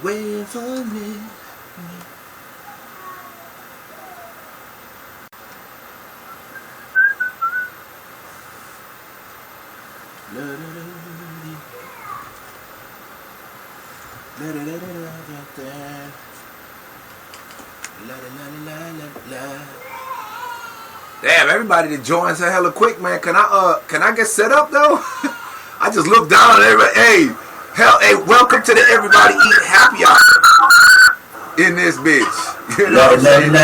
waiting for me. Damn, everybody that joins her hella quick, man. Can I get set up though? I just looked down at everybody. Hey, welcome to the Everybody Eat Happy Hour in this bitch. You know? Damn,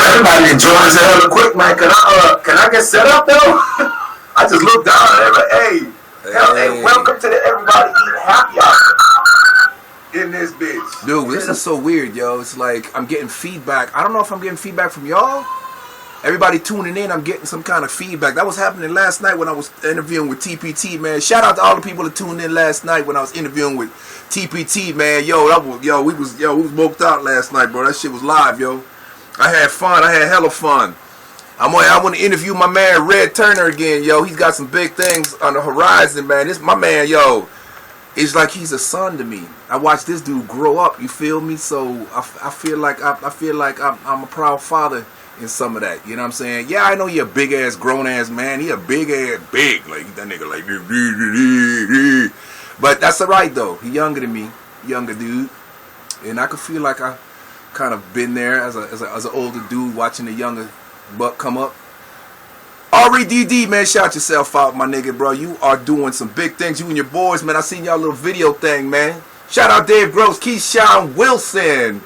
everybody that joins her hella quick, man. Can I get set up though? I just looked down at everybody. Hey, welcome to the Everybody Eat Happy Hour in this bitch. Dude, this is so weird, yo. It's like I'm getting feedback. I don't know if I'm getting feedback from y'all. Everybody tuning in, I'm getting some kind of feedback. That was happening last night when I was interviewing with TPT, man. Shout out to all the people that tuned in last night when I was interviewing with TPT, man. We was smoked out last night, bro. That shit was live, yo. I had fun. I had hella fun. I want to interview my man Red Turner again, yo. He's got some big things on the horizon, man. This my man, yo. It's like he's a son to me. I watched this dude grow up. You feel me? So I feel like I'm a proud father in some of that. You know what I'm saying? Yeah, I know he a big ass grown ass man. He a big like that nigga like. But that's alright though. He younger than me, younger dude, and I could feel like I kind of been there as an older dude watching the younger buck come up. REDD, man, shout yourself out, my nigga, bro. You are doing some big things. You and your boys, man. I seen y'all little video thing, man. Shout out Dave Gross, Keyshawn Wilson,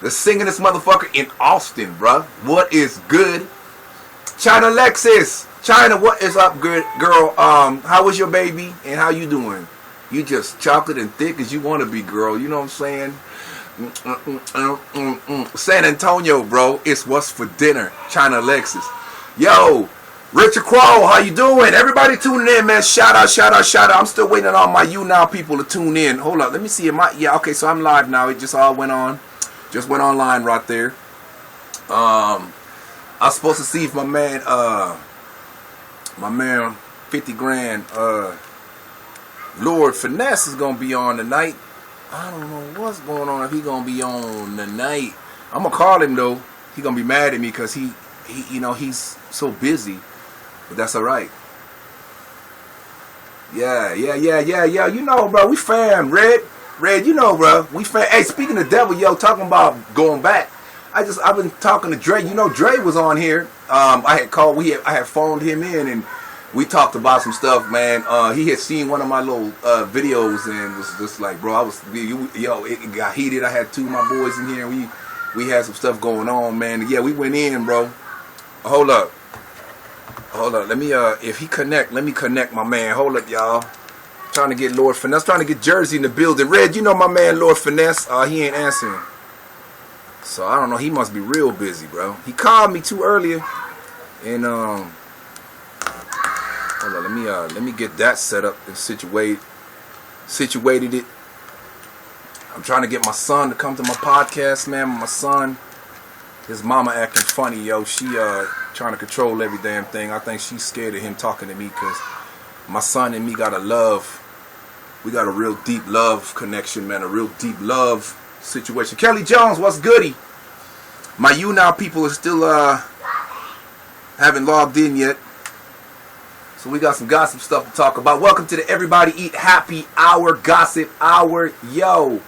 the singingest motherfucker in Austin, bro. What is good? China Lexus, China, what is up, good girl? How was your baby and how you doing? You just chocolate and thick as you want to be, girl. You know what I'm saying? San Antonio, bro. It's what's for dinner. China Lexus. Yo, Richard Crow, how you doing? Everybody tuning in, man. Shout out. I'm still waiting on all my YouNow people to tune in. Hold up, let me see. Yeah, okay, so I'm live now. It just all went on. Just went online right there. I was supposed to see if my man 50 grand, Lord Finesse is gonna be on tonight. I don't know what's going on if he gonna be on tonight. I'm gonna call him though. He gonna be mad at me because he he's so busy. But that's alright. Yeah. You know, bro, we fam, Red, you know, bro, we fam. Hey, speaking of devil, yo, talking about going back. I've been talking to Dre. You know, Dre was on here. I had phoned him in and we talked about some stuff, man. He had seen one of my little videos and was just like, bro, it got heated. I had two of my boys in here. And we had some stuff going on, man. Yeah, we went in, bro. Hold up. Let me if he connect, let me connect my man. Hold up, y'all. Trying to get Lord Finesse. Trying to get Jersey in the building. Red, you know my man Lord Finesse. He ain't answering. So I don't know. He must be real busy, bro. He called me too earlier, and hold on. Let me get that set up and situated it. I'm trying to get my son to come to my podcast, man. My son, his mama acting funny, yo. She trying to control every damn thing. I think she's scared of him talking to me because my son and me got we got a real deep love connection, man. A real deep love situation. Kelly Jones, what's goody? My YouNow people are still haven't logged in yet. So we got some gossip stuff to talk about. Welcome to the Everybody Eat Happy Hour, Gossip Hour. Yo.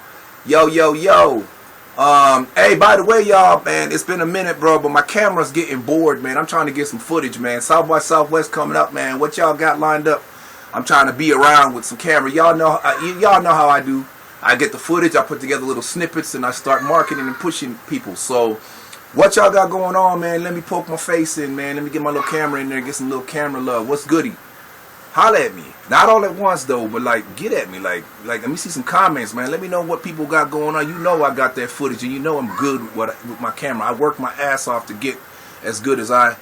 Hey, by the way, y'all, man, it's been a minute, bro, but my camera's getting bored, man. I'm trying to get some footage, man. South by Southwest coming up, man. What y'all got lined up? I'm trying to be around with some camera. Y'all know how I do. I get the footage, I put together little snippets, and I start marketing and pushing people. So what y'all got going on, man? Let me poke my face in, man. Let me get my little camera in there, get some little camera love. What's goody? Holla at me. Not all at once, though, but, like, get at me. Like, let me see some comments, man. Let me know what people got going on. You know I got that footage, and you know I'm good with my camera. I work my ass off to get as good as I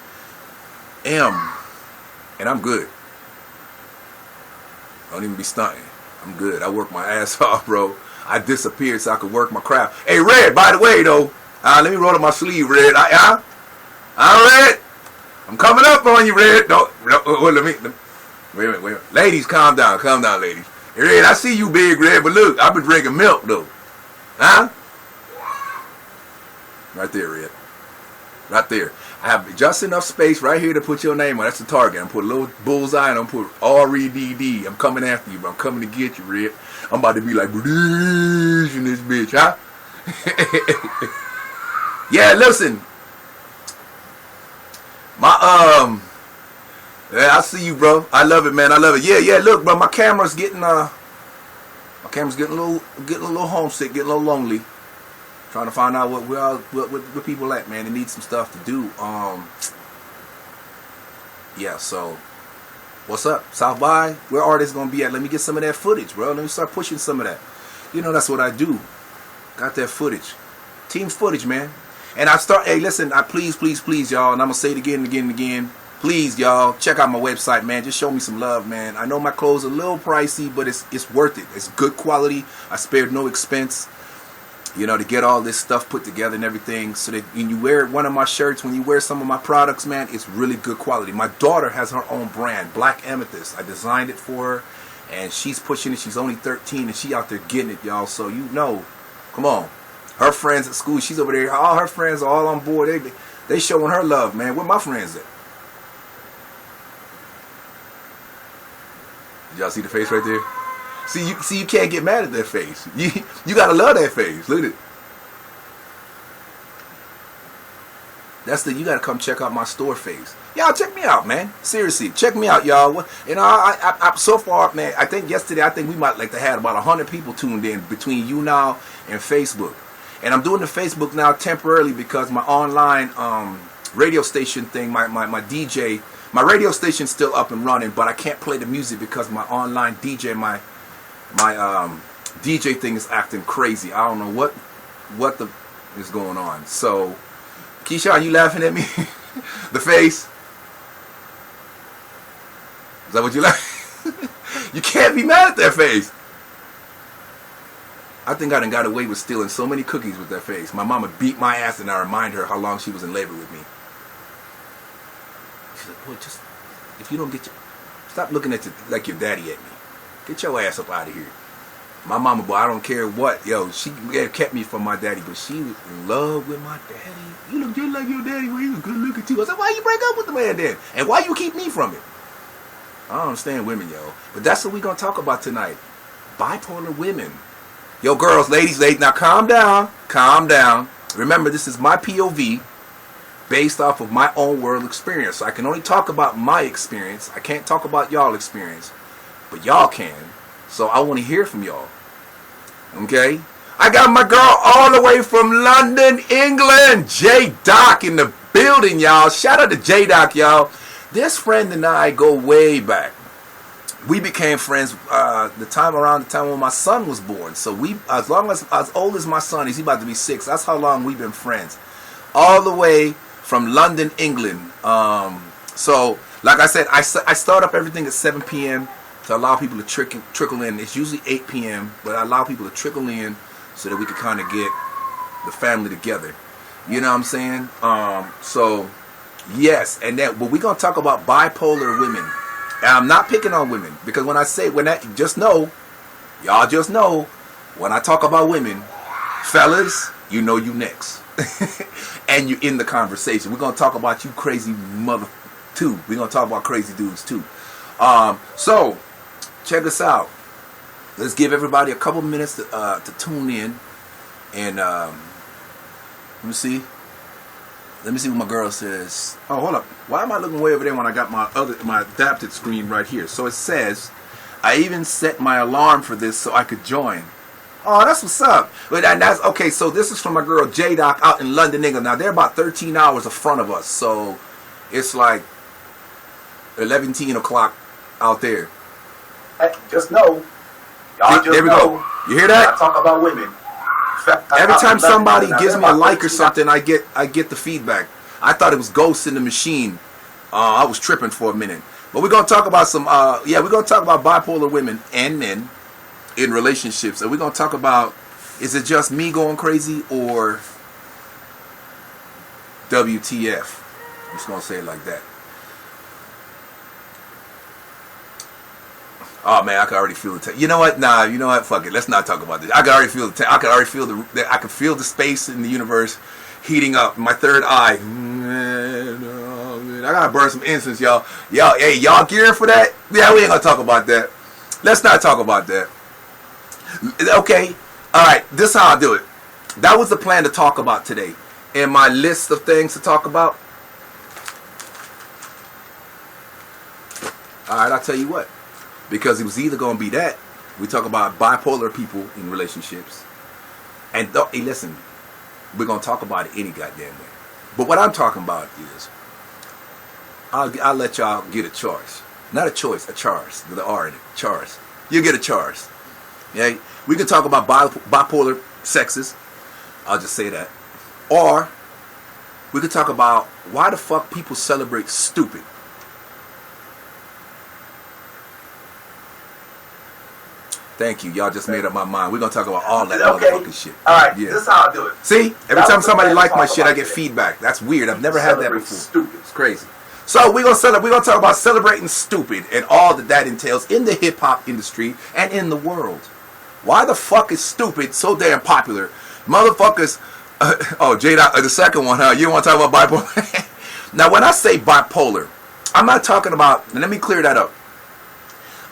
am. And I'm good. Don't even be stunting. I'm good. I work my ass off, bro. I disappeared so I could work my craft. Hey, Red, by the way, though, let me roll up my sleeve, Red. Red. I'm coming up on you, Red. No, let me. Wait a minute. Ladies, calm down, ladies. Red, I see you, Big Red, but look, I've been drinking milk though. Huh? Right there, Red. Right there. I have just enough space right here to put your name on. That's the target. I'm put a little bullseye and I'm put R-E-D-D. I'm coming after you, but I'm coming to get you, Red. I'm about to be like, in this bitch, huh? Yeah, listen. Yeah, I see you, bro. I love it, man. I love it. Yeah, look, bro, my camera's getting a little homesick, getting a little lonely. Trying to find out where people at, man. They need some stuff to do. Yeah, so what's up? South by? Where artists gonna be at? Let me get some of that footage, bro. Let me start pushing some of that. You know that's what I do. Got that footage. Team footage, man. And hey, listen, please, y'all, and I'm gonna say it again and again. Please, y'all, check out my website, man. Just show me some love, man. I know my clothes are a little pricey, but it's worth it. It's good quality. I spared no expense, you know, to get all this stuff put together and everything. So that when you wear one of my shirts, when you wear some of my products, man, it's really good quality. My daughter has her own brand, Black Amethyst. I designed it for her, and she's pushing it. She's only 13, and she out there getting it, y'all. So you know, come on. Her friends at school, she's over there. All her friends are all on board. They showing her love, man. Where my friends at? Did y'all see the face right there? See, you can't get mad at that face. You gotta love that face. Look at it. You gotta come check out my store face. Y'all check me out, man. Seriously, check me out, y'all. You know, I so far, man. I think yesterday, we might like to have about 100 people tuned in between YouNow and Facebook. And I'm doing the Facebook now temporarily because my online radio station thing, my DJ. My radio station's still up and running, but I can't play the music because my online DJ, my DJ thing is acting crazy. I don't know what is going on. So, Keyshawn, you laughing at me? The face? Is that what you like? You can't be mad at that face. I think I done got away with stealing so many cookies with that face. My mama beat my ass and I remind her how long she was in labor with me. She's like, boy, just, if you don't stop looking at like your daddy at me. Get your ass up out of here. My mama, boy, I don't care what. Yo, she kept me from my daddy, but she was in love with my daddy. You look just like your daddy, but he was good looking too. I said, why you break up with the man then? And why you keep me from it? I don't understand women, yo. But that's what we're going to talk about tonight. Bipolar women. Yo, girls, ladies, now calm down. Calm down. Remember, this is my POV based off of my own world experience. So I can only talk about my experience. I can't talk about y'all experience. But y'all can. So I want to hear from y'all. Okay? I got my girl all the way from London, England. J-Doc in the building, y'all. Shout out to J-Doc, y'all. This friend and I go way back. We became friends around the time when my son was born. So as old as my son is, he's about to be 6. That's how long we've been friends. All the way from London, England. So, like I said, I start up everything at 7 p.m. to allow people to trickle in. It's usually 8 p.m., but I allow people to trickle in so that we can kind of get the family together. You know what I'm saying? So, yes. But we're going to talk about bipolar women. And I'm not picking on women, because y'all just know, when I talk about women, fellas, you know you next. And you in the conversation. We're going to talk about you crazy mother too. We're going to talk about crazy dudes too. So, check us out. Let's give everybody a couple minutes to tune in. And let me see what my girl says. Oh, hold up. Why am I looking way over there when I got my adapted screen right here? So it says, I even set my alarm for this so I could join. Oh, that's what's up. But that's okay. So this is from my girl J-Doc out in London, England. Now they're about 13 hours in front of us, so it's like 11 o'clock out there. Hey, just know, y'all there we go. You hear that? I talk about women. Every time somebody gives me a like or something, I get the feedback. I thought it was ghosts in the machine. I was tripping for a minute. But we're gonna talk about we're gonna talk about bipolar women and men in relationships, and we're gonna talk about, is it just me going crazy or WTF? I'm just gonna say it like that. Oh man, I can already feel the. You know what? Nah, you know what? Fuck it. Let's not talk about this. I can already feel the. I can already feel the. I can feel the space in the universe heating up. My third eye. I gotta burn some incense, y'all. Hey, y'all gearing for that? Yeah, we ain't gonna talk about that. Let's not talk about that. Okay. All right. This is how I do it. That was the plan to talk about today. In my list of things to talk about. All right, I'll tell you what. Because it was either going to be that. We talk about bipolar people in relationships. And hey, listen, we're going to talk about it any goddamn way. But what I'm talking about is, I'll let y'all get a choice. Not a choice, a charge. With an R in it. Charge. You get a charge. Okay? We can talk about bipolar sexes. I'll just say that. Or we could talk about why the fuck people celebrate stupid. Thank you. Y'all just made up my mind. We're going to talk about all that motherfucking shit. All right. Yeah. This is how I do it. See? Every time somebody likes my shit, I get feedback. That's weird. I've never had that before. Stupid. It's crazy. So we're going to talk about celebrating stupid and all that entails in the hip-hop industry and in the world. Why the fuck is stupid so damn popular? Motherfuckers... Jada, the second one, huh? You don't want to talk about bipolar? Now, when I say bipolar, I'm not talking about... Let me clear that up.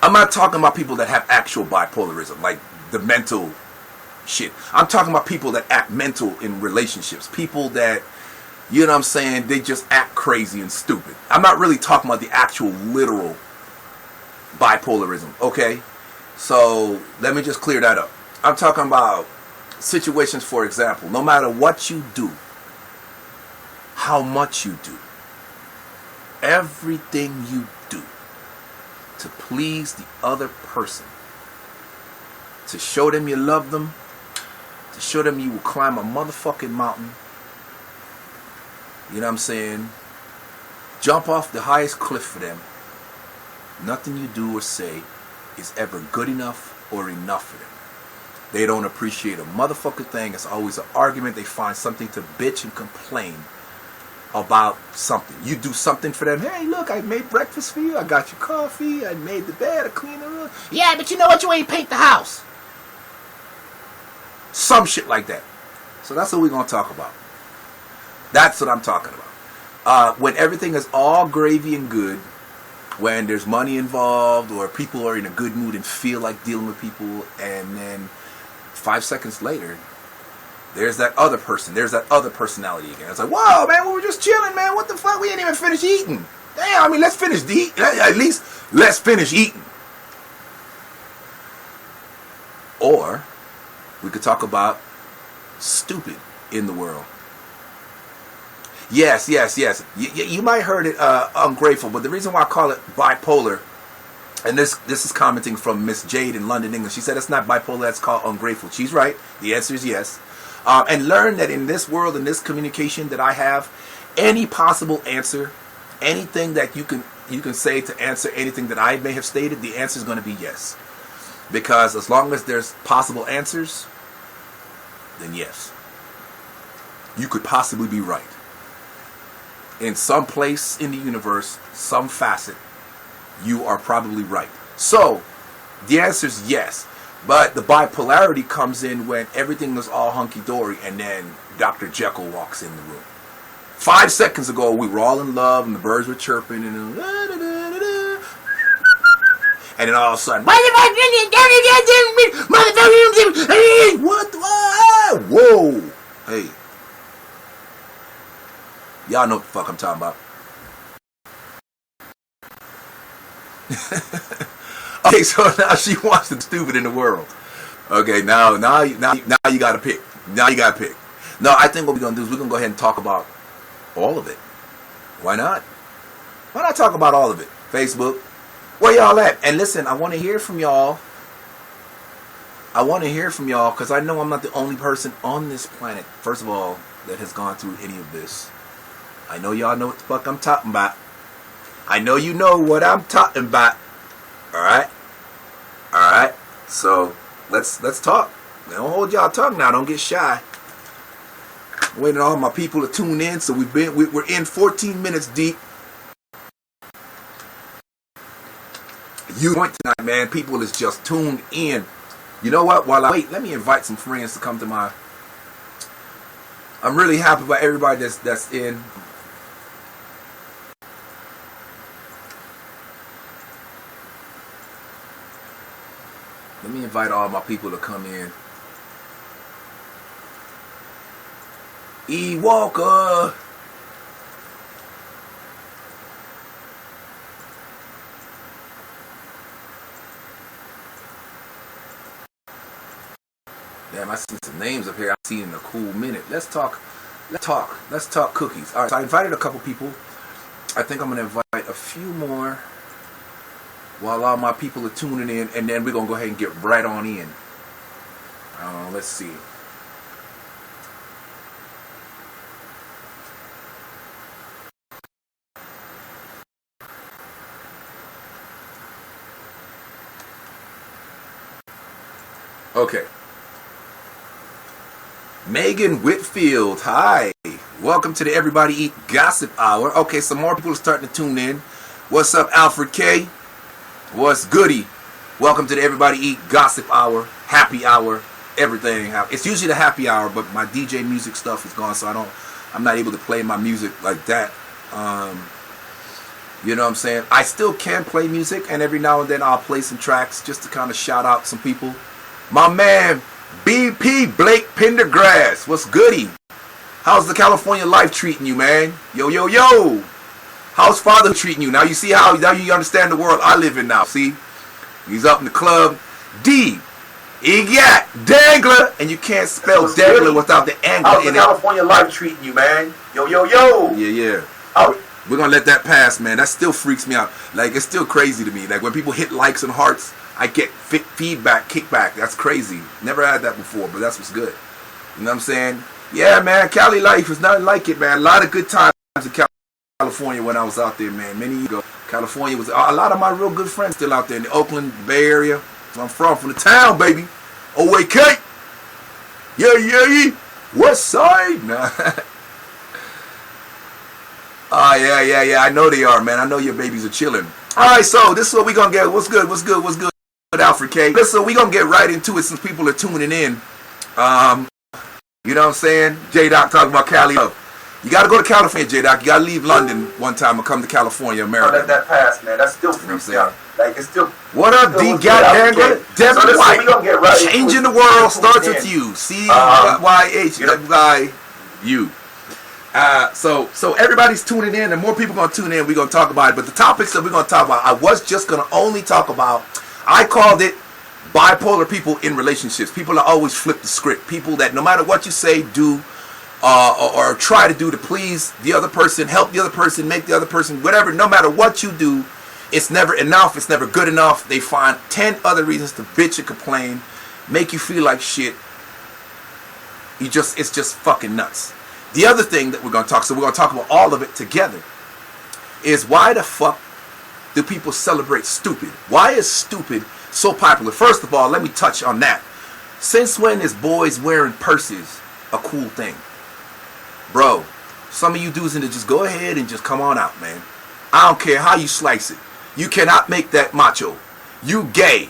I'm not talking about people that have actual bipolarism, like the mental shit. I'm talking about people that act mental in relationships. People that, you know what I'm saying, they just act crazy and stupid. I'm not really talking about the actual literal bipolarism, okay? So, let me just clear that up. I'm talking about situations, for example, no matter what you do, how much you do, everything you do to please the other person, to show them you love them, to show them you will climb a motherfucking mountain, you know what I'm saying, jump off the highest cliff for them. Nothing you do or say is ever good enough or enough for them. They don't appreciate a motherfucking thing. It's always an argument. They find something to bitch and complain about something. You do something for them. Hey, look, I made breakfast for you. I got you coffee. I made the bed. I cleaned the room. Yeah, but you know what? You ain't paint the house. Some shit like that. So that's what we're going to talk about. That's what I'm talking about. When everything is all gravy and good, when there's money involved or people are in a good mood and feel like dealing with people, and then 5 seconds later, there's that other person. There's that other personality again. It's like, whoa, man, we were just chilling, man. What the fuck? We ain't even finished eating. Damn, I mean, let's finish the eat. At least, let's finish eating. Or, we could talk about stupid in the world. Yes. You might heard it ungrateful, but the reason why I call it bipolar, and this is commenting from Miss Jade in London, England. She said it's not bipolar, that's called ungrateful. She's right. The answer is yes. And learn that in this world, in this communication that I have, any possible answer, anything that you can say to answer anything that I may have stated, the answer is going to be yes. Because as long as there's possible answers, then yes. You could possibly be right. In some place in the universe, some facet, you are probably right. So, the answer is yes. But the bipolarity comes in when everything is all hunky-dory and then Dr. Jekyll walks in the room. 5 seconds ago, we were all in love and the birds were chirping and then all of a sudden, what the whoa, hey, y'all know what the fuck I'm talking about. Okay, so now she wants the stupid in the world. Okay, now you gotta pick. Now you gotta pick. No, I think what we're gonna do is we're gonna go ahead and talk about all of it. Why not? Why not talk about all of it? Facebook, where y'all at? And listen, I want to hear from y'all. I want to hear from y'all because I know I'm not the only person on this planet, first of all, that has gone through any of this. I know y'all know what the fuck I'm talking about. I know you know what I'm talking about. Alright? So, let's talk. Don't hold y'all tongue now. Don't get shy. I'm waiting on all my people to tune in. So we're in 14 minutes deep. You point tonight, man. People is just tuned in. You know what? While I wait, let me invite some friends to come to my. I'm really happy about everybody that's in. Let me invite all my people to come in. E. Walker. Damn, I see some names up here. I see in a cool minute. Let's talk cookies. All right, so I invited a couple people. I think I'm gonna invite a few more while all my people are tuning in, and then we're gonna go ahead and get right on in. Let's see. Okay. Megan Whitfield, hi. Welcome to the Everybody Eat Gossip Hour. Okay, some more people are starting to tune in. What's up, Alfred K? What's goody? Welcome to the Everybody Eat Gossip Hour, Happy Hour, everything. It's usually the happy hour, but my DJ music stuff is gone, so I'm not able to play my music like that. You know what I'm saying? I still can play music, and every now and then I'll play some tracks just to kind of shout out some people. My man, BP Blake Pendergrass, what's goody? How's the California life treating you, man? Yo, yo, yo. How's father treating you? Now you see how now you understand the world I live in now. See? He's up in the club. D. Igat Dangler. And you can't spell Dangler without the angler in it. How's the California life treating you, man? Yo, yo, yo. Yeah. We're going to let that pass, man. That still freaks me out. Like, it's still crazy to me. Like, when people hit likes and hearts, I get feedback, kickback. That's crazy. Never had that before, but that's what's good. You know what I'm saying? Yeah, man, Cali life is nothing like it, man. A lot of good times in California when I was out there, man. Many years ago, California was a lot of my real good friends still out there in the Oakland Bay Area. Where I'm from the town, baby. OAK. Yeah. West side. Nah. Yeah. I know they are, man. I know your babies are chilling. All right, so this is what we're gonna get. What's good, Alfred K? Listen, we're gonna get right into it since people are tuning in. You know what I'm saying? J-Doc talking about Cali love. You gotta go to California, J-Doc. You gotta leave London one time and come to California, America. Let that pass, man. That's still freaks me out. Like, it's still. What up, D? Goddamn, Devin White. Changing the world starts with you. C-Y-H-Y-U. So everybody's tuning in, and more people gonna tune in. We're gonna talk about it. But the topics that we're gonna talk about, I was just gonna only talk about. I called it bipolar people in relationships. People that always flip the script. People that no matter what you say, do, or try to do to please the other person, help the other person, make the other person, whatever. No matter what you do, it's never enough. It's never good enough. They find 10 other reasons to bitch and complain, make you feel like shit. It's just fucking nuts. The other thing that we're going to talk about all of it together, is why the fuck do people celebrate stupid? Why is stupid so popular? First of all, let me touch on that. Since when is boys wearing purses a cool thing? Bro, some of you dudes need to just go ahead and just come on out, man. I don't care how you slice it. You cannot make that macho. You gay.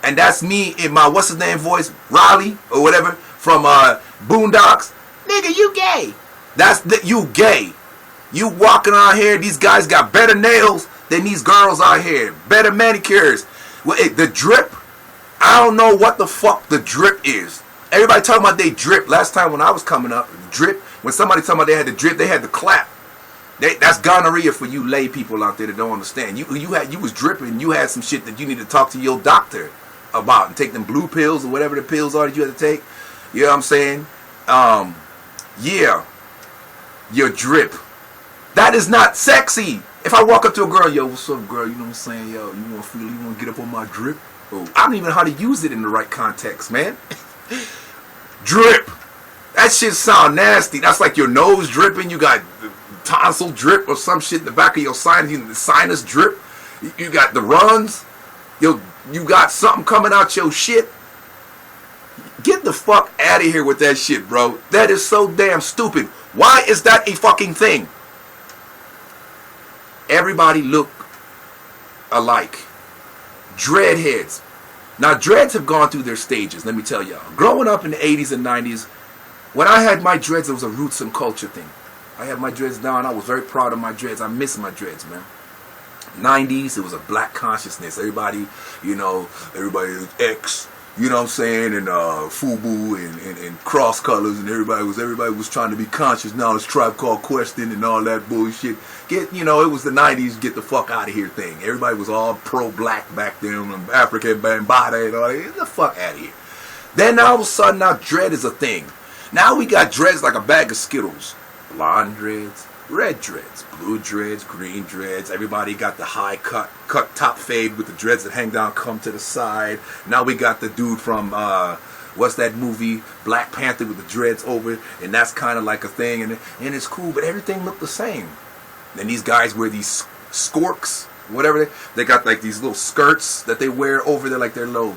And that's me in my, what's his name voice? Riley or whatever from Boondocks. Nigga, you gay. You gay. You walking around here, these guys got better nails than these girls out here. Better manicures. Well, the drip, I don't know what the fuck the drip is. Everybody talking about they drip. Last time when I was coming up, drip, when somebody talking about they had the drip, they had the clap. That's gonorrhea for you lay people out there that don't understand. You was dripping. You had some shit that you need to talk to your doctor about and take them blue pills or whatever the pills are that you had to take. You know what I'm saying? Yeah, your drip. That is not sexy. If I walk up to a girl, yo, what's up, girl? You know what I'm saying? Yo, you want to get up on my drip? Oh, I don't even know how to use it in the right context, man. Drip. That shit sound nasty. That's like your nose dripping. You got tonsil drip or some shit in the back of your sinus drip. You got the runs. You got something coming out your shit. Get the fuck out of here with that shit, bro. That is so damn stupid. Why is that a fucking thing? Everybody look alike. Dreadheads. Now, dreads have gone through their stages, let me tell y'all. Growing up in the 80s and 90s, when I had my dreads, it was a roots and culture thing. I had my dreads down. I was very proud of my dreads. I miss my dreads, man. 90s, it was a black consciousness. Everybody, everybody was X, you know what I'm saying, and FUBU and cross colors, and everybody was trying to be conscious. Now it's Tribe Called Question and all that bullshit. It was the 90s, get the fuck out of here thing. Everybody was all pro-black back then, African Bambada and all that. Get the fuck out of here. Then all of a sudden, now dread is a thing. Now we got dreads like a bag of Skittles. Blonde dreads, red dreads, blue dreads, green dreads. Everybody got the high cut top fade with the dreads that hang down, come to the side. Now we got the dude from what's that movie, Black Panther, with the dreads over, and that's kind of like a thing, and it's cool, but everything looked the same. And these guys wear these skorks, whatever they got, like these little skirts that they wear over there, like their little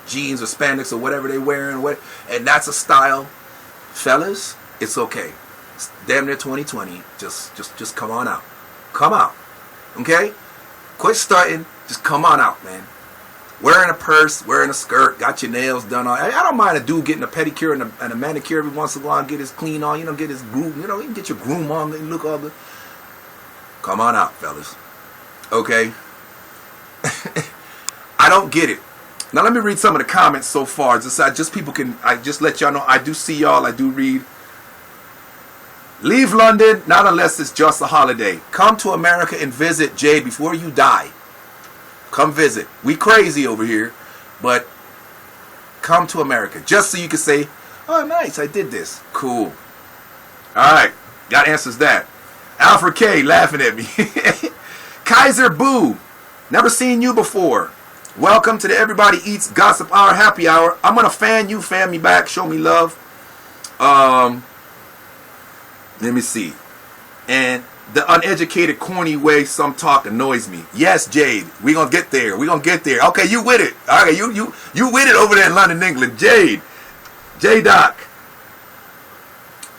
jeans or spandex or whatever they wear, and that's a style. Fellas, it's okay. It's damn near 2020. Just come on out. Come out. Okay? Quit starting. Just come on out, man. Wearing a purse, wearing a skirt, got your nails done. I don't mind a dude getting a pedicure and a manicure every once in a while and get his clean on, get his groom, you can get your groom on and look all good. Come on out, fellas. Okay? I don't get it. Now let me read some of the comments so far. Just people can, I just let y'all know, I do see y'all, I do read. Leave London, not unless it's just a holiday. Come to America and visit, Jade, before you die. Come visit. We crazy over here, but come to America. Just so you can say, oh, nice, I did this. Cool. All right, that answers that. Alfred K laughing at me. Kaiser Boo, never seen you before. Welcome to the Everybody Eats Gossip Hour Happy Hour. I'm going to fan me back, show me love. Let me see. And the uneducated, corny way some talk annoys me. Yes, Jade, we going to get there. We going to get there. Okay, you with it. All right, you with it over there in London, England. Jade. J-Doc.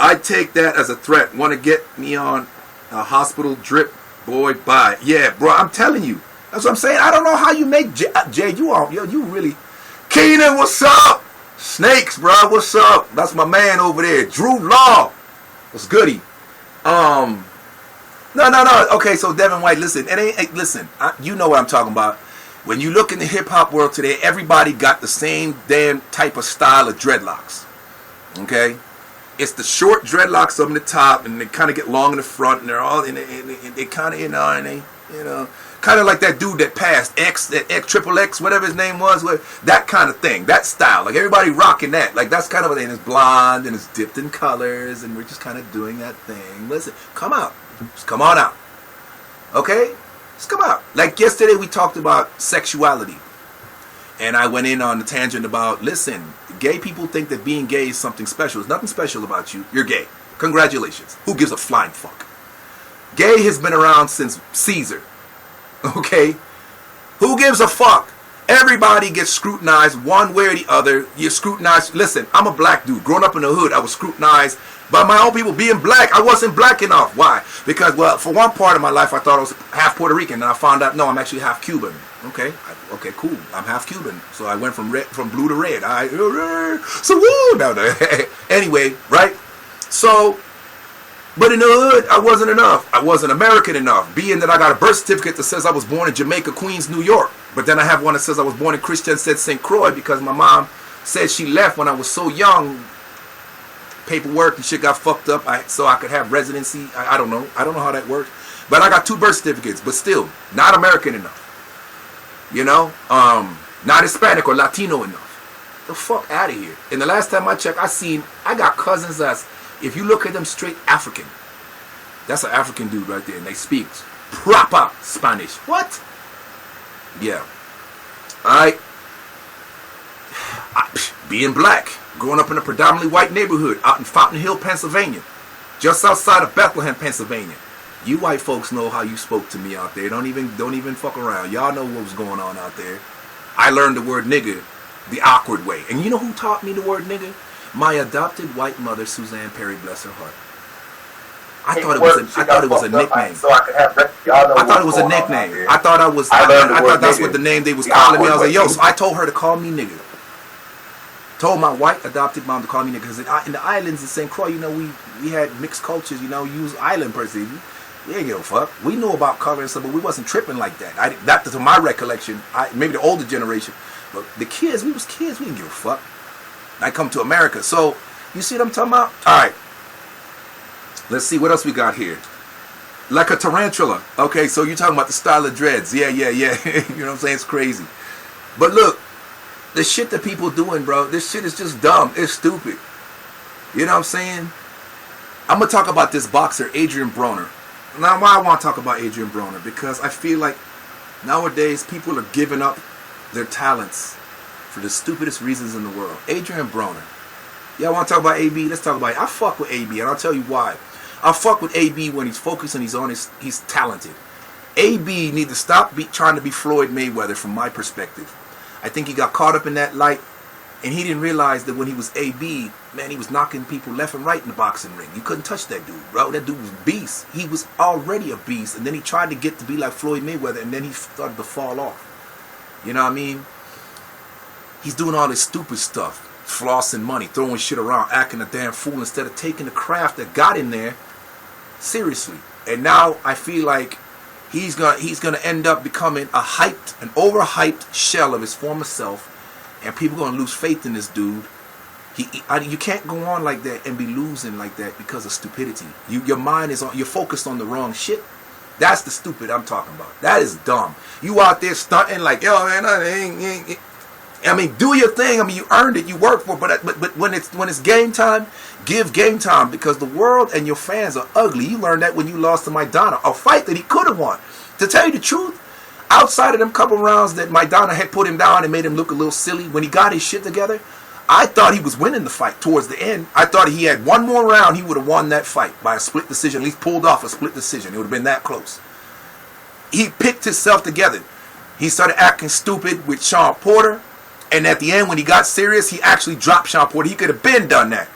I take that as a threat. Want to get me on a hospital drip? Boy, bye. Yeah, bro, I'm telling you. That's what I'm saying. I don't know how you make Jay. You really. Keenan, what's up? Snakes, bro, what's up? That's my man over there. Drew Law. What's goody? No. Okay, so Devin White, listen. Listen. You know what I'm talking about. When you look in the hip hop world today, everybody got the same damn type of style of dreadlocks. Okay. It's the short dreadlocks up in the top, and they kind of get long in the front, and they're all in. They kind of kind of like that dude that passed Triple X, whatever his name was, that kind of thing, that style. Like everybody rocking that. Like that's kind of a thing. It's blonde and it's dipped in colors, and we're just kind of doing that thing. Listen, come out, just come on out. Okay, just come out. Like yesterday, we talked about sexuality, and I went in on the tangent about, listen, gay people think that being gay is something special. There's nothing special about you. You're gay. Congratulations. Who gives a flying fuck? Gay has been around since Caesar. Okay? Who gives a fuck? Everybody gets scrutinized one way or the other. You're scrutinized. Listen, I'm a black dude. Growing up in the hood, I was scrutinized by my own people being black. I wasn't black enough. Why? Because, well, for one part of my life, I thought I was half Puerto Rican, and I found out, no, I'm actually half Cuban. Okay? Okay, cool. I'm half Cuban. So I went from blue to red. So woo! No. Anyway, right? So, but in the hood, I wasn't enough. I wasn't American enough. Being that I got a birth certificate that says I was born in Jamaica, Queens, New York. But then I have one that says I was born in Christiansted, St. Croix, because my mom said she left when I was so young. Paperwork and shit got fucked up, so I could have residency. I don't know. I don't know how that works. But I got 2 birth certificates, but still, not American enough. You know? Not Hispanic or Latino enough. The fuck out of here. And the last time I checked, I got cousins that's, if you look at them, straight African. That's an African dude right there, and they speak proper Spanish. What? Yeah. Alright. Being black, growing up in a predominantly white neighborhood out in Fountain Hill, Pennsylvania, just outside of Bethlehem, Pennsylvania. You white folks know how you spoke to me out there. Don't even fuck around. Y'all know what was going on out there. I learned the word nigger the awkward way. And you know who taught me the word nigger? My adopted white mother, Suzanne Perry, bless her heart. I thought it was a nickname. So I could have y'all know I thought it was a nickname. I thought that's what the name they was calling me. I was like, yo, so I told her to call me nigga. Told my white adopted mom to call me nigga because in the islands in St. Croix, you know, we had mixed cultures. You know, use island person. We ain't give a fuck. We knew about color and stuff, but we wasn't tripping like that. That to my recollection. Maybe the older generation, but the kids, we was kids. We didn't give a fuck. I come to America, so you see what I'm talking about? All right. Let's see what else we got here. Like a tarantula. Okay, so you're talking about the style of dreads. Yeah. You know what I'm saying? It's crazy. But look, the shit that people doing, bro, this shit is just dumb. It's stupid. You know what I'm saying? I'm going to talk about this boxer, Adrian Broner. Now, why I want to talk about Adrian Broner? Because I feel like nowadays people are giving up their talents for the stupidest reasons in the world. Adrian Broner. Yeah, I want to talk about AB? Let's talk about it. I fuck with AB, and I'll tell you why. I fuck with AB when he's focused and he's talented. AB need to stop trying to be Floyd Mayweather from my perspective. I think he got caught up in that light, and he didn't realize that when he was AB, man, he was knocking people left and right in the boxing ring. You couldn't touch that dude, bro. That dude was a beast. He was already a beast, and then he tried to get to be like Floyd Mayweather, and then he started to fall off. You know what I mean? He's doing all this stupid stuff. Flossing money, throwing shit around, acting a damn fool instead of taking the craft that got in there seriously. And now I feel like he's gonna end up becoming an overhyped shell of his former self, and people gonna lose faith in this dude. You can't go on like that and be losing like that because of stupidity. Your mind is you're focused on the wrong shit. That's the stupid I'm talking about. That is dumb. You out there stunting like, yo man, I mean, do your thing. I mean, you earned it. You worked for it. But when it's game time, give game time, because the world and your fans are ugly. You learned that when you lost to Maidana, a fight that he could have won. To tell you the truth, outside of them couple rounds that Maidana had put him down and made him look a little silly, when he got his shit together, I thought he was winning the fight towards the end. I thought he had one more round, he would have won that fight by a split decision, at least pulled off a split decision. It would have been that close. He picked himself together. He started acting stupid with Sean Porter. And at the end, when he got serious, he actually dropped Sean Porter. He could have been done that.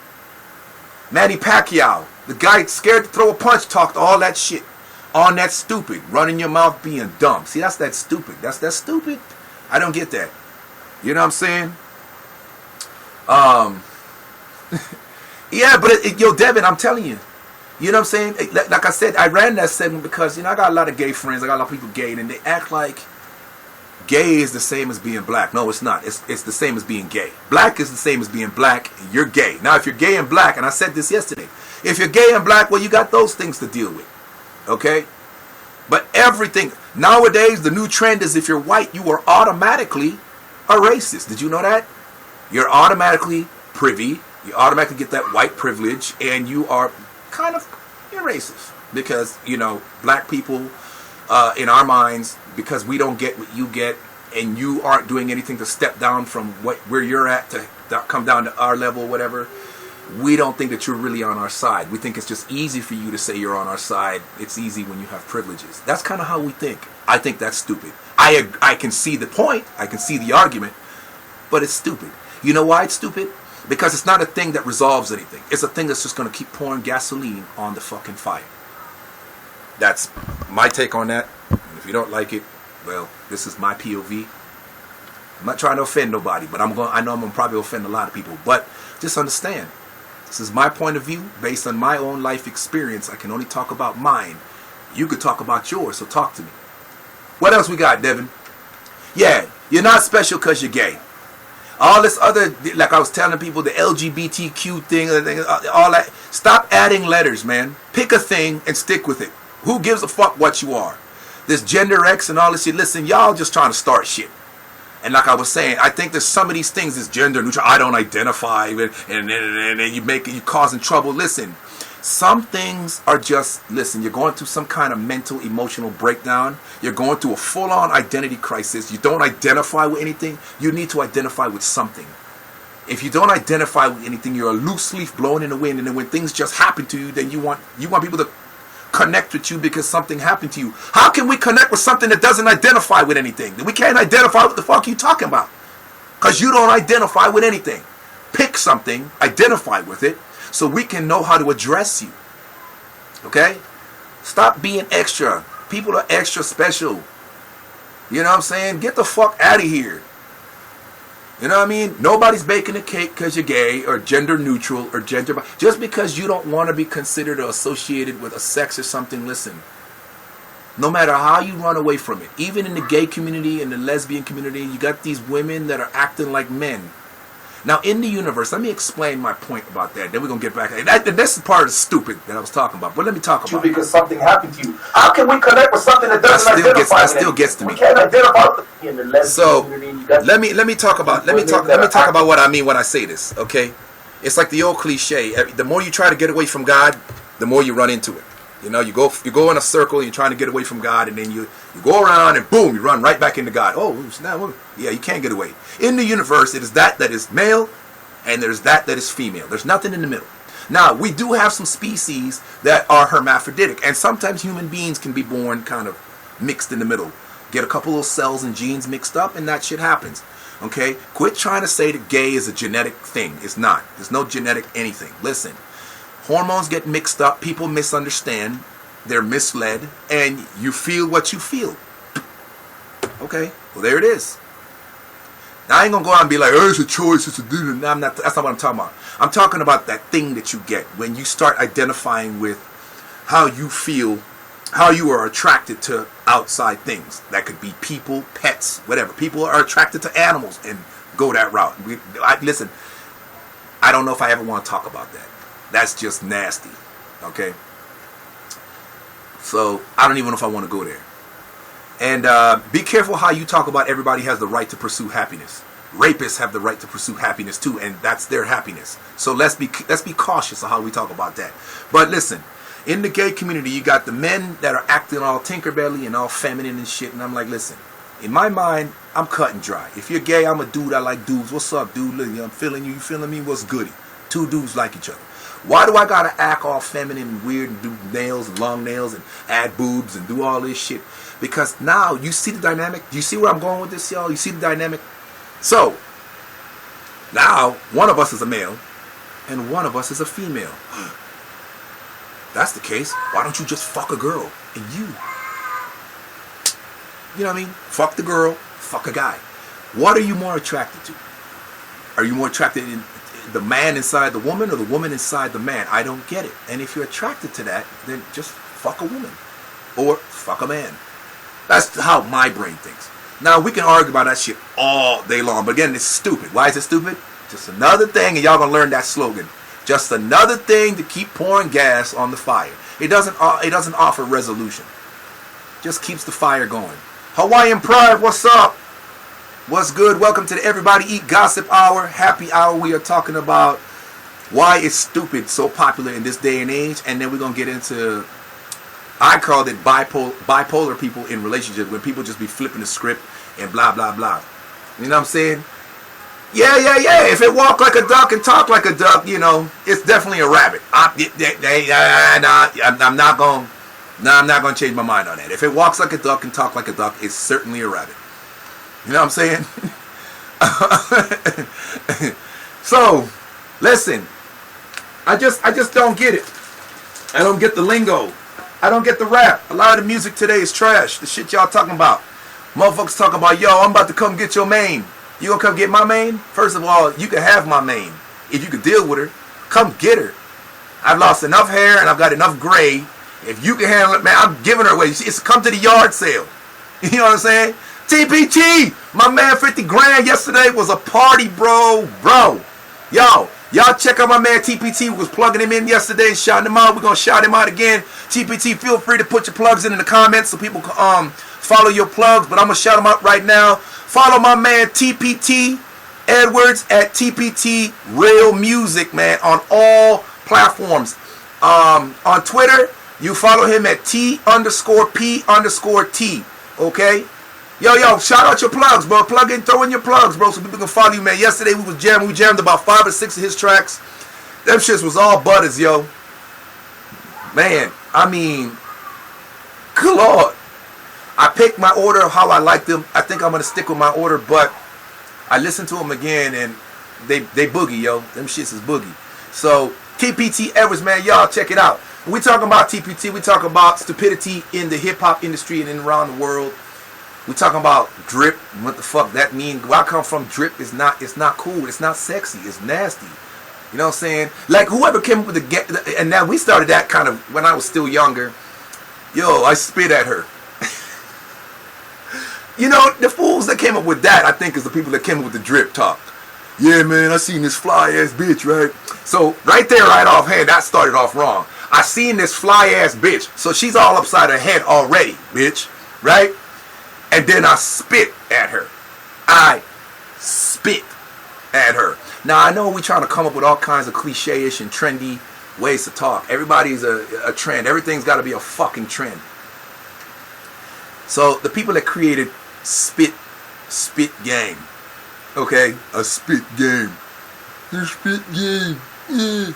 Manny Pacquiao, the guy scared to throw a punch, talked all that shit on that stupid, running your mouth, being dumb. See, that's that stupid. That's stupid. I don't get that. You know what I'm saying? Yeah, but yo, Devin, I'm telling you. You know what I'm saying? Like I said, I ran that segment because, you know, I got a lot of gay friends. I got a lot of people gay, and they act like gay is the same as being black. No, it's not. It's the same as being gay. Black is the same as being black. And you're gay. Now, if you're gay and black, and I said this yesterday, if you're gay and black, well, you got those things to deal with. Okay? But everything, nowadays, the new trend is if you're white, you are automatically a racist. Did you know that? You're automatically privy. You automatically get that white privilege, and you're racist. Because, you know, black people, in our minds, because we don't get what you get, and you aren't doing anything to step down from where you're at to come down to our level, whatever, we don't think that you're really on our side. We think it's just easy for you to say you're on our side. It's easy when you have privileges. That's kind of how we think. I think that's stupid. I can see the point. I can see the argument, but it's stupid. You know why it's stupid? Because it's not a thing that resolves anything. It's a thing that's just going to keep pouring gasoline on the fucking fire. That's my take on that. And if you don't like it, well, this is my POV. I'm not trying to offend nobody, but I know I'm going to probably offend a lot of people. But just understand, this is my point of view based on my own life experience. I can only talk about mine. You could talk about yours, so talk to me. What else we got, Devin? Yeah, you're not special because you're gay. All this other, like I was telling people, the LGBTQ thing, all that. Stop adding letters, man. Pick a thing and stick with it. Who gives a fuck what you are? This gender X and all this shit. Listen, y'all just trying to start shit. And like I was saying, I think there's some of these things is gender neutral. I don't identify with, and you causing trouble. Listen, some things are just, listen, you're going through some kind of mental, emotional breakdown. You're going through a full-on identity crisis. You don't identify with anything. You need to identify with something. If you don't identify with anything, you're a loose leaf blowing in the wind. And then when things just happen to you, then you want people to connect with you because something happened to you. How can we connect with something that doesn't identify with anything? We can't identify what the fuck you talking about because you don't identify with anything. Pick something, identify with it, so we can know how to address you. Okay? Stop being extra. People are extra special. You know what I'm saying? Get the fuck out of here. You know what I mean? Nobody's baking a cake because you're gay or gender neutral or gender... Just because you don't want to be considered or associated with a sex or something, listen. No matter how you run away from it, even in the gay community and the lesbian community, you got these women that are acting like men. Now, in the universe, let me explain my point about that. Then we're going to get back. This is part of the stupid that I was talking about. But let me talk about it. Because something happened to you. How can we connect with something that doesn't identify? That still gets to me. We can't identify in the lesbian so community. let me talk about what I mean when I say this. Okay, it's like the old cliche. The more you try to get away from God, the more you run into it. You know, you go in a circle, you're trying to get away from God, and then you go around and boom, you run right back into God. Oh, yeah, you can't get away. In the universe, it is that is male, and there's that is female. There's nothing in the middle. Now, we do have some species that are hermaphroditic, and sometimes human beings can be born kind of mixed in the middle. Get a couple of cells and genes mixed up, and that shit happens. Okay? Quit trying to say that gay is a genetic thing. It's not. There's no genetic anything. Listen. Hormones get mixed up, people misunderstand, they're misled, and you feel what you feel. Okay, well there it is. Now I ain't gonna go out and be like, oh, it's a choice, it's a dude. No, that's not what I'm talking about. I'm talking about that thing that you get when you start identifying with how you feel, how you are attracted to outside things. That could be people, pets, whatever. People are attracted to animals and go that route. Listen, I don't know if I ever want to talk about that. That's just nasty, okay? So, I don't even know if I want to go there. And be careful how you talk about everybody has the right to pursue happiness. Rapists have the right to pursue happiness too, and that's their happiness. So let's be cautious of how we talk about that. But listen, in the gay community, you got the men that are acting all Tinkerbelly and all feminine and shit, and I'm like, listen, in my mind, I'm cut and dry. If you're gay, I'm a dude, I like dudes. What's up, dude? Look, I'm feeling you feeling me? What's goody? Two dudes like each other. Why do I gotta act all feminine and weird and do nails, long nails, and add boobs and do all this shit? Because now, you see the dynamic? Do you see where I'm going with this, y'all? You see the dynamic? So, now, one of us is a male, and one of us is a female. That's the case. Why don't you just fuck a girl? And you know what I mean? Fuck the girl, fuck a guy. What are you more attracted to? Are you more attracted in the man inside the woman or the woman inside the man? I don't get it. And if you're attracted to that, then just fuck a woman or fuck a man. That's how my brain thinks. Now, we can argue about that shit all day long, but again, it's stupid. Why is it stupid? Just another thing, and y'all gonna learn that slogan. Just another thing to keep pouring gas on the fire. It doesn't offer resolution. Just keeps the fire going. Hawaiian Pride, what's up? What's good? Welcome to the Everybody Eat Gossip Hour, Happy Hour. We are talking about why is stupid so popular in this day and age, and then we're going to get into, I called it bipolar people in relationships, when people just be flipping the script and blah, blah, blah. You know what I'm saying? Yeah. If it walk like a duck and talk like a duck, you know, it's definitely a rabbit. I'm not going to change my mind on that. If it walks like a duck and talk like a duck, it's certainly a rabbit. You know what I'm saying? So, listen. I just don't get it. I don't get the lingo. I don't get the rap. A lot of the music today is trash. The shit y'all talking about. Motherfuckers talking about, yo, I'm about to come get your main. You gonna come get my main? First of all, you can have my main. If you can deal with her, come get her. I've lost enough hair and I've got enough gray. If you can handle it, man, I'm giving her away. It's come to the yard sale. You know what I'm saying? TPT, my man, 50 grand yesterday was a party, bro. Y'all check out my man TPT. We was plugging him in yesterday and shouting him out. We're going to shout him out again. TPT, feel free to put your plugs in the comments so people can follow your plugs. But I'm going to shout him out right now. Follow my man TPT Edwards at TPT Real Music, man, on all platforms. On Twitter, you follow him at T_P_T. Okay? Yo, shout out your plugs, bro. Throw in your plugs, bro, so people can follow you, man. Yesterday we was jamming. We jammed about 5 or 6 of his tracks. Them shits was all butters, yo. Man, I mean, good Lord. I picked my order of how I like them. I think I'm going to stick with my order, but I listened to them again, and they boogie, yo. Them shits is boogie. So, TPT Edwards, man, y'all check it out. We talking about TPT. We talking about stupidity in the hip hop industry and around the world. We talking about drip. What the fuck that mean? Where I come from, drip is not. It's not cool. It's not sexy. It's nasty. You know what I'm saying? Like whoever came up with the and now we started that kind of when I was still younger. Yo, I spit at her. You know, the fools that came up with that, I think, is the people that came up with the drip talk. Yeah, man, I seen this fly ass bitch, right? So right there, right offhand, that started off wrong. I seen this fly ass bitch, so she's all upside her head already, bitch, right? And then I spit at her. I spit at her. Now I know we trying to come up with all kinds of cliche-ish and trendy ways to talk. Everybody's a trend. Everything's got to be a fucking trend. So the people that created spit game, okay, a spit game, the spit game, yeah.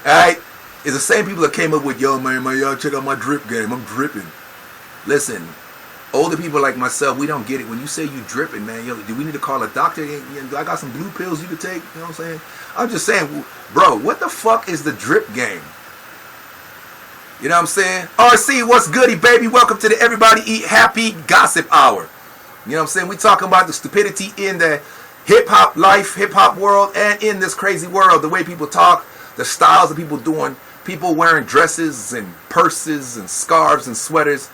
Alright, it's the same people that came up with, yo man, y'all check out my drip game, I'm dripping. Listen, older people like myself, we don't get it. When you say you dripping, man, yo, do we need to call a doctor? I got some blue pills you could take, you know what I'm saying? I'm just saying, bro, what the fuck is the drip game? You know what I'm saying? RC, what's goody, baby? Welcome to the Everybody Eat Happy Gossip Hour. You know what I'm saying? We talking about the stupidity in the hip-hop life, hip-hop world, and in this crazy world. The way people talk, the styles of people doing, people wearing dresses and purses and scarves and sweaters.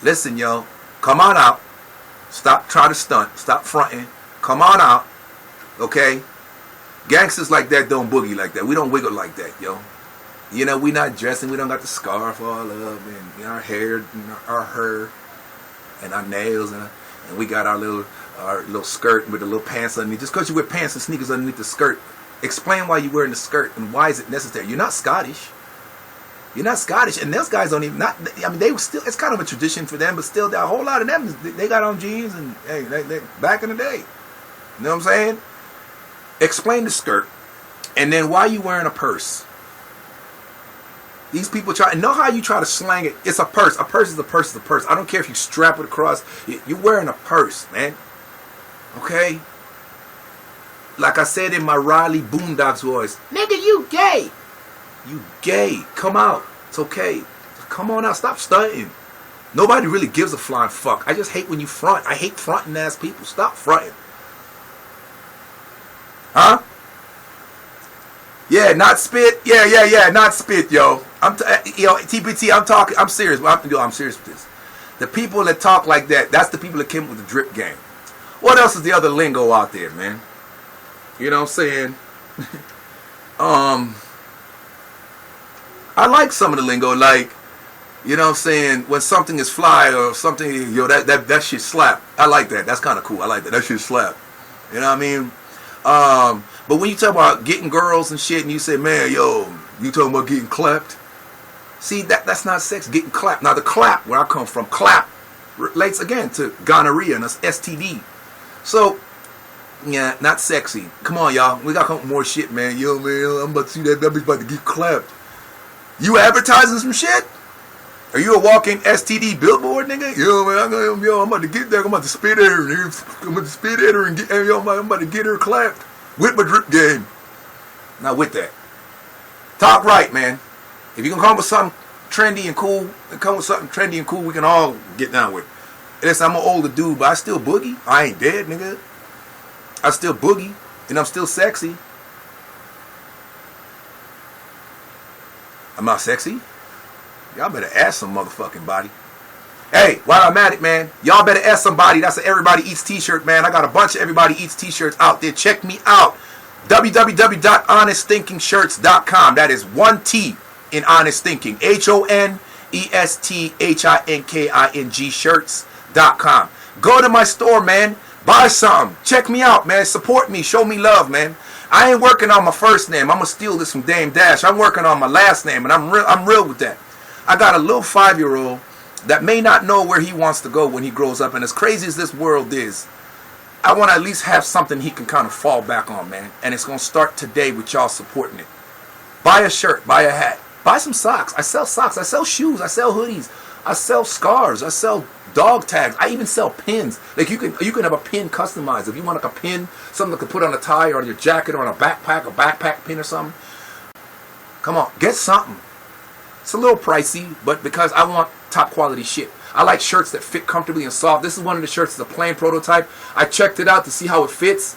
Listen, yo, come on out. Stop trying to stunt. Stop fronting. Come on out. Okay? Gangsters like that don't boogie like that. We don't wiggle like that, yo. You know, we not dressing. We don't got the scarf all up and you know, our hair, our hair, and our nails, and we got our little skirt with the little pants underneath. Just because you wear pants and sneakers underneath the skirt, explain why you're wearing the skirt and why is it necessary. You're not Scottish. You're not Scottish, and those guys don't even not. I mean, they were still. It's kind of a tradition for them, but still, a whole lot of them they got on jeans and hey, they back in the day. You know what I'm saying? Explain the skirt, and then why you wearing a purse. These people know how you try to slang it. It's a purse. A purse is a purse is a purse. I don't care if you strap it across. You're wearing a purse, man. Okay? Like I said in my Riley Boondocks voice, nigga, you gay. You gay. Come out. It's okay. Come on out. Stop stunting. Nobody really gives a flying fuck. I just hate when you front. I hate fronting ass people. Stop fronting. Huh? Yeah, not spit. Yeah, not spit, yo. TPT. I'm serious. I'm serious with this. The people that talk like that, that's the people that came up with the drip game. What else is the other lingo out there, man? You know what I'm saying? I like some of the lingo, like, you know what I'm saying, when something is fly or something, yo, that shit slap. I like that. That's kind of cool. I like that. That shit slap. You know what I mean? But when you talk about getting girls and shit, and you say, man, yo, you talking about getting clapped? See, that's not sex, getting clapped. Now, the clap, where I come from, clap, relates, again, to gonorrhea, and that's STD. So, yeah, not sexy. Come on, y'all. We got to come up with more shit, man. Yo, man, I'm about to see that bitch about to get clapped. You advertising some shit? Are you a walking STD billboard, nigga? Yo, man, I'm about to get there. I'm about to spit at her, nigga. I'm about to spit at her and get, yo, I'm about to get her clapped with my drip game. Not with that. Talk right, man. If you can come up with something trendy and cool, we can all get down with it. Listen, I'm an older dude, but I still boogie. I ain't dead, nigga. I still boogie, and I'm still sexy. I'm not sexy? Y'all better ask some motherfucking body. Hey, while I'm at it, man, y'all better ask somebody. That's an Everybody Eats t-shirt, man. I got a bunch of Everybody Eats t-shirts out there. Check me out. www.honestthinkingshirts.com. That is one T in Honest Thinking. HONESTHINKING shirts.com. Go to my store, man. Buy something. Check me out, man. Support me. Show me love, man. I ain't working on my first name. I'm going to steal this from Dame Dash. I'm working on my last name, and I'm real with that. I got a little 5-year-old that may not know where he wants to go when he grows up. And as crazy as this world is, I want to at least have something he can kind of fall back on, man. And it's going to start today with y'all supporting it. Buy a shirt. Buy a hat. Buy some socks. I sell socks. I sell shoes. I sell hoodies. I sell scarves. I sell dog tags. I even sell pins. Like you can have a pin customized. If you want like a pin, something to put on a tie or on your jacket or on a backpack pin or something. Come on, get something. It's a little pricey, but because I want top quality shit. I like shirts that fit comfortably and soft. This is one of the shirts. It's a plain prototype. I checked it out to see how it fits.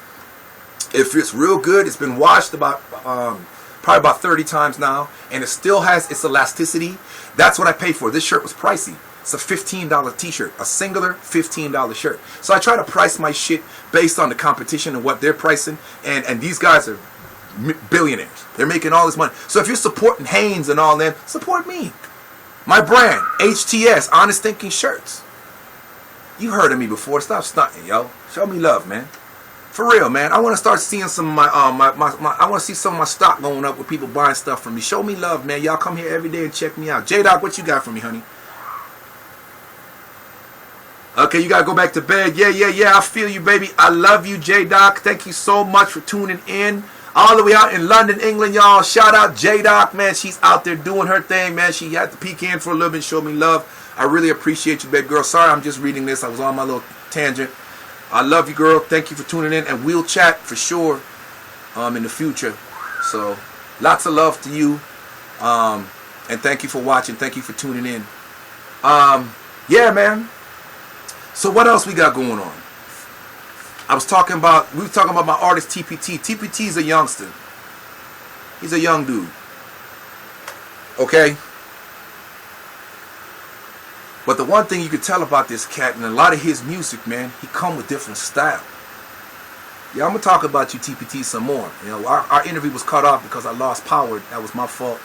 It fits real good. It's been washed about probably about 30 times now, and it still has its elasticity. That's what I paid for. This shirt was pricey. It's a $15 t-shirt, a singular $15 shirt. So I try to price my shit based on the competition and what they're pricing, and these guys are billionaires. They're making all this money. So if you're supporting Hanes and all them, support me. My brand, HTS, Honest Thinking Shirts. You heard of me before. Stop stunting, yo. Show me love, man. For real, man. I want to start seeing some of my I want to see some of my stock going up with people buying stuff from me. Show me love, man. Y'all come here every day and check me out. J-Doc, what you got for me, honey? Okay, you got to go back to bed. Yeah. I feel you, baby. I love you, J-Doc. Thank you so much for tuning in. All the way out in London, England, y'all. Shout out J-Doc, man. She's out there doing her thing, man. She had to peek in for a little bit and show me love. I really appreciate you, baby girl. Sorry, I'm just reading this. I was on my little tangent. I love you, girl. Thank you for tuning in. And we'll chat for sure in the future. So, lots of love to you. And thank you for watching. Thank you for tuning in. Yeah, man. So, what else we got going on? We were talking about my artist TPT. TPT's a youngster. He's a young dude. Okay? But the one thing you could tell about this cat and a lot of his music, man, he come with different style. Yeah, I'm going to talk about you, TPT, some more. You know, our interview was cut off because I lost power. That was my fault.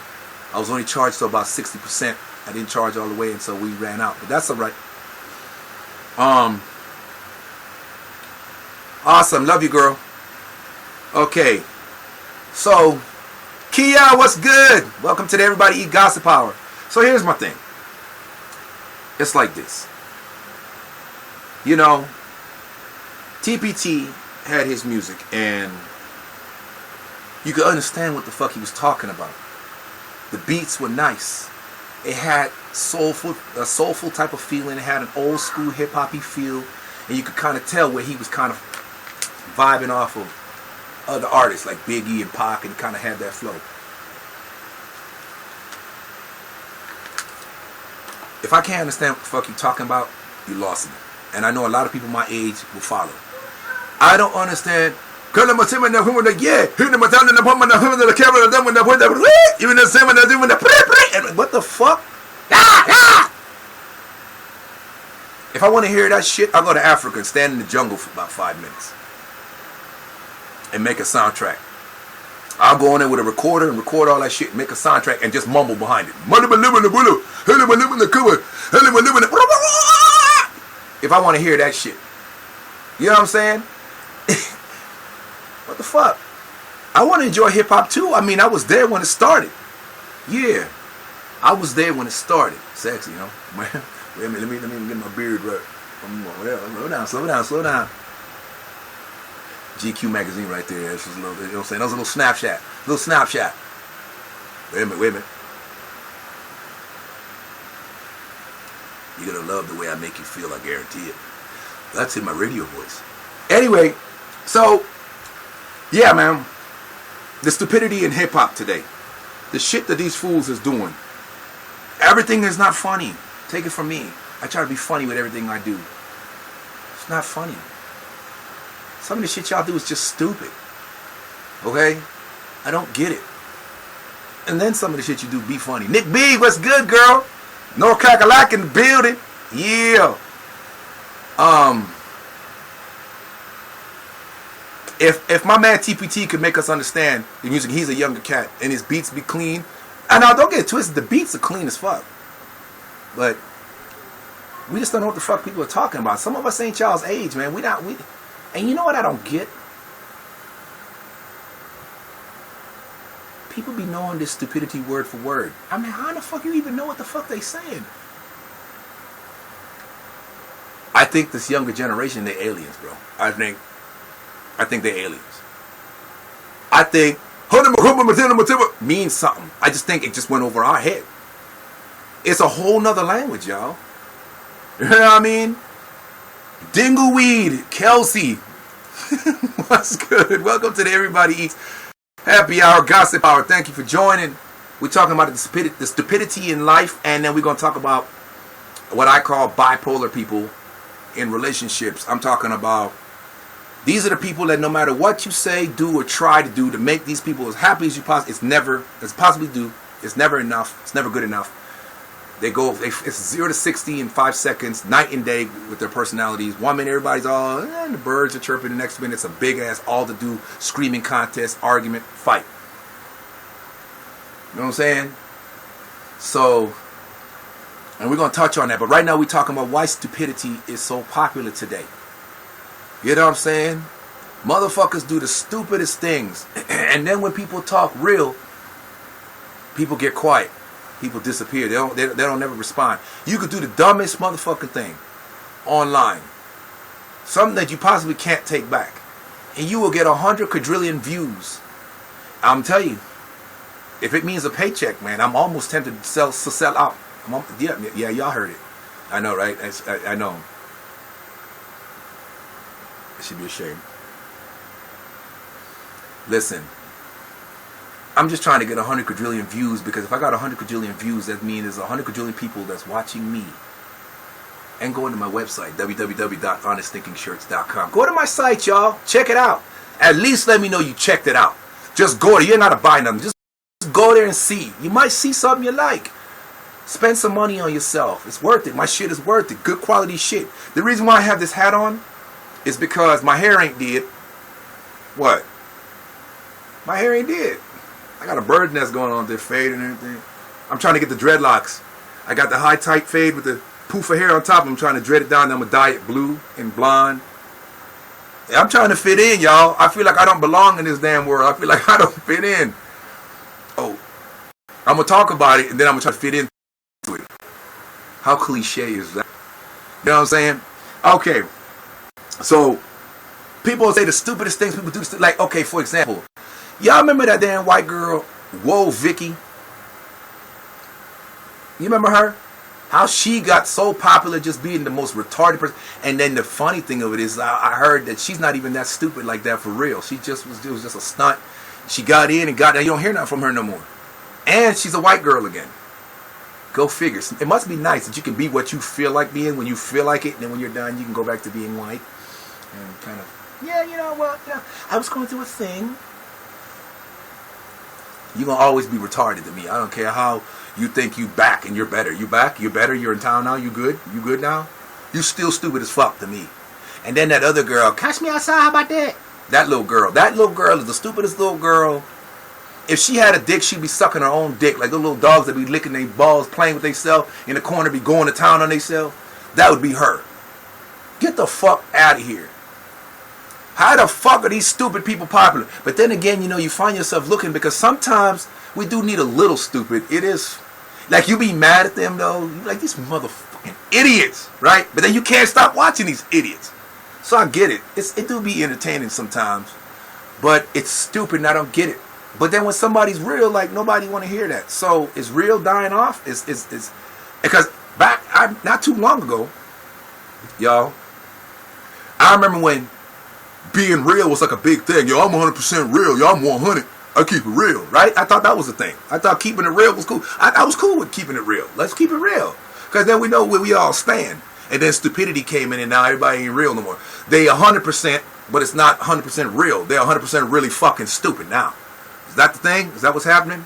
I was only charged to about 60%. I didn't charge all the way, and so we ran out. But that's all right. Awesome. Love you, girl. Okay. So, Kia, what's good? Welcome to the Everybody Eat Gossip Hour. So here's my thing. It's like this. You know, TPT had his music, and you could understand what the fuck he was talking about. The beats were nice. It had a soulful type of feeling. It had an old school hip hoppy feel, and you could kind of tell where he was kind of vibing off of other artists like Biggie and Pac, and kind of had that flow. If I can't understand what the fuck you're talking about, you lost me. And I know a lot of people my age will follow. I don't understand. What the fuck? If I want to hear that shit, I'll go to Africa and stand in the jungle for about 5 minutes and make a soundtrack. I'll go in there with a recorder and record all that shit and make a soundtrack and just mumble behind it. If I want to hear that shit. You know what I'm saying? What the fuck? I want to enjoy hip hop too. I mean, I was there when it started. Yeah. I was there when it started. Sexy, you know? Wait a minute, let me get my beard right. Slow down. GQ magazine right there. That's just a little, you know what I'm saying? That was a little snapshot. Wait a minute. You're gonna love the way I make you feel, I guarantee it. That's in my radio voice. Anyway, so yeah, man. The stupidity in hip hop today. The shit that these fools is doing. Everything is not funny. Take it from me. I try to be funny with everything I do. It's not funny. Some of the shit y'all do is just stupid. Okay? I don't get it. And then some of the shit you do be funny. Nick B, what's good, girl? North Cackalack in the building. Yeah. If my man TPT could make us understand the music, he's a younger cat, and his beats be clean. And now don't get it twisted, the beats are clean as fuck. But we just don't know what the fuck people are talking about. Some of us ain't y'all's age, man. And you know what I don't get? People be knowing this stupidity word for word. I mean, how the fuck you even know what the fuck they saying? I think this younger generation, they're aliens, bro. I think they're aliens. I think means something. I just think it just went over our head. It's a whole nother language, y'all. You know what I mean? Dingleweed, Kelsey. What's good? Welcome to the Everybody Eats Happy Hour, Gossip Hour. Thank you for joining. We're talking about the stupidity in life, and then we're going to talk about what I call bipolar people in relationships. I'm talking about these are the people that no matter what you say, do, or try to do to make these people as happy as you possibly do, it's never enough. It's never good enough. It's 0 to 60 in 5 seconds, night and day with their personalities. 1 minute everybody's all, and the birds are chirping. The next minute it's a big ass all to do screaming contest, argument, fight. You know what I'm saying? So, and we're going to touch on that. But right now we're talking about why stupidity is so popular today. You know what I'm saying? Motherfuckers do the stupidest things. And then when people talk real, people get quiet. People disappear. They don't never respond. You could do the dumbest motherfucking thing online. Something that you possibly can't take back. And you will get 100 quadrillion views. I'm telling you, if it means a paycheck, man, I'm almost tempted to sell out. Yeah, y'all heard it. I know, right? I know. I should be ashamed. Listen. I'm just trying to get 100 quadrillion views, because if I got 100 quadrillion views, that means there's 100 quadrillion people that's watching me. And go into my website, www.honestthinkingshirts.com. Go to my site, y'all. Check it out. At least let me know you checked it out. Just go there. You're not to buy nothing. Just go there and see. You might see something you like. Spend some money on yourself. It's worth it. My shit is worth it. Good quality shit. The reason why I have this hat on is because my hair ain't did. What? My hair ain't did. I got a bird nest going on with their fade and everything. I'm trying to get the dreadlocks. I got the high tight fade with the poof of hair on top. I'm trying to dread it down. Then I'm going to dye it blue and blonde. I'm trying to fit in, y'all. I feel like I don't belong in this damn world. I feel like I don't fit in. Oh, I'm going to talk about it, and then I'm going to try to fit into it. How cliche is that? You know what I'm saying? Okay. So, people say the stupidest things people do. Like, okay, for example, y'all remember that damn white girl, Whoa Vicky? You remember her? How she got so popular just being the most retarded person. And then the funny thing of it is, I heard that she's not even that stupid like that for real. It was just a stunt. She got in and got out. You don't hear nothing from her no more. And she's a white girl again. Go figure. It must be nice that you can be what you feel like being when you feel like it. And then when you're done, you can go back to being white. And kind of, I was going through a thing. You're going to always be retarded to me. I don't care how you think you back and you're better. You back? You're better? You're in town now? You good? You good now? You still stupid as fuck to me. And then that other girl, catch me outside, how about that? That little girl is the stupidest little girl. If she had a dick, she'd be sucking her own dick. Like the little dogs that be licking their balls, playing with themselves in the corner, be going to town on themselves. That would be her. Get the fuck out of here. How the fuck are these stupid people popular? But then again, you find yourself looking, because sometimes we do need a little stupid. It is like you be mad at them though. You like, these motherfucking idiots, right? But then you can't stop watching these idiots. So I get it. It do be entertaining sometimes, but it's stupid and I don't get it. But then when somebody's real, like nobody want to hear that. So is real dying off? Is because not too long ago, y'all, I remember when being real was like a big thing. Yo, I'm 100% real. Yo, I'm 100. I keep it real, right? I thought that was the thing. I thought keeping it real was cool. I was cool with keeping it real. Let's keep it real. Because then we know where we all stand. And then stupidity came in and now everybody ain't real no more. They 100%, but it's not 100% real. They're 100% really fucking stupid now. Is that the thing? Is that what's happening?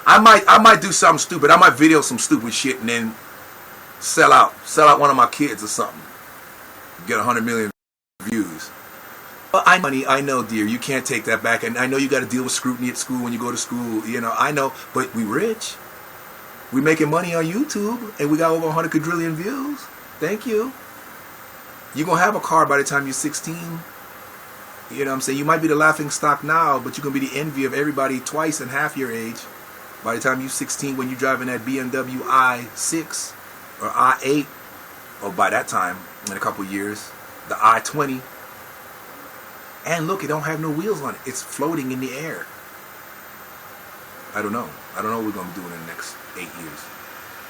I might do something stupid. I might video some stupid shit and then sell out one of my kids or something. Get 100 million views. But I know, dear, you can't take that back. And I know you got to deal with scrutiny at school when you go to school. I know. But we rich. We making money on YouTube. And we got over 100 quadrillion views. Thank you. You're going to have a car by the time you're 16. You know what I'm saying? You might be the laughing stock now, but you're going to be the envy of everybody twice in half your age. By the time you're 16, when you're driving that BMW i6 or i8, or by that time, in a couple years, the i20. And look, it don't have no wheels on it. It's floating in the air. I don't know. I don't know what we're going to be doing in the next 8 years.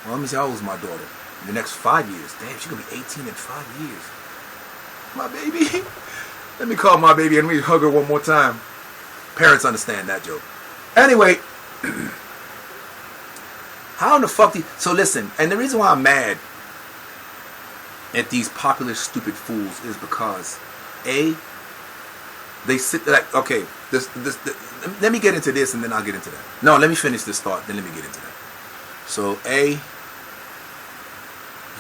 Well, let me see, how old is my daughter? In the next 5 years. Damn, she's going to be 18 in 5 years. My baby. Let me call my baby and let me hug her one more time. Parents understand that joke. Anyway, How in the fuck do you... So listen, and the reason why I'm mad at these popular stupid fools is because they sit like, okay, let me get into this and then I'll get into that. No, let me finish this thought, then let me get into that. So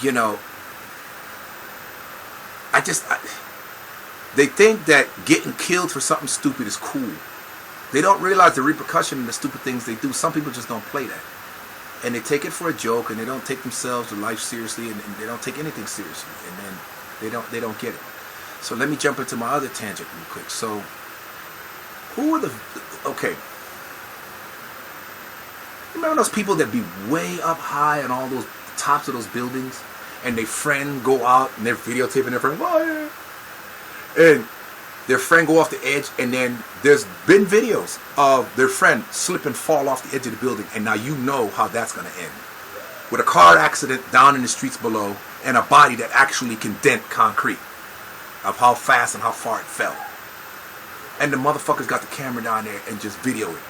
you know, they think that getting killed for something stupid is cool. They don't realize the repercussion and the stupid things they do. Some people just don't play that. And they take it for a joke, and they don't take themselves or life seriously, and they don't take anything seriously. And then they don't get it. So let me jump into my other tangent real quick. So who are okay. Remember those people that be way up high on all those tops of those buildings, and their friend go out and they're videotaping their friend, oh, yeah. And their friend go off the edge, and then there's been videos of their friend slip and fall off the edge of the building, and now you know how that's going to end. With a car accident down in the streets below, and a body that actually can dent concrete of how fast and how far it fell. And the motherfuckers got the camera down there and just video it.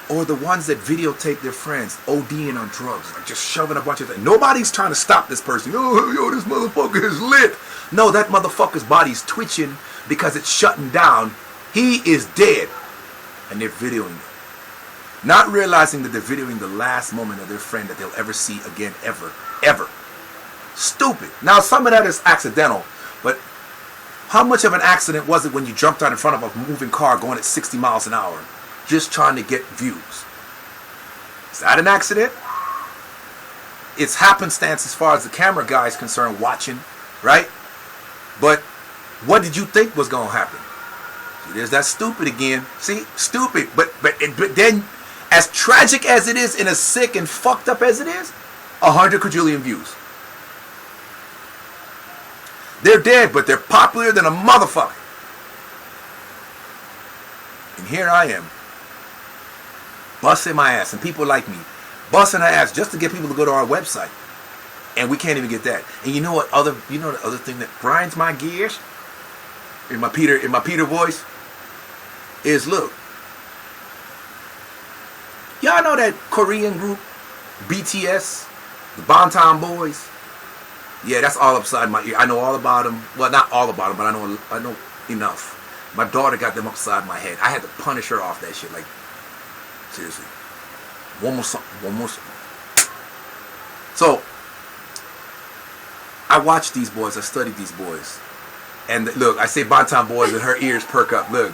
Or the ones that videotape their friends ODing on drugs, like just shoving a bunch of things. Nobody's trying to stop this person. Oh, yo, this motherfucker is lit. No, that motherfucker's body's twitching because it's shutting down. He is dead. And they're videoing it. Not realizing that they're videoing the last moment of their friend that they'll ever see again, ever. Ever. Stupid. Now, some of that is accidental, but how much of an accident was it when you jumped out in front of a moving car going at 60 miles an hour? Just trying to get views. Is that an accident? It's happenstance as far as the camera guy is concerned, watching, right? But what did you think was going to happen? See, there's that stupid again. See, stupid. But then, as tragic as it is and as sick and fucked up as it is, 100 quadrillion views. They're dead, but they're popular than a motherfucker. And here I am, busting my ass, and people like me, busting our ass just to get people to go to our website, and we can't even get that. And you know what? The other thing that grinds my gears in my Peter voice is, look, y'all know that Korean group BTS, the Bangtan Boys. Yeah, that's all upside my ear. I know all about them. Well, not all about them, but I know enough. My daughter got them upside my head. I had to punish her off that shit. Like, seriously. One more song. So, I watched these boys. I studied these boys. And look, I say Bangtan Boys and her ears perk up. Look,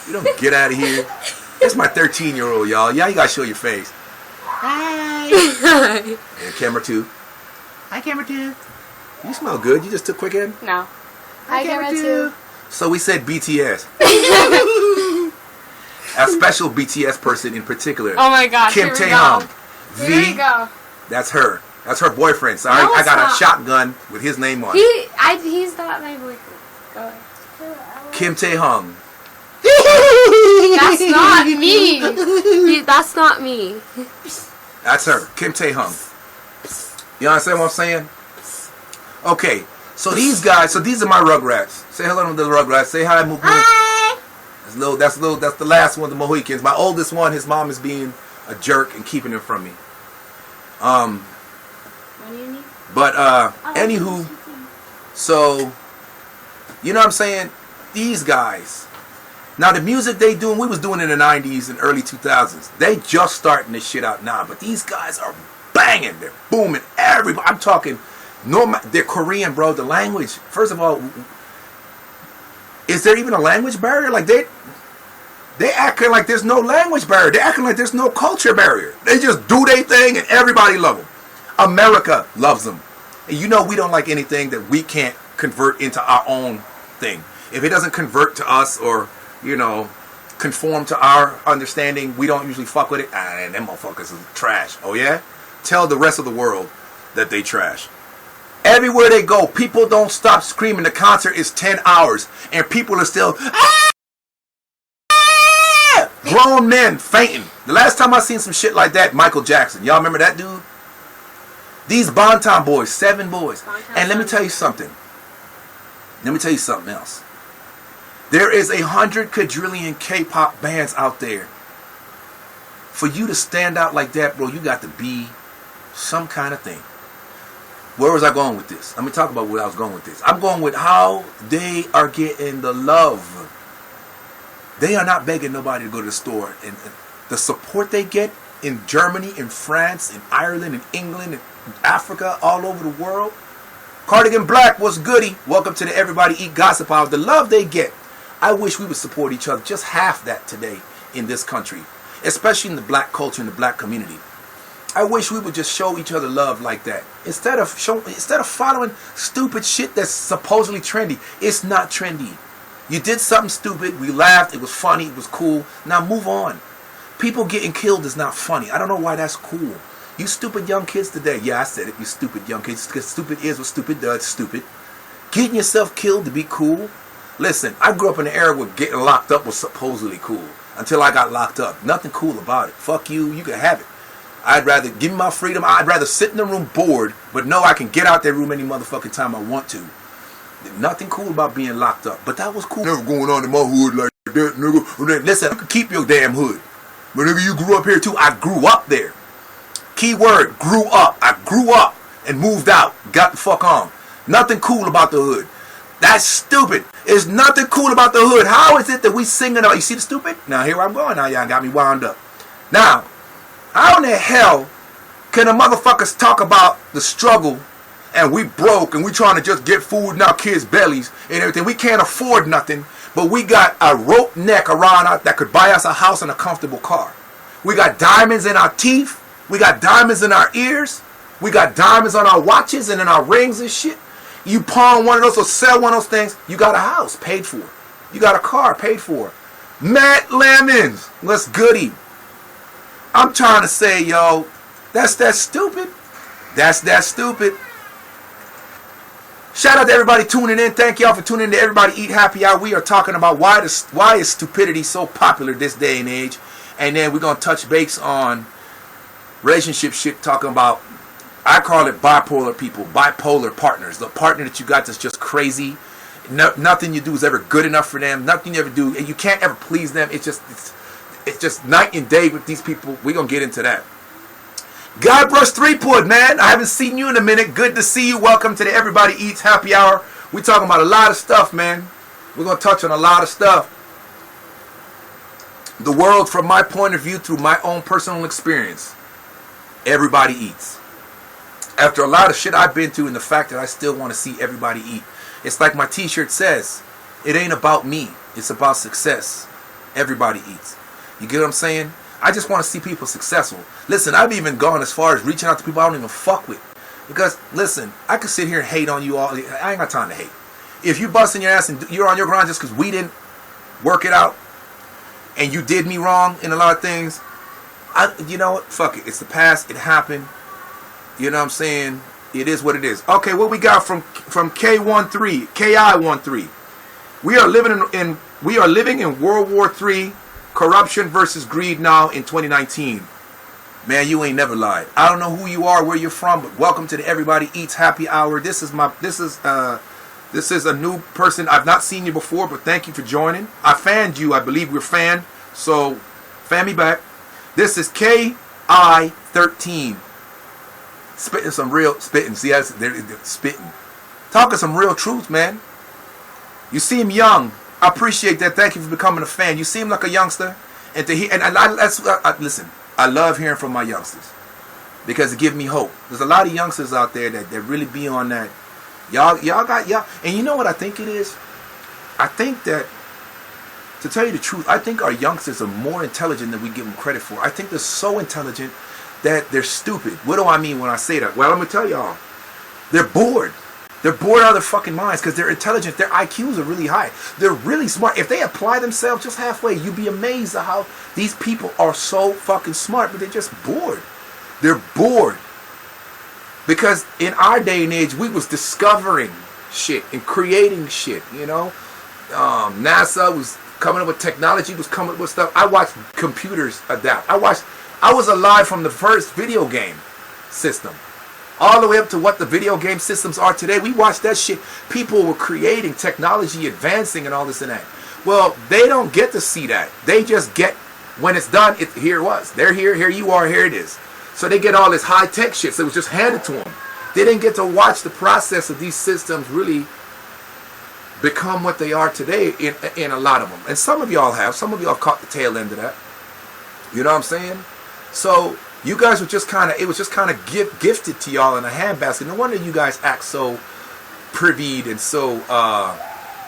you don't get out of here. It's my 13-year-old, y'all. Yeah, you gotta show your face. Hi. And camera 2. Hi, camera 2. You smell good. You just took quick in? No. Hi, camera 2. So we said BTS. A special BTS person in particular. Oh my gosh. Kim Tae-hung. Here we go. That's her. That's her boyfriend. Sorry, no, I got a shotgun with his name on it. He's not my boyfriend. Go ahead. Kim Tae-hung. That's not me. That's not me. That's her. Kim Tae-hung. You understand what I'm saying? Okay. So these guys, these are my Rugrats. Say hello to the Rugrats. Say hi, Moo. Hi. That's the last one, the Mohicans. My oldest one, his mom is being a jerk and keeping him from me. What do you need? But anywho, so you know what I'm saying? These guys. Now the music they doing, we was doing in the 90s and early 2000s. They just starting this shit out now, but these guys are banging. They're booming. Everybody, I'm talking. They're Korean, bro. The language. First of all, is there even a language barrier? Like they acting like there's no language barrier. They acting like there's no culture barrier. They just do their thing and everybody loves them. America loves them. And you know we don't like anything that we can't convert into our own thing. If it doesn't convert to us or, conform to our understanding, we don't usually fuck with it. And them motherfuckers is trash. Oh yeah? Tell the rest of the world that they trash. Everywhere they go, people don't stop screaming. The concert is 10 hours. And people are still... grown men fainting. The last time I seen some shit like that, Michael Jackson. Y'all remember that dude? These Bangtan Boys, 7 boys. And let me tell you something. Let me tell you something else. There is 100 quadrillion K-pop bands out there. For you to stand out like that, bro, you got to be some kind of thing. Where was I going with this? Let me talk about where I was going with this. I'm going with how they are getting the love. They are not begging nobody to go to the store. And the support they get in Germany, in France, in Ireland, in England, in Africa, all over the world. Cardigan Black, what's goody? Welcome to the Everybody Eat Gossip Hour. The love they get. I wish we would support each other. Just half that today in this country. Especially in the black culture, in the black community. I wish we would just show each other love like that. Instead of following stupid shit that's supposedly trendy. It's not trendy. You did something stupid. We laughed. It was funny. It was cool. Now move on. People getting killed is not funny. I don't know why that's cool. You stupid young kids today. Yeah, I said it. You stupid young kids. Because stupid is what stupid does. Stupid. Getting yourself killed to be cool. Listen, I grew up in an era where getting locked up was supposedly cool. Until I got locked up. Nothing cool about it. Fuck you. You can have it. I'd rather give me my freedom. I'd rather sit in the room bored, but know I can get out that room any motherfucking time I want to. Nothing cool about being locked up. But that was cool. Never going on in my hood like that, nigga. Listen, you can keep your damn hood. But nigga, you grew up here too. I grew up there. Key word, grew up. I grew up and moved out. Got the fuck on. Nothing cool about the hood. That's stupid. There's nothing cool about the hood. How is it that we singing about, you see the stupid? Now here I'm going. Now y'all got me wound up. Now, how in the hell can the motherfuckers talk about the struggle and we broke and we trying to just get food in our kids' bellies and everything? We can't afford nothing, but we got a rope neck around us that could buy us a house and a comfortable car. We got diamonds in our teeth. We got diamonds in our ears. We got diamonds on our watches and in our rings and shit. You pawn one of those or sell one of those things, you got a house paid for. You got a car paid for. Matt Lemons, what's goody? I'm trying to say, yo, that's that stupid. That's that stupid. Shout out to everybody tuning in. Thank y'all for tuning in to Everybody Eat Happy Hour. We are talking about why is stupidity so popular this day and age. And then we're going to touch base on relationship shit, talking about, I call it bipolar people, bipolar partners. The partner that you got that's just crazy. Nothing you do is ever good enough for them. Nothing you ever do, and you can't ever please them. It's just night and day with these people. We're going to get into that. Guybrush Threepwood, man. I haven't seen you in a minute. Good to see you. Welcome to the Everybody Eats Happy Hour. We're talking about a lot of stuff, man. We're going to touch on a lot of stuff. The world from my point of view through my own personal experience. Everybody eats. After a lot of shit I've been through and the fact that I still want to see everybody eat. It's like my t-shirt says, it ain't about me. It's about success. Everybody eats. You get what I'm saying? I just want to see people successful. Listen, I've even gone as far as reaching out to people I don't even fuck with. Because, listen, I could sit here and hate on you all. I ain't got time to hate. If you busting your ass and you're on your grind just because we didn't work it out and you did me wrong in a lot of things, you know what? Fuck it. It's the past. It happened. You know what I'm saying? It is what it is. Okay, what we got from K13, KI13. We are living in World War III. Corruption versus greed now in 2019. Man, you ain't never lied. I don't know who you are, where you're from, but welcome to the Everybody Eats Happy Hour. This is a new person. I've not seen you before, but thank you for joining. I fanned you. I believe we're fanned. So, fan me back. This is KI13. Spitting some real spitting. See, they're spitting. Talking some real truth, man. You seem young. I appreciate that. Thank you for becoming a fan. You seem like a youngster, and to hear listen. I love hearing from my youngsters because it gives me hope. There's a lot of youngsters out there that really be on that. Y'all got, and you know what I think it is? I think that, to tell you the truth, I think our youngsters are more intelligent than we give them credit for. I think they're so intelligent that they're stupid. What do I mean when I say that? Well, I'm gonna tell y'all, they're bored. They're bored out of their fucking minds because they're intelligent. Their IQs are really high. They're really smart. If they apply themselves just halfway, you'd be amazed at how these people are so fucking smart, but they're just bored. They're bored. Because in our day and age, we was discovering shit and creating shit, you know? NASA was coming up with technology, was coming up with stuff. I watched computers adapt. I was alive from the first video game system. All the way up to what the video game systems are today. We watched that shit. People were creating technology, advancing and all this and that. Well, they don't get to see that. They just get, when it's done, here it was. They're here you are, here it is. So they get all this high-tech shit. So it was just handed to them. They didn't get to watch the process of these systems really become what they are today in a lot of them. And some of y'all have. Some of y'all caught the tail end of that. You know what I'm saying? So you guys were just kind of, it was just kind of gifted to y'all in a handbasket. No wonder you guys act so privied and so,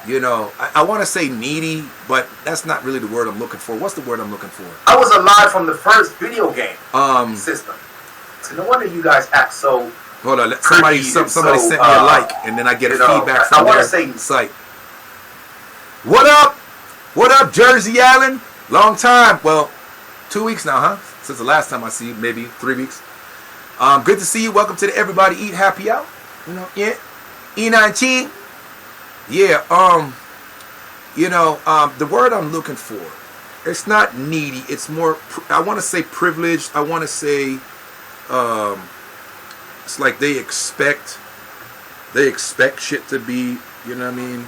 you know, I want to say needy, but that's not really the word I'm looking for. What's the word I'm looking for? I was alive from the first video game system. So no wonder you guys act so. Hold on, somebody sent me a like, and then I get a feedback from their site. What up? What up, Jersey Allen? Long time. Well, 2 weeks now, huh? Since the last time I see you, maybe 3 weeks. Good to see you. Welcome to the Everybody Eat Happy Hour. You know, yeah. E19. Yeah, you know, the word I'm looking for, it's not needy. It's more, I want to say privileged. I want to say, it's like they expect shit to be, you know what I mean?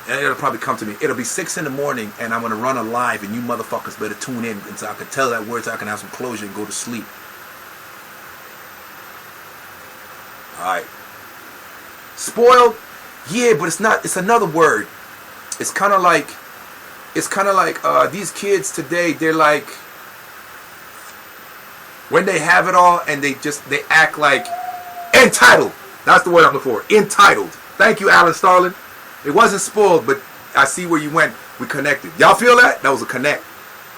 And it'll probably come to me. It'll be 6 in the morning, and I'm going to run a live, and you motherfuckers better tune in so I can tell that word so I can have some closure and go to sleep. Alright. Spoiled? Yeah, but it's not. It's another word. It's kind of like these kids today, they're like, when they have it all, and they act like entitled. That's the word I'm looking for. Entitled. Thank you, Alan Starlin. It wasn't spoiled, but I see where you went. We connected. Y'all feel that? That was a connect.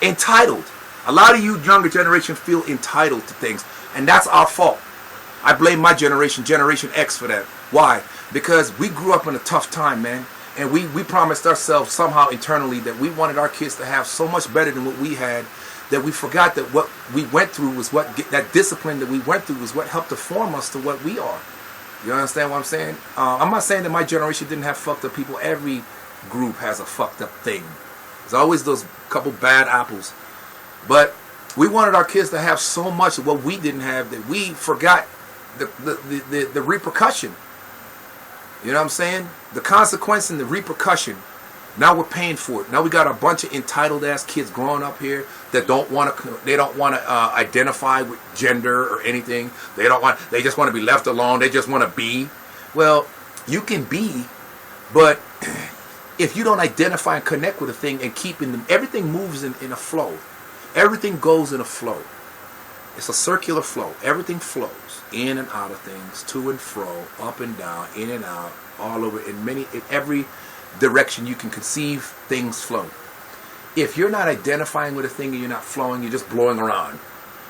Entitled. A lot of you younger generation feel entitled to things, and that's our fault. I blame my generation, Generation X, for that. Why? Because we grew up in a tough time, man. And we promised ourselves somehow internally that we wanted our kids to have so much better than what we had, that we forgot that what we went through was that discipline that we went through was what helped to form us to what we are. You understand what I'm saying? I'm not saying that my generation didn't have fucked up people. Every group has a fucked up thing. There's always those couple bad apples. But we wanted our kids to have so much of what we didn't have that we forgot the repercussion. You know what I'm saying? The consequence and the repercussion. Now we're paying for it. Now we got a bunch of entitled ass kids growing up here that don't want to identify with gender or anything. They just want to be left alone. They just want to be. Well, you can be, but if you don't identify and connect with a thing and keep in them, everything moves in a flow. Everything goes in a flow. It's a circular flow. Everything flows in and out of things, to and fro, up and down, in and out, all over. In every direction you can conceive, things flow. If you're not identifying with a thing and you're not flowing, you're just blowing around.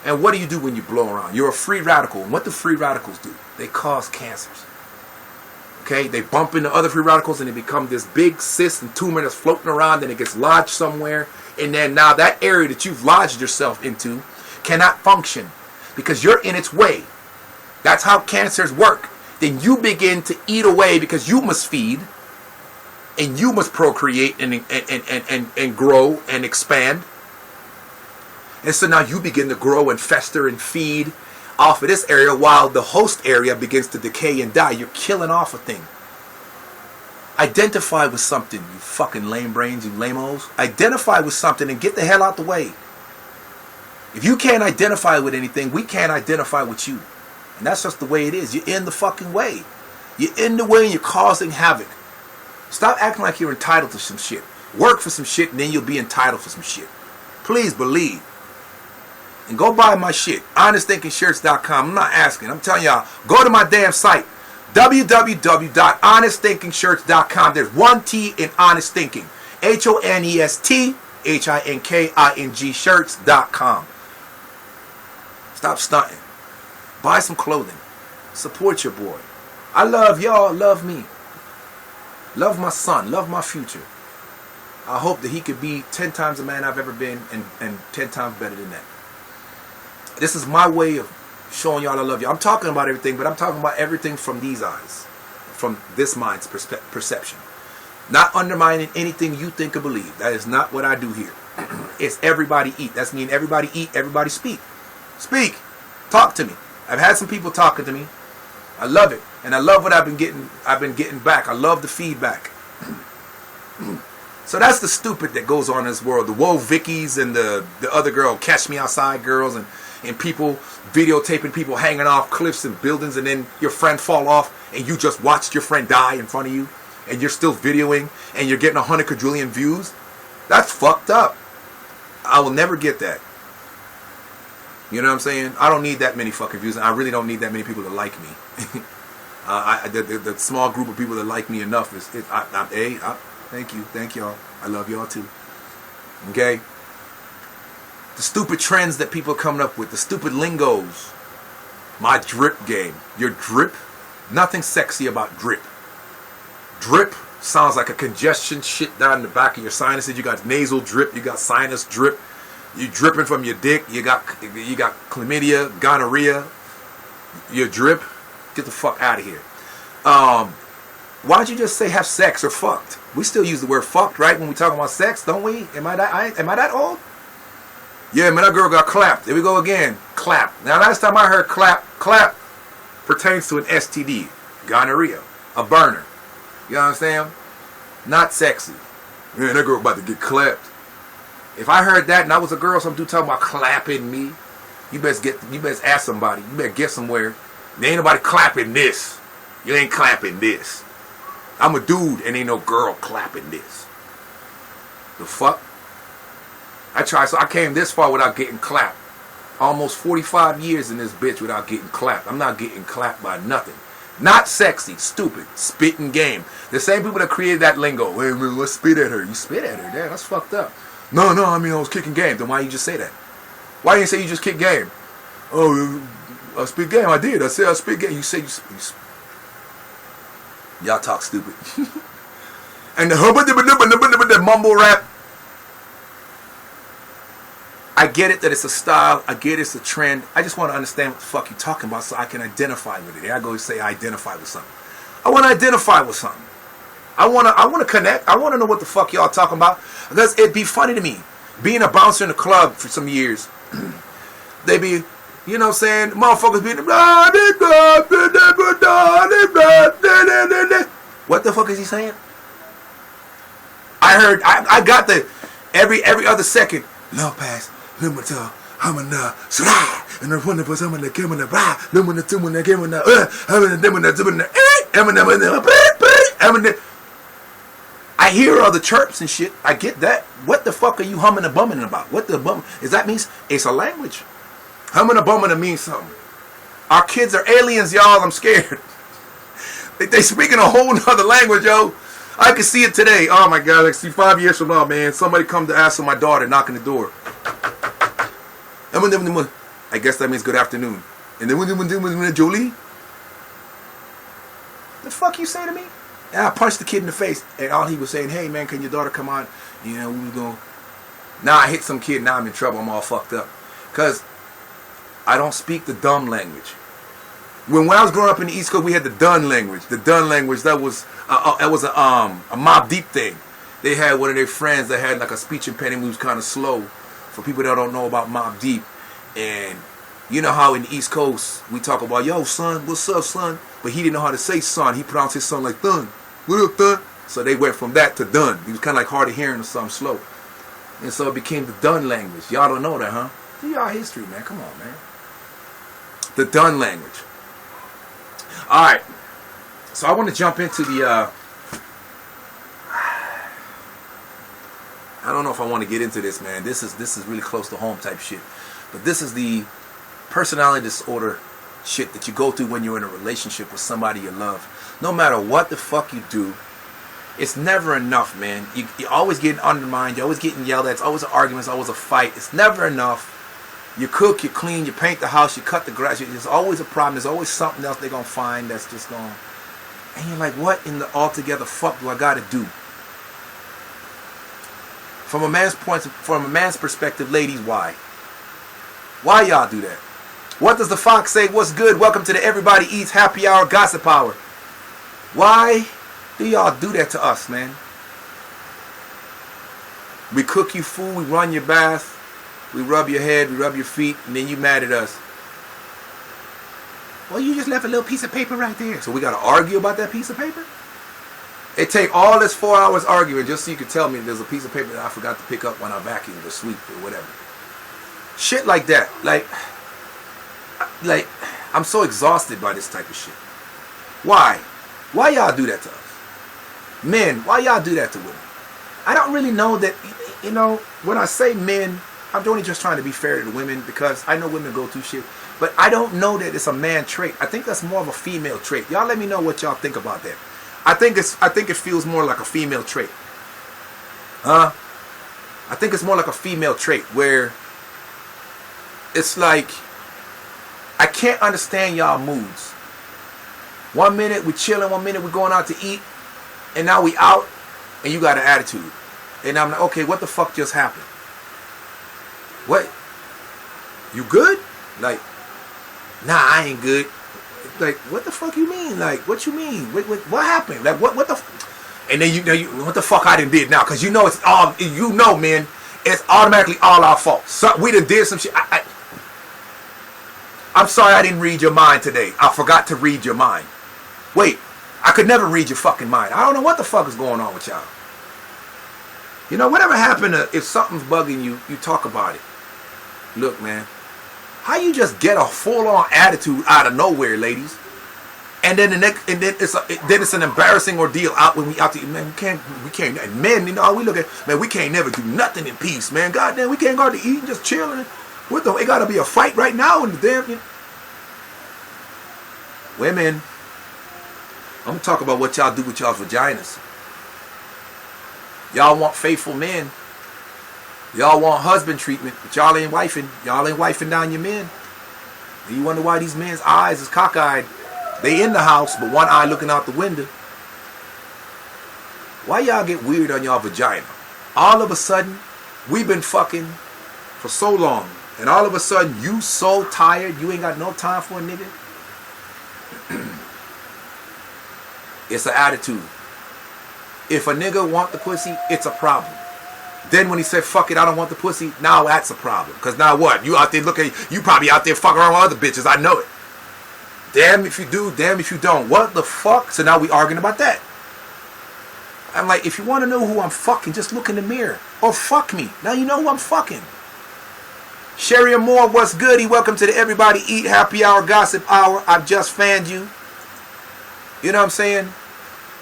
And what do you do when you blow around? You're a free radical. And what do free radicals do? They cause cancers. Okay? They bump into other free radicals and they become this big cyst and tumor that's floating around, and it gets lodged somewhere. And then now that area that you've lodged yourself into cannot function because you're in its way. That's how cancers work. Then you begin to eat away because you must feed. And you must procreate and grow and expand. And so now you begin to grow and fester and feed off of this area while the host area begins to decay and die. You're killing off a thing. Identify with something, you fucking lame brains, you lame-os. Identify with something and get the hell out the way. If you can't identify with anything, we can't identify with you. And that's just the way it is. You're in the fucking way. You're in the way and you're causing havoc. Stop acting like you're entitled to some shit. Work for some shit and then you'll be entitled for some shit. Please believe. And go buy my shit. HonestThinkingShirts.com. I'm not asking. I'm telling y'all. Go to my damn site. www.HonestThinkingShirts.com. There's one T in Honest Thinking. HonestThinking Shirts.com. Stop stunting. Buy some clothing. Support your boy. I love y'all. Love me. Love my son. Love my future. I hope that he could be 10 times the man I've ever been and 10 times better than that. This is my way of showing y'all I love you. I'm talking about everything, but I'm talking about everything from these eyes. From this mind's perception. Not undermining anything you think or believe. That is not what I do here. It's everybody eat. That's mean everybody eat, everybody speak. Speak. Talk to me. I've had some people talking to me. I love it. And I love what I've been getting back. I love the feedback. So that's the stupid that goes on in this world. The Woe Vickies and the other girl, Catch Me Outside girls. And and people videotaping people hanging off cliffs and buildings, and then your friend fall off, and you just watched your friend die in front of you, and you're still videoing, and you're getting 100 quadrillion views. That's fucked up. I will never get that. You know what I'm saying? I don't need that many fucking views, and I really don't need that many people to like me. The small group of people that like me enough is, thank y'all. I love y'all too. Okay? The stupid trends that people are coming up with, the stupid lingos. My drip game. Your drip? Nothing sexy about drip. Drip sounds like a congestion shit down in the back of your sinuses. You got nasal drip, you got sinus drip. You dripping from your dick. You got chlamydia, gonorrhea. You drip. Get the fuck out of here. Why'd you just say have sex or fucked? We still use the word fucked, right? When we talk about sex, don't we? Am I that old? Yeah, man, that girl got clapped. There we go again. Clap. Now, last time I heard clap pertains to an STD, gonorrhea, a burner. You understand? Not sexy. Man, that girl about to get clapped. If I heard that and I was a girl, some dude talking about clapping me, you best ask somebody. You better get somewhere. There ain't nobody clapping this. You ain't clapping this. I'm a dude and ain't no girl clapping this. The fuck? I came this far without getting clapped. Almost 45 years in this bitch without getting clapped. I'm not getting clapped by nothing. Not sexy, stupid, spitting game. The same people that created that lingo. Wait a minute, let's spit at her. You spit at her? Damn, that's fucked up. No, I mean I was kicking game. Then why you just say that? Why you didn't say you just kick game? Oh, I spit game. I did. I said I spit game. You said you y'all talk stupid. And the mumble rap. I get it that it's a style. I get it's a trend. I just want to understand what the fuck you're talking about so I can identify with it. There I go say I identify with something. I want to identify with something. I want to connect. I want to know what the fuck y'all talking about. Because it'd be funny to me. Being a bouncer in the club for some years. They be, you know what I'm saying? Motherfuckers be what the fuck is he saying? I heard, I got the, every other second. Love pass. And the one that was I'm gonna give him the bra, lemon the two when they give him the I hear all the chirps and shit. I get that. What the fuck are you humming and bumming about? What the bum is that means? It's a language. Humming and bumming means something. Our kids are aliens, y'all. I'm scared. They speaking a whole nother language, yo. I can see it today. Oh my God! Like, see, 5 years from now, man, somebody come to ask for my daughter, knocking the door. I guess that means good afternoon. And then Jolie, the fuck you say to me? And I punched the kid in the face, and all he was saying, "Hey man, can your daughter come on? You know, we going." Now I hit some kid. Now I'm in trouble. I'm all fucked up, cause I don't speak the dumb language. When I was growing up in the East Coast, we had the done language. The done language that was a Mob Deep thing. They had one of their friends that had like a speech impediment who was kind of slow. For people that don't know about Mob Deep, and you know how in the East Coast we talk about, yo son, what's up son? But he didn't know how to say son. He pronounced his son like thun. What up thun? So they went from that to done. He was kind of like hard of hearing or something slow. And so it became the done language. Y'all don't know that, huh? Do y'all history, man. Come on, man. The done language. Alright. So I want to jump into the I don't know if I want to get into this, man. This is really close to home type shit. But this is the personality disorder shit that you go through when you're in a relationship with somebody you love. No matter what the fuck you do, it's never enough, man. You're always getting undermined. You're always getting yelled at. It's always an argument. It's always a fight. It's never enough. You cook, you clean, you paint the house, you cut the grass. There's always a problem. There's always something else they're going to find that's just going. And you're like, what in the altogether fuck do I got to do? From a man's perspective, ladies, why? Why y'all do that? What does the fox say? What's good? Welcome to the Everybody Eats Happy Hour Gossip Hour. Why do y'all do that to us, man? We cook you food, we run your bath, we rub your head, we rub your feet, and then you mad at us. Well, you just left a little piece of paper right there. So we got to argue about that piece of paper? It take all this 4 hours arguing just so you can tell me there's a piece of paper that I forgot to pick up when I vacuumed or sweep or whatever. Shit like that. Like, like, I'm so exhausted by this type of shit. Why? Why y'all do that to us? Men, why y'all do that to women? I don't really know that, you know, when I say men, I'm only just trying to be fair to the women because I know women go through shit. But I don't know that it's a man trait. I think that's more of a female trait. Y'all let me know what y'all think about that. I think it feels more like a female trait. I think it's more like a female trait where it's like, I can't understand y'all moods. 1 minute we chilling, 1 minute we going out to eat, and now we out, and you got an attitude. And I'm like, okay, what the fuck just happened? What? You good? Like, nah, I ain't good. Like, what the fuck you mean? Like, what you mean? What happened? Like, what the? And then you what the fuck I done did now? Cause you know it's all, you know, man, it's automatically all our fault. So we done did some shit. I'm sorry I didn't read your mind today. I forgot to read your mind. Wait, I could never read your fucking mind. I don't know what the fuck is going on with y'all. You know, whatever happened to, if something's bugging you, you talk about it. Look, man, how you just get a full-on attitude out of nowhere, ladies, and then it's an embarrassing ordeal out when we out to eat. Man, we can't. And men, you know, we look at, man, we can't never do nothing in peace, man. Goddamn, we can't go out to eat and just chilling. What the? It gotta be a fight right now in the damn. You know. Women, I'm gonna talk about what y'all do with y'all's vaginas. Y'all want faithful men. Y'all want husband treatment, but y'all ain't wifing. Y'all ain't wifing down your men. And you wonder why these men's eyes is cockeyed. They in the house, but one eye looking out the window. Why y'all get weird on y'all vagina? All of a sudden, we've been fucking for so long, and all of a sudden, you so tired, you ain't got no time for a nigga. It's an attitude. If a nigga want the pussy, it's a problem. Then when he said, fuck it, I don't want the pussy, now that's a problem. Because now what? You out there looking, you probably out there fucking around with other bitches, I know it. Damn if you do, damn if you don't. What the fuck? So now we arguing about that. I'm like, if you want to know who I'm fucking, just look in the mirror. Or fuck me. Now you know who I'm fucking. Sherry Moore, what's good? Welcome to the Everybody Eat Happy Hour Gossip Hour. I've just fanned you. You know what I'm saying?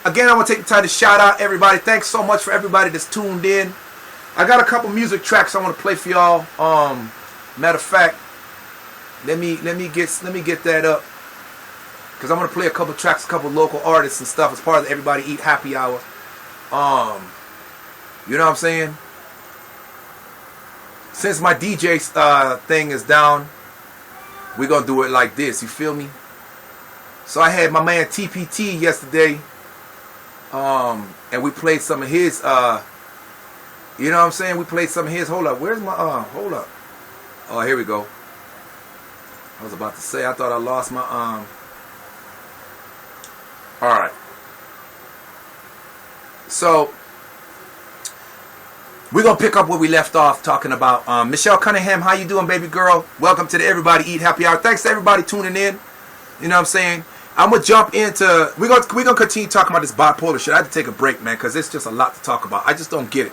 Again, I want to take the time to shout out everybody. Thanks so much for everybody that's tuned in. I got a couple music tracks I want to play for y'all. Matter of fact, let me get that up, because I'm gonna play a couple tracks, a couple local artists and stuff as part of the Everybody Eat Happy Hour. You know what I'm saying? Since my DJ thing is down, we're gonna do it like this. You feel me? So I had my man TPT yesterday, and we played some of his. You know what I'm saying? We played some of his. Hold up. Where's my, hold up. Oh, here we go. I was about to say, I thought I lost my, Alright. So, we're going to pick up where we left off talking about, Michelle Cunningham. How you doing, baby girl? Welcome to the Everybody Eat Happy Hour. Thanks to everybody tuning in. You know what I'm saying? I'm going to jump into, we're going to continue talking about this bipolar shit. I had to take a break, man, because it's just a lot to talk about. I just don't get it.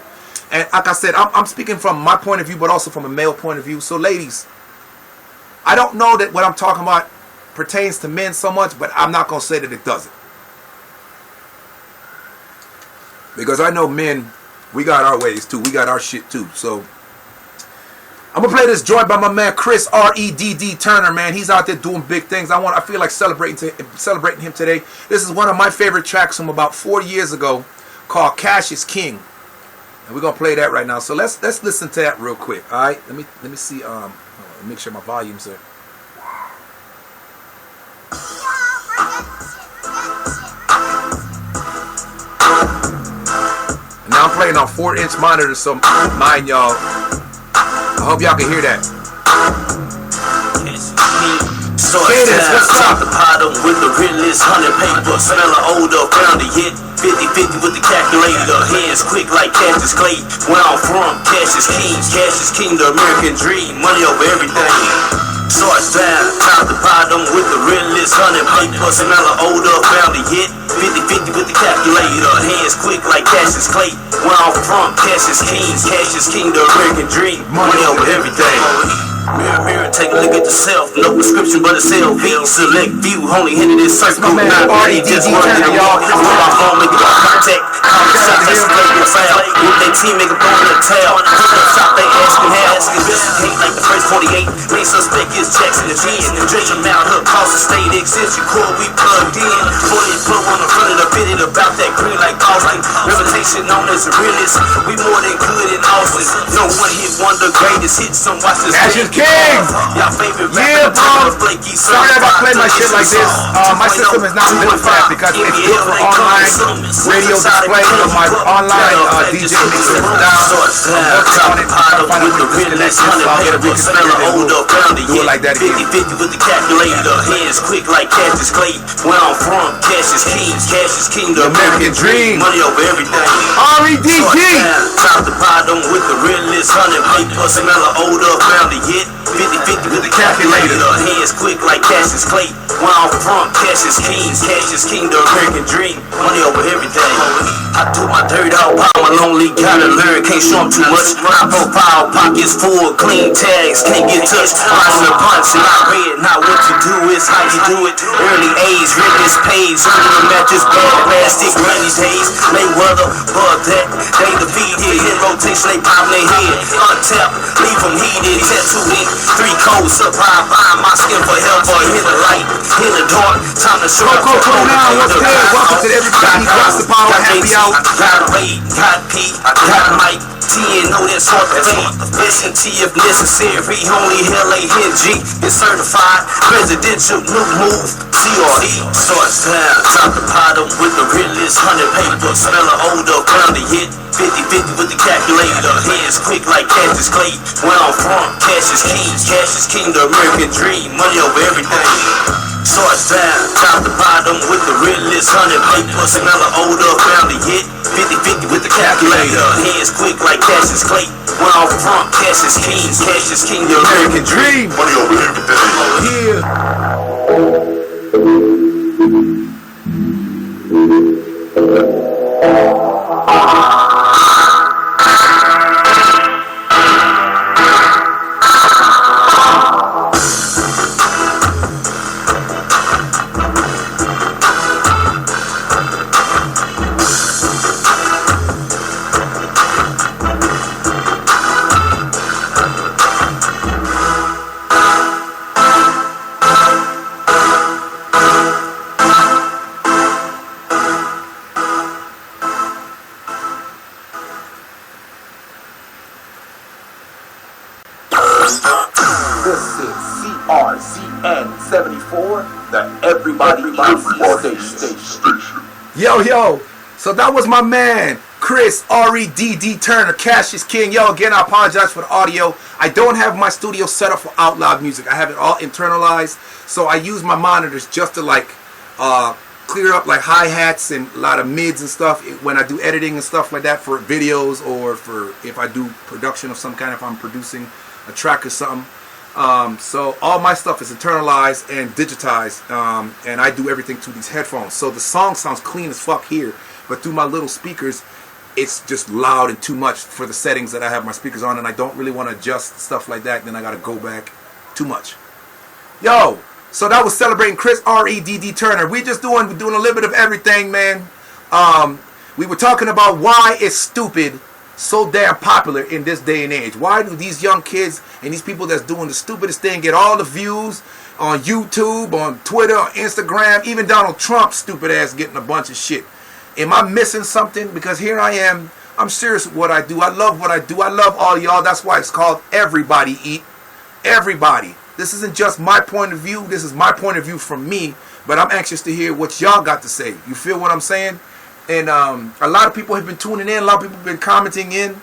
And like I said, I'm speaking from my point of view, but also from a male point of view. So ladies, I don't know that what I'm talking about pertains to men so much, but I'm not going to say that it doesn't. Because I know men, we got our ways too. We got our shit too. So I'm going to play this joint by my man Chris R.E.D.D. Turner, man. He's out there doing big things. I feel like celebrating him today. This is one of my favorite tracks from about 4 years ago called Cash is King. And we're gonna play that right now. So let's listen to that real quick. Alright? Let me see, make sure my volume's there. And now I'm playing on 4-inch monitors, so mind y'all. I hope y'all can hear that. What's up? The bottom with the realest 100 paper. Smell of odor, found a hit. 50-50 with the calculator. Hands quick like Cassius Clay. Where I'm from, cash is king. Cash is king, the American dream. Money over everything. Source down, top to bottom with the realest 100 paper. Smell of odor, found a hit. 50-50 with the calculator. Hands quick like Cassius Clay. Where I'm from, cash is king. Cash is king, the American dream. Money over everything. Mirror, mirror, take a look at yourself. No prescription but a LV. Select view, only hinted in circle. my man, Not Artie ready, just DD working Turner, on y'all. y'all. Put my phone, make eye contact. Conversations, make it foul. With their team, make a bone in the tail. Put that shot, they asking how. Investigate like the first 48. Main suspect is Jackson the 10. Dredge them out, hook, cross the state. Extension core, we plugged in. 40 flow on the front of the fitted about that green like Austin. Reputation known as the realest. We more than good in Austin. No one hit wonder, greatest hit. Some watch this. That's your king. Y'all favorite Yeah, rapper, bro. flaky. Sorry I gotta play my shit like this. My system is not built for that because it's built for online radio display. So my online DJ mixer is down. I'm working on it. I'm trying to find a way to disconnect this so I'll get a reconnected. Do it like that again. 50-50 with the calculator. Hands quick like Cassius Clay. Where I'm from, cash is king. Cash is king. The American dream. Money over everything. R.E.D.G. Top to bottom with the realest 100 paper. Smell of odor, found it yet. 50-50 with the calculator. Hands quick like Cassius Clay. Where I'm from, cash is king. Cash is king. The American dream. Money over everything. I do my dirt out. I'm lonely. Gotta learn. Can't show 'em too much. My profile pockets full. Clean tags. Can't get touched. Watching the punch. Not red. Not what you do. It's how you do it. Early age. Read this page. Early the matches. Bad plastic. Rainy days. Mayweather. Bug that. They defeated. In rotation. They pop their head. Untapped. Leave them heated. Tattooed in. 3 codes. Survive. Find my skin forever. In the light. In the dark. Time to show up. Now, what's good? Welcome to everybody. Got the power. Happy out. Got raid. Got P. I got Mike. T and know that's hard to fade. S&T if necessary. Only LANG is certified. Presidential new move. CRE. Starts time. Top the bottom with the realest 100 paper. Smell of odor. Found it hit. 50-50 with the calculator. Hands quick like Cassius Clay. Where I'm from, cash is king. Cash is king. The American dream. Money over everything. Starts time. Top the bottom with the realest 100 paper. Smell of odor. Found it hit. 50-50 with the calculator. Hands quick like Cassius Clay. Where I'm from, cash is king. Cash is king. The American dream. Money over everything. This is CRCN 74, the Everybody station. Yo. So that was my man, Chris R.E.D.D. Turner, Cassius King. Yo, again, I apologize for the audio. I don't have my studio set up for out loud music. I have it all internalized. So I use my monitors just to clear up like hi-hats and a lot of mids and stuff when I do editing and stuff like that for videos or for if I do production of some kind, if I'm producing a track or something. So all my stuff is internalized and digitized, and I do everything through these headphones. So the song sounds clean as fuck here, but through my little speakers, it's just loud and too much for the settings that I have my speakers on, and I don't really want to adjust stuff like that. Then I got to go back too much. Yo, so that was celebrating Chris R.E.D.D. Turner. We're doing a little bit of everything, man. We were talking about why it's stupid so damn popular in this day and age. Why do these young kids and these people that's doing the stupidest thing get all the views on YouTube, on Twitter, on Instagram, even Donald Trump stupid ass getting a bunch of shit? Am I missing something? Because here I am. I'm serious with what I do. I love what I do. I love all y'all. That's why it's called Everybody Eat. Everybody. This isn't just my point of view. This is my point of view from me. But I'm anxious to hear what y'all got to say. You feel what I'm saying? And a lot of people have been tuning in. A lot of people have been commenting in.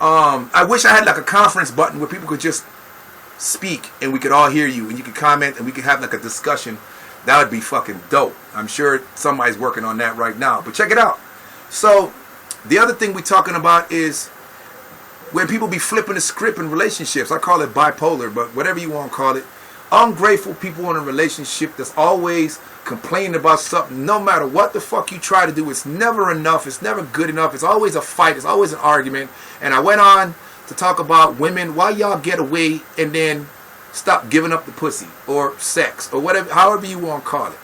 I wish I had like a conference button where people could just speak and we could all hear you and you could comment and we could have like a discussion. That would be fucking dope. I'm sure somebody's working on that right now. But check it out. So the other thing we're talking about is when people be flipping the script in relationships. I call it bipolar, but whatever you want to call it. Ungrateful people in a relationship that's always complaining about something. No matter what the fuck you try to do, it's never enough. It's never good enough. It's always a fight. It's always an argument. And I went on to talk about women, why y'all get away and then Stop giving up the pussy or sex or whatever, however you want to call it.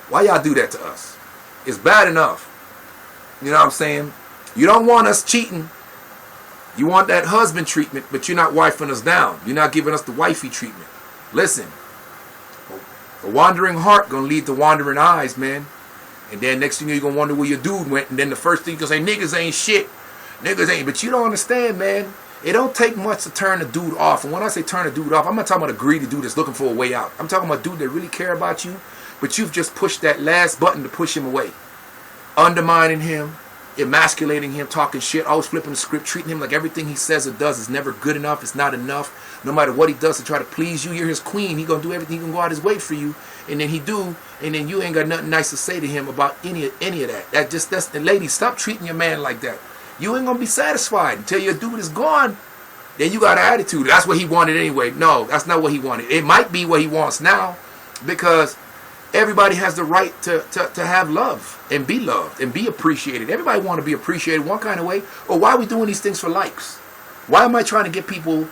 Why y'all do that to us? It's bad enough. You know what I'm saying? You don't want us cheating. You want that husband treatment, but you're not wifing us down. You're not giving us the wifey treatment. Listen, a wandering heart gonna lead to wandering eyes, man. And then next thing you're gonna wonder where your dude went. And then the first thing you're gonna say, niggas ain't shit. Niggas ain't. But you don't understand, man. It don't take much to turn a dude off. And when I say turn a dude off, I'm not talking about a greedy dude that's looking for a way out. I'm talking about a dude that really care about you, but you've just pushed that last button to push him away. Undermining him, emasculating him, talking shit, always flipping the script, treating him like everything he says or does is never good enough, it's not enough. No matter what he does to try to please you, you're his queen. He gonna do everything, he gonna go out his way for you. And then he do, and then you ain't got nothing nice to say to him about any of that. That's the ladies, stop treating your man like that. You ain't gonna be satisfied until your dude is gone. Then you got an attitude. That's what he wanted anyway. No, that's not what he wanted. It might be what he wants now, because everybody has the right to have love and be loved and be appreciated. Everybody want to be appreciated one kind of way. Or why are we doing these things for likes? Why am I trying to get people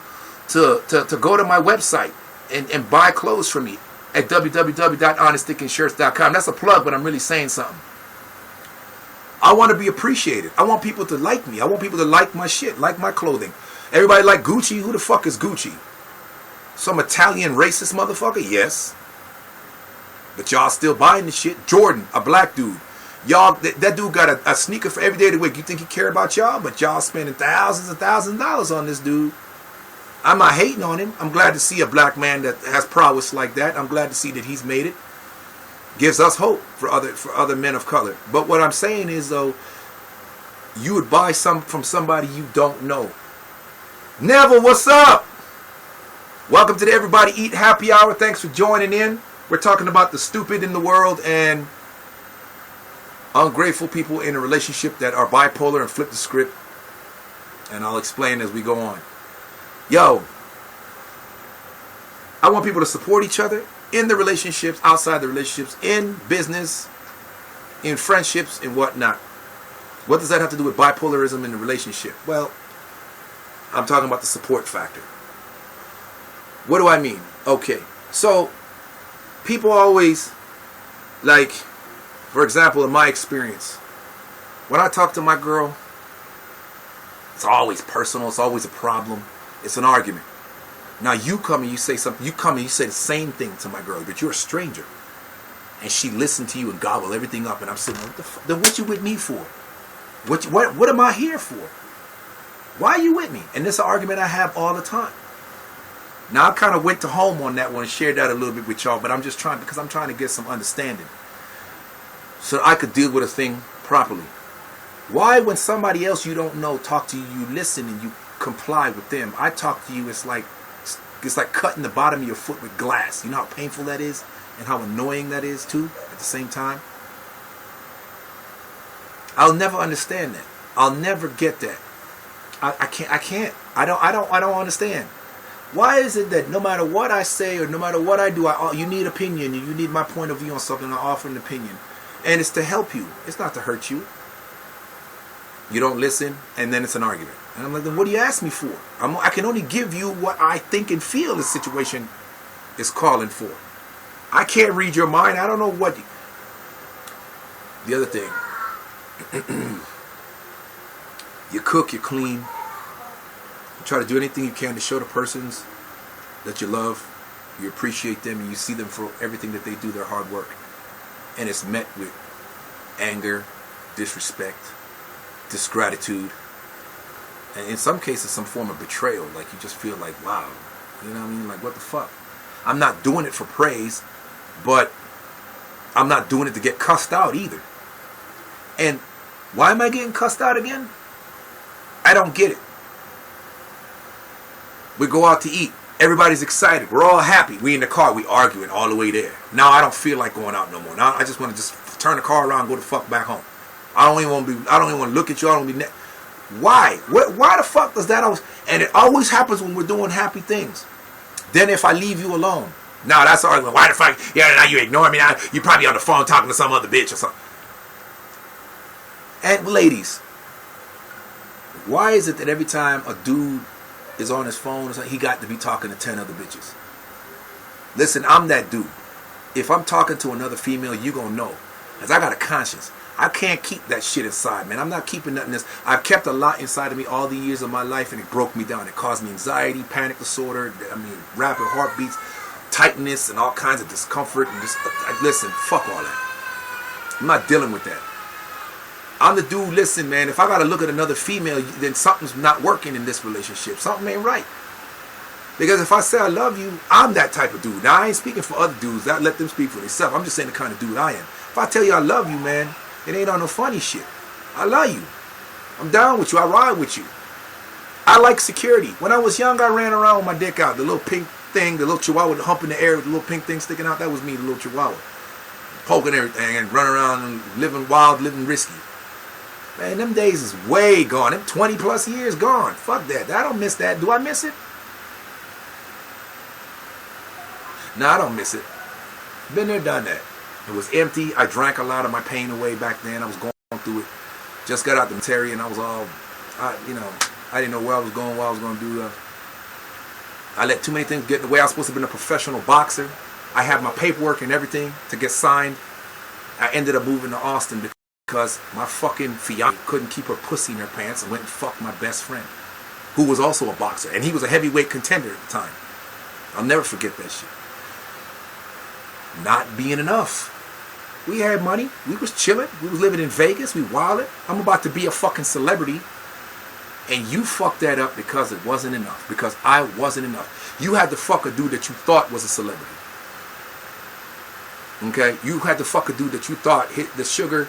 to go to my website and buy clothes from me at www.honestthickenshirts.com? That's a plug, but I'm really saying something. I want to be appreciated. I want people to like me. I want people to like my shit, like my clothing. Everybody like Gucci? Who the fuck is Gucci? Some Italian racist motherfucker? Yes. But y'all still buying the shit. Jordan, a black dude. Y'all, that dude got a sneaker for every day of the week. You think he care about y'all? But y'all spending thousands and thousands of dollars on this dude. I'm not hating on him. I'm glad to see a black man that has prowess like that. I'm glad to see that he's made it. Gives us hope for other men of color. But what I'm saying is, though, you would buy some from somebody you don't know. Neville, what's up? Welcome to the Everybody Eat Happy Hour. Thanks for joining in. We're talking about the stupid in the world and ungrateful people in a relationship that are bipolar and flip the script. And I'll explain as we go on. Yo, I want people to support each other in the relationships, outside the relationships, in business, in friendships, and whatnot. What does that have to do with bipolarism in the relationship? Well, I'm talking about the support factor. What do I mean? Okay, so people always, like, for example, in my experience, when I talk to my girl, it's always personal, it's always a problem, it's an argument. Now you come and you say something, you come and you say the same thing to my girl, but you're a stranger. And she listened to you and gobble everything up, and I'm sitting there, then what you with me for? What am I here for? Why are you with me? And this is an argument I have all the time. Now I kind of went to home on that one and shared that a little bit with y'all, but I'm just trying, because I'm trying to get some understanding so I could deal with a thing properly. Why, when somebody else you don't know talk to you, you listen and you comply with them? I talk to you, it's like cutting the bottom of your foot with glass. You know how painful that is and how annoying that is too at the same time? I'll never understand that. I'll never get that. I can't. I don't understand. Why is it that no matter what I say or no matter what I do, you need opinion, you need my point of view on something, I offer an opinion. And it's to help you. It's not to hurt you. You don't listen, and then it's an argument. And I'm like, then what do you ask me for? I can only give you what I think and feel the situation is calling for. I can't read your mind. I don't know what. The other thing. You cook, you clean. You try to do anything you can to show the persons that you love, you appreciate them, and you see them for everything that they do, their hard work. And it's met with anger, disrespect, disgratitude, and in some cases some form of betrayal. Like you just feel like, wow, you know what I mean? Like, what the fuck? I'm not doing it for praise, but I'm not doing it to get cussed out either. And why am I getting cussed out again? I don't get it. We go out to eat. Everybody's excited. We're all happy. We in the car. We arguing all the way there. Now I don't feel like going out no more. Now I just want to just turn the car around and go the fuck back home. I don't even want to look at you. I don't be. Why? Why the fuck does that always? And it always happens when we're doing happy things. Then if I leave you alone, now that's the argument. Why the fuck? Yeah, now you ignore me. Now you probably on the phone talking to some other bitch or something. And ladies, why is it that every time a dude is on his phone, it's like he got to be talking to 10 other bitches? Listen, I'm that dude. If I'm talking to another female, you gonna know. Because I got a conscience. I can't keep that shit inside, man. I'm not keeping nothing. I've kept a lot inside of me all the years of my life, and it broke me down. It caused me anxiety, panic disorder, rapid heartbeats, tightness, and all kinds of discomfort. And just, listen, fuck all that. I'm not dealing with that. I'm the dude, listen, man, if I got to look at another female, then something's not working in this relationship. Something ain't right. Because if I say I love you, I'm that type of dude. Now, I ain't speaking for other dudes. I let them speak for themselves. I'm just saying the kind of dude I am. If I tell you I love you, man, it ain't on no funny shit. I love you. I'm down with you. I ride with you. I like security. When I was young, I ran around with my dick out. The little pink thing, the little chihuahua with the hump in the air with the little pink thing sticking out, that was me, the little chihuahua. Poking everything and running around and living wild, living risky. Man, them days is way gone. Them 20 plus years gone. Fuck that. I don't miss that. Do I miss it? No, I don't miss it. Been there, done that. It was empty. I drank a lot of my pain away back then. I was going through it. Just got out the military and I was all, I didn't know where I was going, what I was going to do. I let too many things get in the way. I was supposed to have been a professional boxer. I had my paperwork and everything to get signed. I ended up moving to Austin because my fucking fiance couldn't keep her pussy in her pants and went and fucked my best friend, who was also a boxer. And he was a heavyweight contender at the time. I'll never forget that shit. Not being enough. We had money. We was chilling. We was living in Vegas. We wilded. I'm about to be a fucking celebrity. And you fucked that up because it wasn't enough. Because I wasn't enough. You had to fuck a dude that you thought was a celebrity. Okay? You had to fuck a dude that you thought his sugar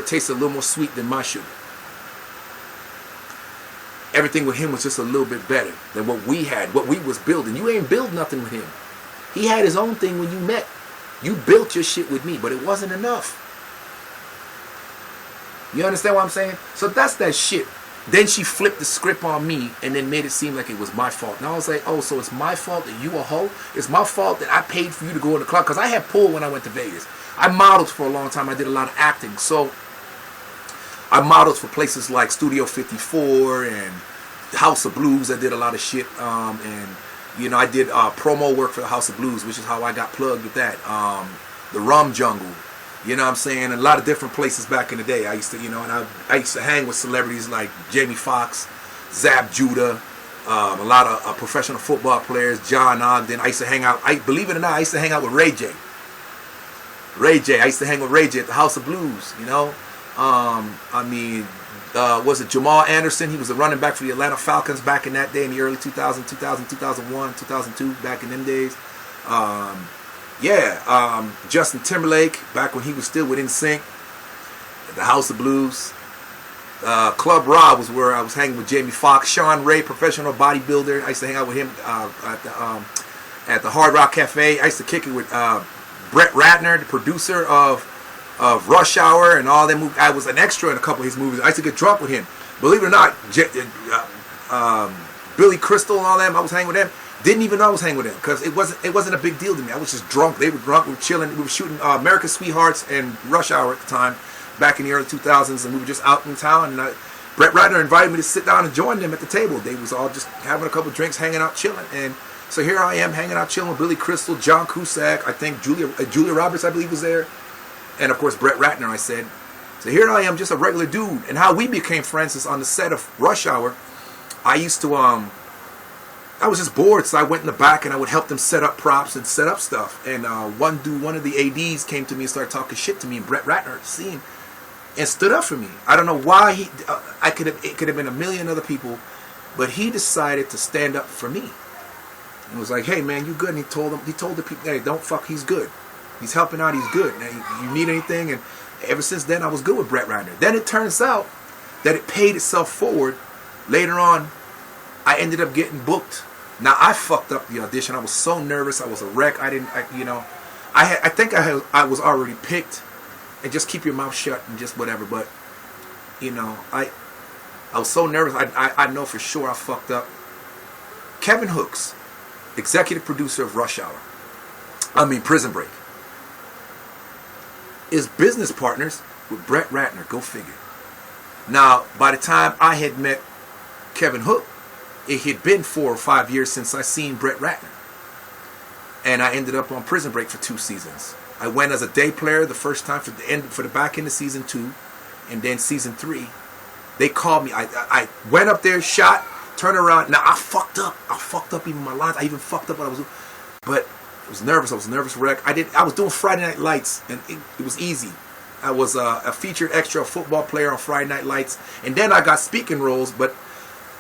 tasted a little more sweet than my sugar. Everything with him was just a little bit better than what we had, what we was building. You ain't build nothing with him. He had his own thing when you met. You built your shit with me, but it wasn't enough. You understand what I'm saying? So that's that shit. Then she flipped the script on me and then made it seem like it was my fault. And I was like, oh, so it's my fault that you a hoe? It's my fault that I paid for you to go in the club? Because I had pull when I went to Vegas. I modeled for a long time. I did a lot of acting. So I modeled for places like Studio 54 and House of Blues. I did a lot of shit. I did promo work for the House of Blues, which is how I got plugged with that. The Rum Jungle. You know what I'm saying? A lot of different places back in the day. I used to, and I used to hang with celebrities like Jamie Foxx, Zab Judah, a lot of professional football players, John Ogden. I used to hang out, believe it or not, I used to hang out with Ray J. I used to hang with Ray J at the House of Blues, was it Jamal Anderson? He was a running back for the Atlanta Falcons back in that day in the early 2000, 2001, 2002, back in them days. Justin Timberlake, back when he was still with NSYNC, at the House of Blues. Club Rob was where I was hanging with Jamie Foxx. Sean Ray, professional bodybuilder. I used to hang out with him at the Hard Rock Cafe. I used to kick it with Brett Ratner, the producer of Rush Hour and all that movies. I was an extra in a couple of his movies. I used to get drunk with him. Believe it or not, Billy Crystal and all them, I was hanging with them. Didn't even know I was hanging with them because it wasn't a big deal to me. I was just drunk. They were drunk. We were chilling. We were shooting America's Sweethearts and Rush Hour at the time, back in the early 2000s, and we were just out in town. And Brett Ratner invited me to sit down and join them at the table. They was all just having a couple of drinks, hanging out, chilling. And so here I am, hanging out, chilling with Billy Crystal, John Cusack. I think Julia Roberts, I believe, was there, and of course Brett Ratner. I said, so here I am, just a regular dude. And how we became friends is on the set of Rush Hour. I used to I was just bored, so I went in the back and I would help them set up props and set up stuff. And one of the ADs came to me and started talking shit to me, and Brett Ratner at the scene, and stood up for me. I don't know why it could have been a million other people, but he decided to stand up for me. And was like, hey man, you good? And he told the people, hey, don't fuck, he's good. He's helping out, he's good. Now, you need anything? And ever since then, I was good with Brett Ratner. Then it turns out that it paid itself forward. Later on, I ended up getting booked. Now, I fucked up the audition. I was so nervous. I was a wreck. I think I was already picked. And just keep your mouth shut and just whatever. But, I was so nervous. I know for sure I fucked up. Kevin Hooks, executive producer of Prison Break, is business partners with Brett Ratner. Go figure. Now, by the time I had met Kevin Hook, it had been 4 or 5 years since I seen Brett Ratner. and I ended up on Prison Break for 2 seasons. I went as a day player the first time for the back end of season 2, and then season 3, they called me. I went up there, shot, turned around. Now I fucked up. I fucked up even my lines. I even fucked up what I was doing. But I was nervous. I was a nervous wreck. I was doing Friday Night Lights, and it was easy. I was a featured extra football player on Friday Night Lights, and then I got speaking roles, but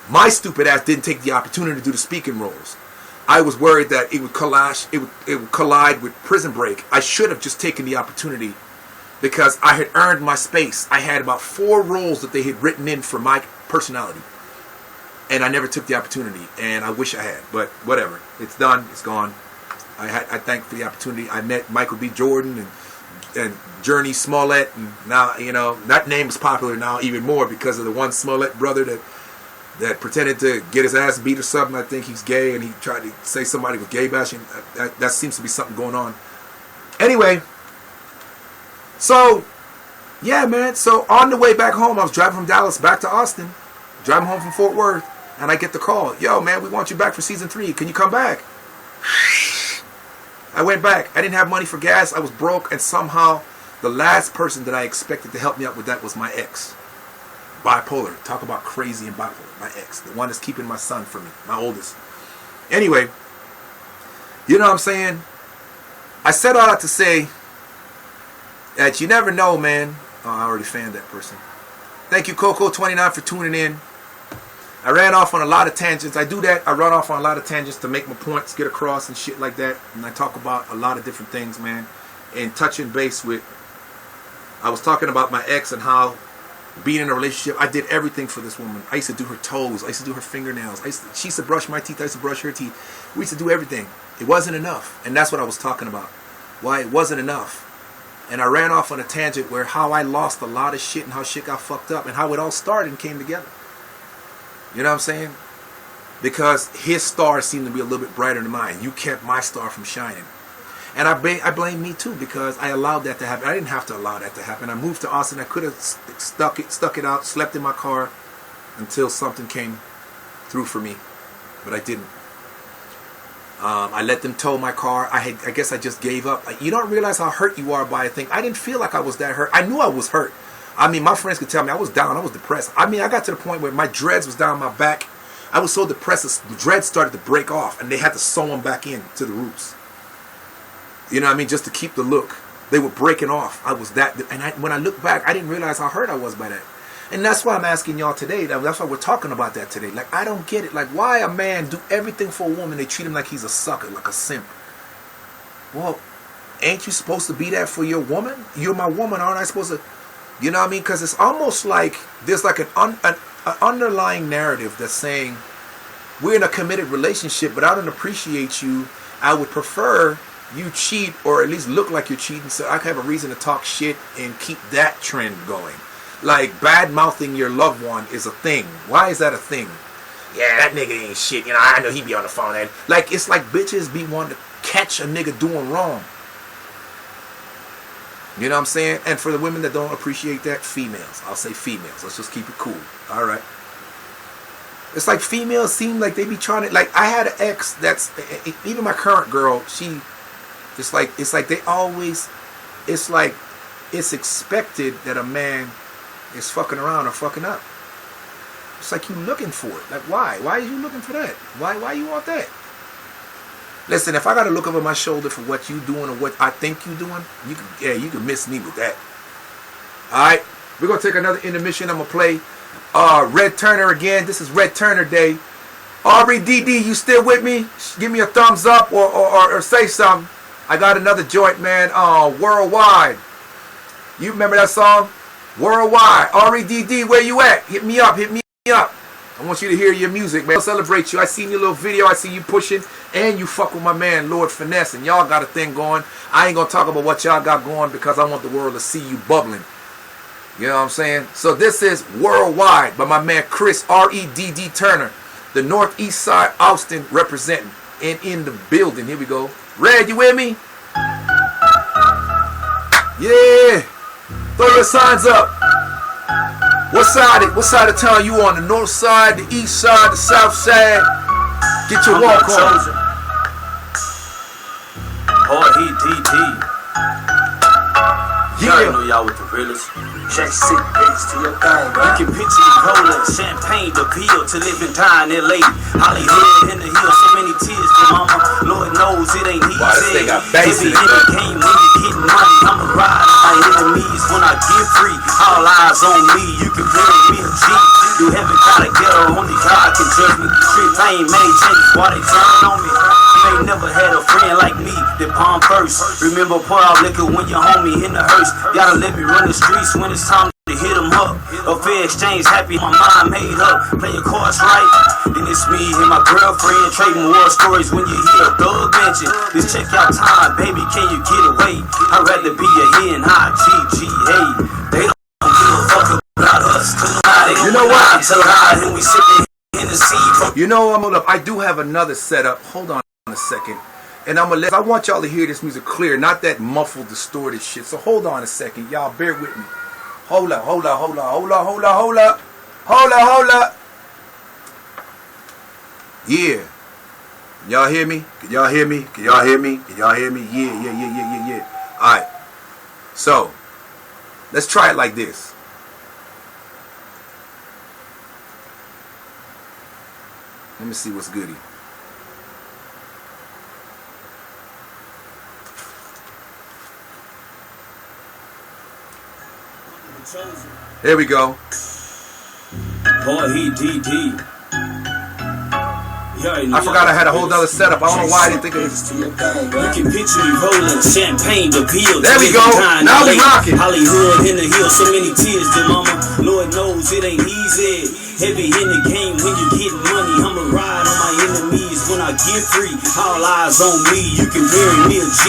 my stupid ass didn't take the opportunity to do the speaking roles. I was worried that it would collide with Prison Break. I should have just taken the opportunity because I had earned my space. I had about 4 roles that they had written in for my personality, and I never took the opportunity, and I wish I had, but whatever. It's done. It's gone. I thank for the opportunity. I met Michael B. Jordan and Journey Smollett, and now, you know, that name is popular now even more because of the one Smollett brother that pretended to get his ass beat or something. I think he's gay, and he tried to say somebody was gay bashing. That seems to be something going on. Anyway, so, yeah, man. So on the way back home, I was driving from Dallas back to Austin, driving home from Fort Worth, and I get the call. Yo, man, we want you back for season 3. Can you come back? I went back. I didn't have money for gas. I was broke, and somehow the last person that I expected to help me out with that was my ex. Bipolar. Talk about crazy and bipolar. My ex. The one that's keeping my son from me. My oldest. Anyway, you know what I'm saying? I said all that to say that you never know, man. Oh, I already fanned that person. Thank you, Coco29, for tuning in. I ran off on a lot of tangents. I do that. I run off on a lot of tangents to make my points get across and shit like that. And I talk about a lot of different things, man. And touching base with, I was talking about my ex and how being in a relationship, I did everything for this woman. I used to do her toes. I used to do her fingernails. She used to brush my teeth. I used to brush her teeth. We used to do everything. It wasn't enough. And that's what I was talking about. Why it wasn't enough. And I ran off on a tangent where how I lost a lot of shit and how shit got fucked up and how it all started and came together. You know what I'm saying? Because his star seemed to be a little bit brighter than mine. You kept my star from shining. And I blame me too because I allowed that to happen. I didn't have to allow that to happen. I moved to Austin. I could have stuck it out, slept in my car until something came through for me. But I didn't. I let them tow my car. I guess I just gave up. You don't realize how hurt you are by a thing. I didn't feel like I was that hurt. I knew I was hurt. I mean, my friends could tell me I was down. I was depressed. I mean, I got to the point where my dreads was down my back. I was so depressed, the dreads started to break off, and they had to sew them back in to the roots. You know what I mean? Just to keep the look. They were breaking off. I was that, and when I look back, I didn't realize how hurt I was by that. And that's why I'm asking y'all today. That's why we're talking about that today. Like, I don't get it. Like, why a man do everything for a woman, they treat him like he's a sucker, like a simp. Well, ain't you supposed to be that for your woman? You're my woman, aren't I supposed to? You know what I mean? Because it's almost like there's like an underlying narrative that's saying we're in a committed relationship, but I don't appreciate you. I would prefer you cheat or at least look like you're cheating so I can have a reason to talk shit and keep that trend going. Like bad-mouthing your loved one is a thing. Why is that a thing? Yeah, that nigga ain't shit. You know, I know he be on the phone. And like, it's like bitches be wanting to catch a nigga doing wrong. You know what I'm saying? And for the women that don't appreciate that, females. I'll say females. Let's just keep it cool. All right. It's like females seem like they be trying to, like, I had an ex that's, even my current girl, it's like they always, it's like, it's expected that a man is fucking around or fucking up. It's like you looking for it. Like, why? Why are you looking for that? Why you want that? Listen, if I got to look over my shoulder for what you doing or what I think you doing, you can miss me with that. All right, we're going to take another intermission. I'm going to play Red Turner again. This is Red Turner Day. REDD, you still with me? Give me a thumbs up or say something. I got another joint, man. Worldwide. You remember that song? Worldwide. REDD, where you at? Hit me up. Hit me up. I want you to hear your music, man. I'll celebrate you. I seen your little video. I see you pushing. And you fuck with my man, Lord Finesse. And y'all got a thing going. I ain't going to talk about what y'all got going because I want the world to see you bubbling. You know what I'm saying? So this is Worldwide by my man Chris, R-E-D-D Turner. The Northeast Side, Austin representing. And in the building. Here we go. Red, you with me? Yeah. Throw your signs up. What side of town you on? The north side, the east side, the south side? Get your walk on. Boy, he DD. Y'all Yeah. know y'all with the realest. Check sick bass to your thing, You bro. can picture me rolling champagne to peel to live and die in LA. Hollywood in the hills, so many tears for mama. Lord knows it ain't easy. Wow, this thing got bass in it, Every man. game when you getting money, I'ma ride on my enemies when I get free. All eyes on me, you can bury me a G. You haven't got a ghetto, only God can judge me. Street fame, many changes, why they turn on me? You ain't never had a friend like me that palm first. Remember, pour out liquor when your homie in the hearse. Gotta let me run the streets when it's time to hit 'em up. A fair exchange, happy, my mind made up. Play your cards right, then it's me and my girlfriend trading war stories when you hear a thug mention. Just check out time, baby, can you get away? I'd rather be a here and high GG, hey. They don't give a fuck about us. You know what? Until I and we sipping in the sea from You know, hold up. I do have another setup. Hold on a second. And I want y'all to hear this music clear, not that muffled, distorted shit. So hold on a second. Y'all bear with me. Hold up. Yeah. Y'all hear me? Can y'all hear me? Yeah. Alright. So, let's try it like this. Let me see what's goody. Here we go. Boy, he DD. I forgot I had a whole nother setup. I don't know why I didn't think of this. You can picture me rolling champagne to peel. There we go. Now we rocking. Hollywood in the hills, so many tears to mama. Lord knows it ain't easy. Heavy in the game when you getting money. I'ma ride on my enemies when I get free. All eyes on me, you can bury me a G.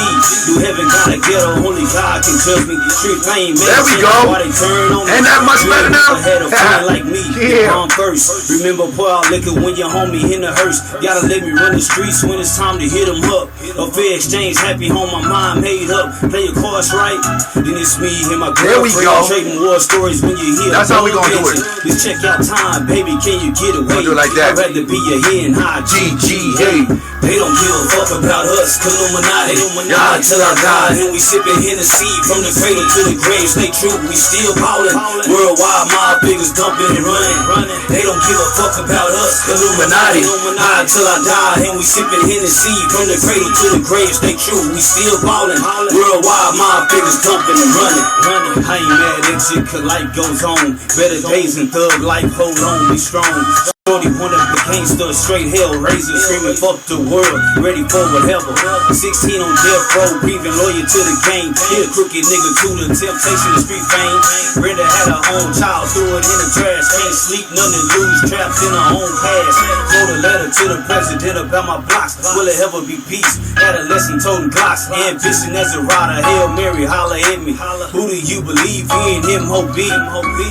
You haven't got a ghetto, only God can judge me. Street fame, man. There we go. Why they turn on me? Ain't that much better now? I had a friend like me. Yeah. I'm first. Remember, pour out liquor when your homie in the hearse. Gotta let me run the streets when it's time to hit 'em up. A fair exchange, happy home, my mind made up. Play your cards right, then it's me and my There we girlfriend go. trading war stories when you hear. That's how we gonna do it. Just check out time, baby, can you get away? We'll do it like that. I'd rather be a here and high GG, hey. They don't give a fuck about us, Illuminati. Nah, till I die, and we sipping Hennessy from the cradle to the grave. Stay true, we still ballin'. Worldwide, mob figures dumping and running. They don't give a fuck about us, Illuminati. Nah, till I die, and we sipping Hennessy from the cradle to the grave. Stay true, we still ballin'. Worldwide, mob figures dumping and running. I ain't mad at you, 'cause life goes on. Better days and thug life, hold on, be strong. Shorty wanna be gangster, straight hell raiser, screaming fuck the world, ready for whatever. 16 on death row, breathing loyal to the game. Hit a crooked nigga to the temptation of street fame. Brenda had her own child, threw it in the trash. Can't sleep, none to lose, trapped in her own past. Wrote a letter to the president about my blocks. Will it ever be peace? Adolescent toting Glocks, ambition as a rider. Hail Mary, holla at me. Who do you believe in? Him, Hope B.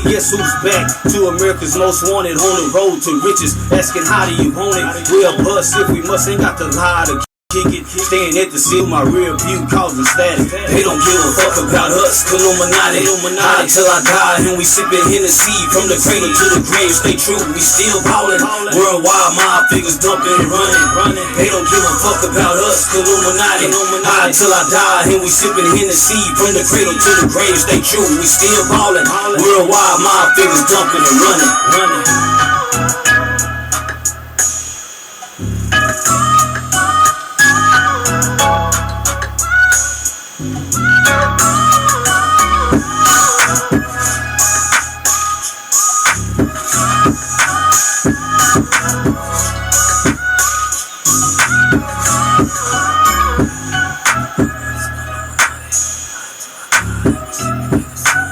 Guess who's back to America's most wanted on the road to riches, asking how do you want it? We'll bust if we must, ain't got the lie to kick it. Staying at the seal, my rear view causing static. They don't give a fuck about us, Illuminati. High till I die, and we sipping Hennessy from the cradle to the grave. Stay true, we still ballin'. Worldwide, mob figures dumping and running. They don't give a fuck about us, Illuminati. High till I die, and we sipping Hennessy from the cradle to the grave. Stay true, we still ballin'. Worldwide, mob figures dumping and running.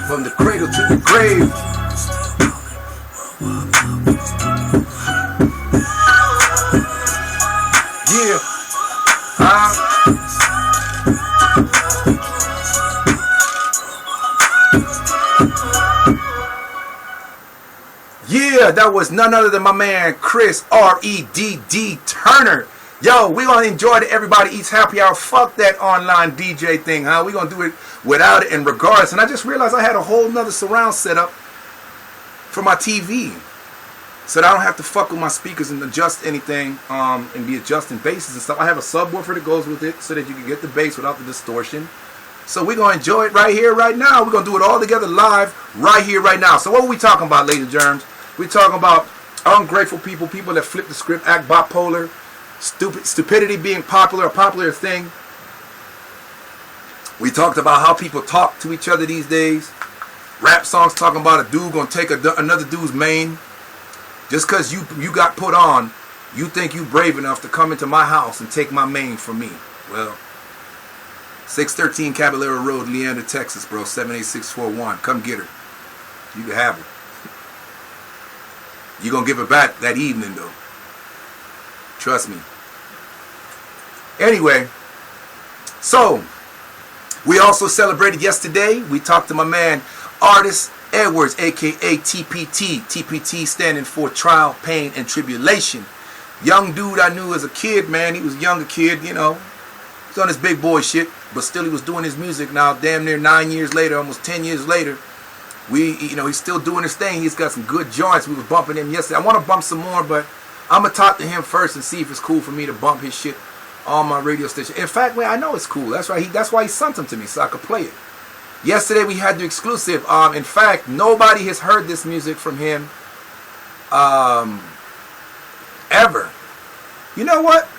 From the cradle to the grave. Yeah. Yeah, that was none other than my man Chris R.E.D.D. Turner. Yo, we gonna enjoy the Everybody Eats Happy Hour. Fuck that online DJ thing, huh? We gonna do it without it and regardless. And I just realized I had a whole nother surround set up for my TV. so that I don't have to fuck with my speakers and adjust anything, and be adjusting basses and stuff. I have a subwoofer that goes with it so that you can get the bass without the distortion. So we're going to enjoy it right here, right now. We're going to do it all together live right here, right now. So what are we talking about, ladies and germs? We're talking about ungrateful people, people that flip the script, act bipolar, stupidity being popular, a popular thing. We talked about how people talk to each other these days. Rap songs talking about a dude going to take another dude's main. Just because you got put on, you think you brave enough to come into my house and take my main from me. Well, 613 Caballero Road, Leander, Texas, bro. 78641. Come get her. You can have her. You're going to give her back that evening, though. Trust me. Anyway, so we also celebrated yesterday. We talked to my man, Artist Edwards, a.k.a. TPT. TPT standing for Trial, Pain, and Tribulation. Young dude I knew as a kid, man. He was a younger kid, you know. He's on his big boy shit, but still he was doing his music now. Damn near 9 years later, almost 10 years later. He's still doing his thing. He's got some good joints. We was bumping him yesterday. I want to bump some more, but I'm going to talk to him first and see if it's cool for me to bump his shit on my radio station. In fact, man, I know it's cool. That's why he sent them to me so I could play it. Yesterday we had the exclusive. In fact, nobody has heard this music from him ever. You know what?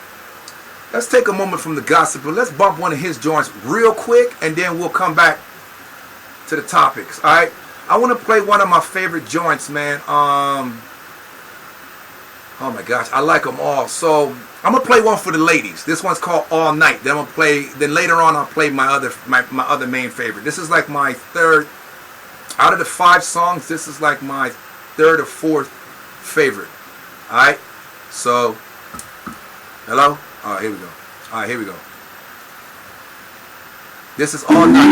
Let's take a moment from the gossip, but let's bump one of his joints real quick, and then we'll come back to the topics. All right? I want to play one of my favorite joints, man. Oh my gosh, I like them all. So I'm gonna play one for the ladies. This one's called All Night. Then Then later on, I'll play my other main favorite. This is like my third out of the 5 songs. This is like my third or fourth favorite. All right. So, hello. All right, here we go. All right, here we go. This is All Night.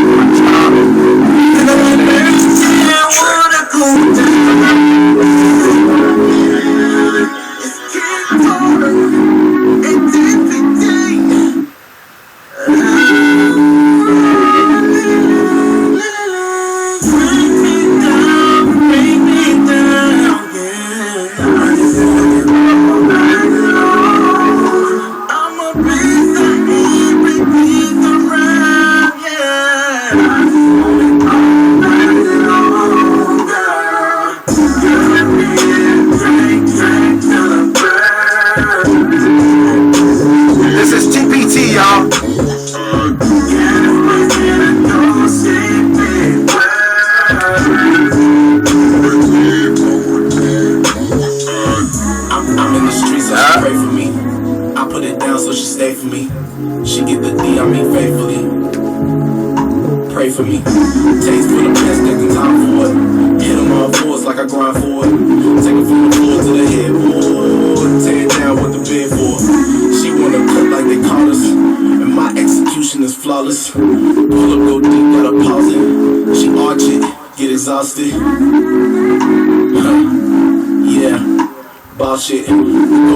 Shit, go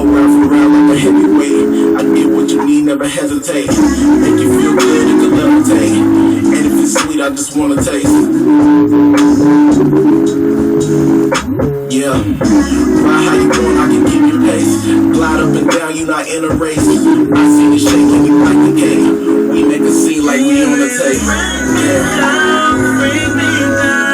round for round like a heavyweight. I get what you need, never hesitate. Make you feel good, it can levitate. And if it's sweet, I just wanna taste. Yeah, ride how you want, I can keep your pace. Glide up and down, you not in a race. I see the shaking, you like the game. We make a scene like we on the tape. Yeah, bring me down.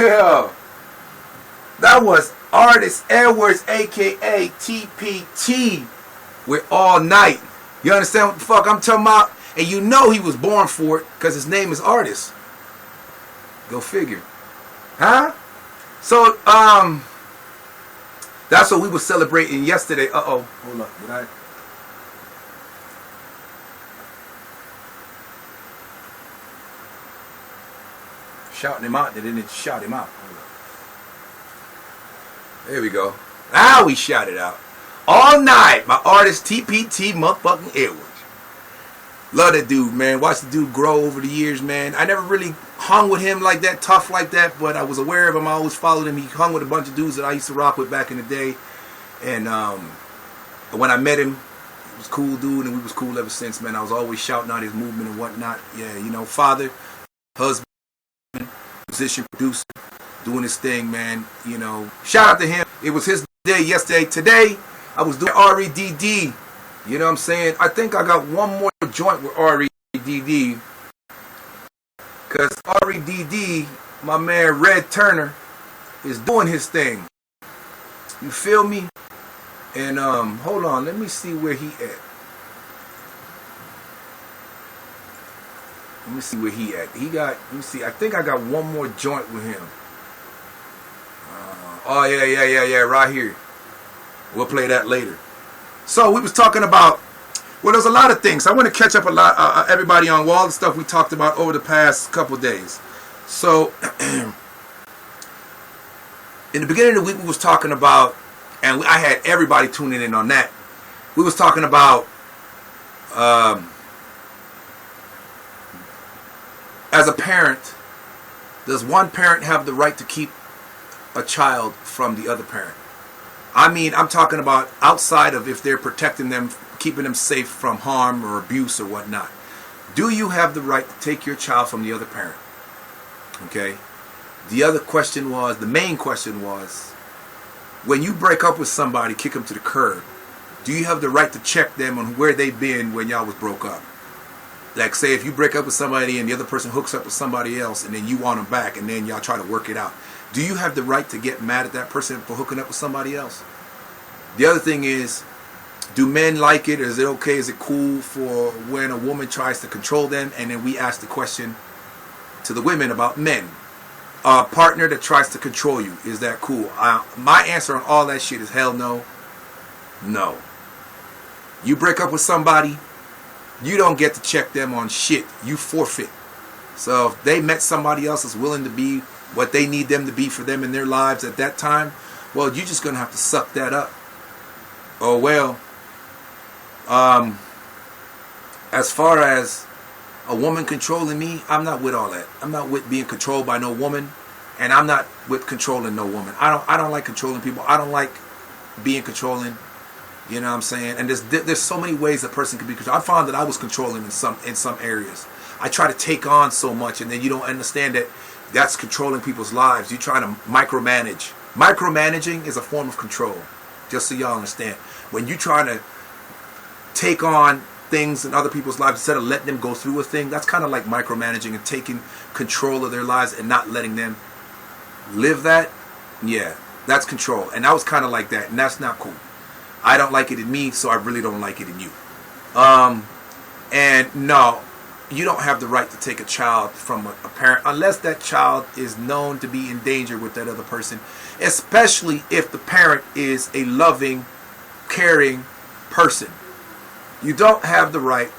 Yeah. That was Artist Edwards, aka TPT, with All Night. You understand what the fuck I'm talking about? And you know he was born for it because his name is Artist. Go figure. Huh? So, that's what we were celebrating yesterday. Uh-oh. Hold up. Did I? Shouting him out. They didn't shout him out. There we go. Now we shout it out. All Night, my artist TPT motherfucking Edwards. Love that dude, man. Watched the dude grow over the years, man. I never really hung with him like that, tough like that, but I was aware of him. I always followed him. He hung with a bunch of dudes that I used to rock with back in the day. And when I met him, he was a cool dude, and we was cool ever since, man. I was always shouting out his movement and whatnot. Yeah, you know, father, husband, musician, producer, doing his thing, man. You know, shout out to him. It was his day yesterday. Today, I was doing REDD. You know what I'm saying? I think I got one more joint with REDD. Because REDD, my man Red Turner, is doing his thing. You feel me? And hold on, let me see where he at. Let me see where he at. He got, let me see, I think I got one more joint with him. Oh yeah, right here. We'll play that later. So we was talking about, well, there's a lot of things. I want to catch up a lot, everybody on all the stuff we talked about over the past couple days. So in the beginning of the week, we was talking about, and I had everybody tuning in on that. We was talking about as a parent, does one parent have the right to keep a child from the other parent? I mean, I'm talking about outside of if they're protecting them, keeping them safe from harm or abuse or whatnot. Do you have the right to take your child from the other parent? Okay. The other question was, the main question was, when you break up with somebody, kick them to the curb, do you have the right to check them on where they've been when y'all was broke up? Like, say if you break up with somebody and the other person hooks up with somebody else and then you want them back and then y'all try to work it out. Do you have the right to get mad at that person for hooking up with somebody else? The other thing is, do men like it? Is it okay? Is it cool for when a woman tries to control them? And then we ask the question to the women about men. A partner that tries to control you, is that cool? My answer on all that shit is hell no. No. You break up with somebody, you don't get to check them on shit. You forfeit. So if they met somebody else that's willing to be what they need them to be for them in their lives at that time, well, you're just going to have to suck that up. Oh, well. As far as a woman controlling me, I'm not with all that. I'm not with being controlled by no woman, and I'm not with controlling no woman. I don't like controlling people. I don't like being controlling. You know what I'm saying? And there's so many ways a person can be controlled. I found that I was controlling in some areas. I try to take on so much, and then you don't understand that that's controlling people's lives. You try to micromanage. Micromanaging is a form of control. Just so y'all understand. When you try to take on things in other people's lives instead of letting them go through a thing, that's kind of like micromanaging and taking control of their lives and not letting them live that. Yeah, that's control. And I was kind of like that, and that's not cool. I don't like it in me, so I really don't like it in you. And no, you don't have the right to take a child from a parent unless that child is known to be in danger with that other person, especially if the parent is a loving, caring person. You don't have the right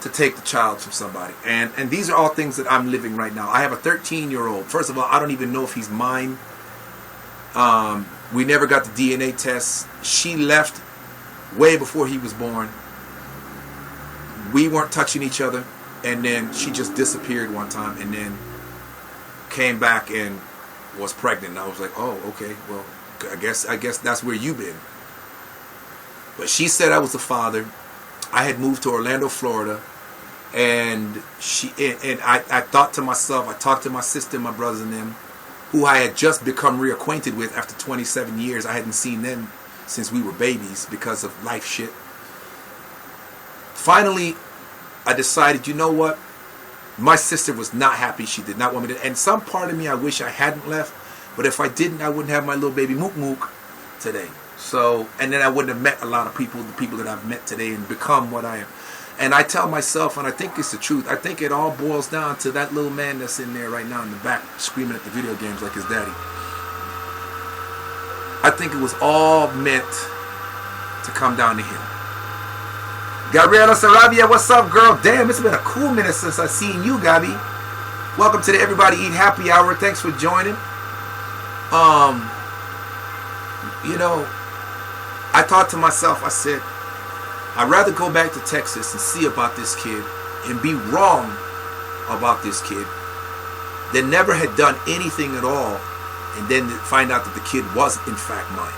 to take the child from somebody. And these are all things that I'm living right now. I have a 13-year-old. First of all, I don't even know if he's mine. We never got the DNA tests. She left way before he was born. We weren't touching each other, and then she just disappeared one time, and then came back and was pregnant. And I was like, oh, okay, well, I guess that's where you've been. But she said I was the father. I had moved to Orlando, Florida, and I thought to myself, I talked to my sister and my brothers and them, who I had just become reacquainted with after 27 years. I hadn't seen them since we were babies because of life shit. Finally, I decided, you know what? My sister was not happy. She did not want me to. And some part of me, I wish I hadn't left. But if I didn't, I wouldn't have my little baby Mook Mook today. So, and then I wouldn't have met a lot of people, the people that I've met today, and become what I am. And I tell myself, and I think it's the truth, I think it all boils down to that little man that's in there right now in the back screaming at the video games like his daddy. I think it was all meant to come down to him. Gabriela Saravia, what's up, girl? Damn, it's been a cool minute since I seen you, Gabi. Welcome to the Everybody Eat Happy Hour. Thanks for joining. You know, I thought to myself, I said, I'd rather go back to Texas and see about this kid and be wrong about this kid than never had done anything at all and then find out that the kid was in fact mine.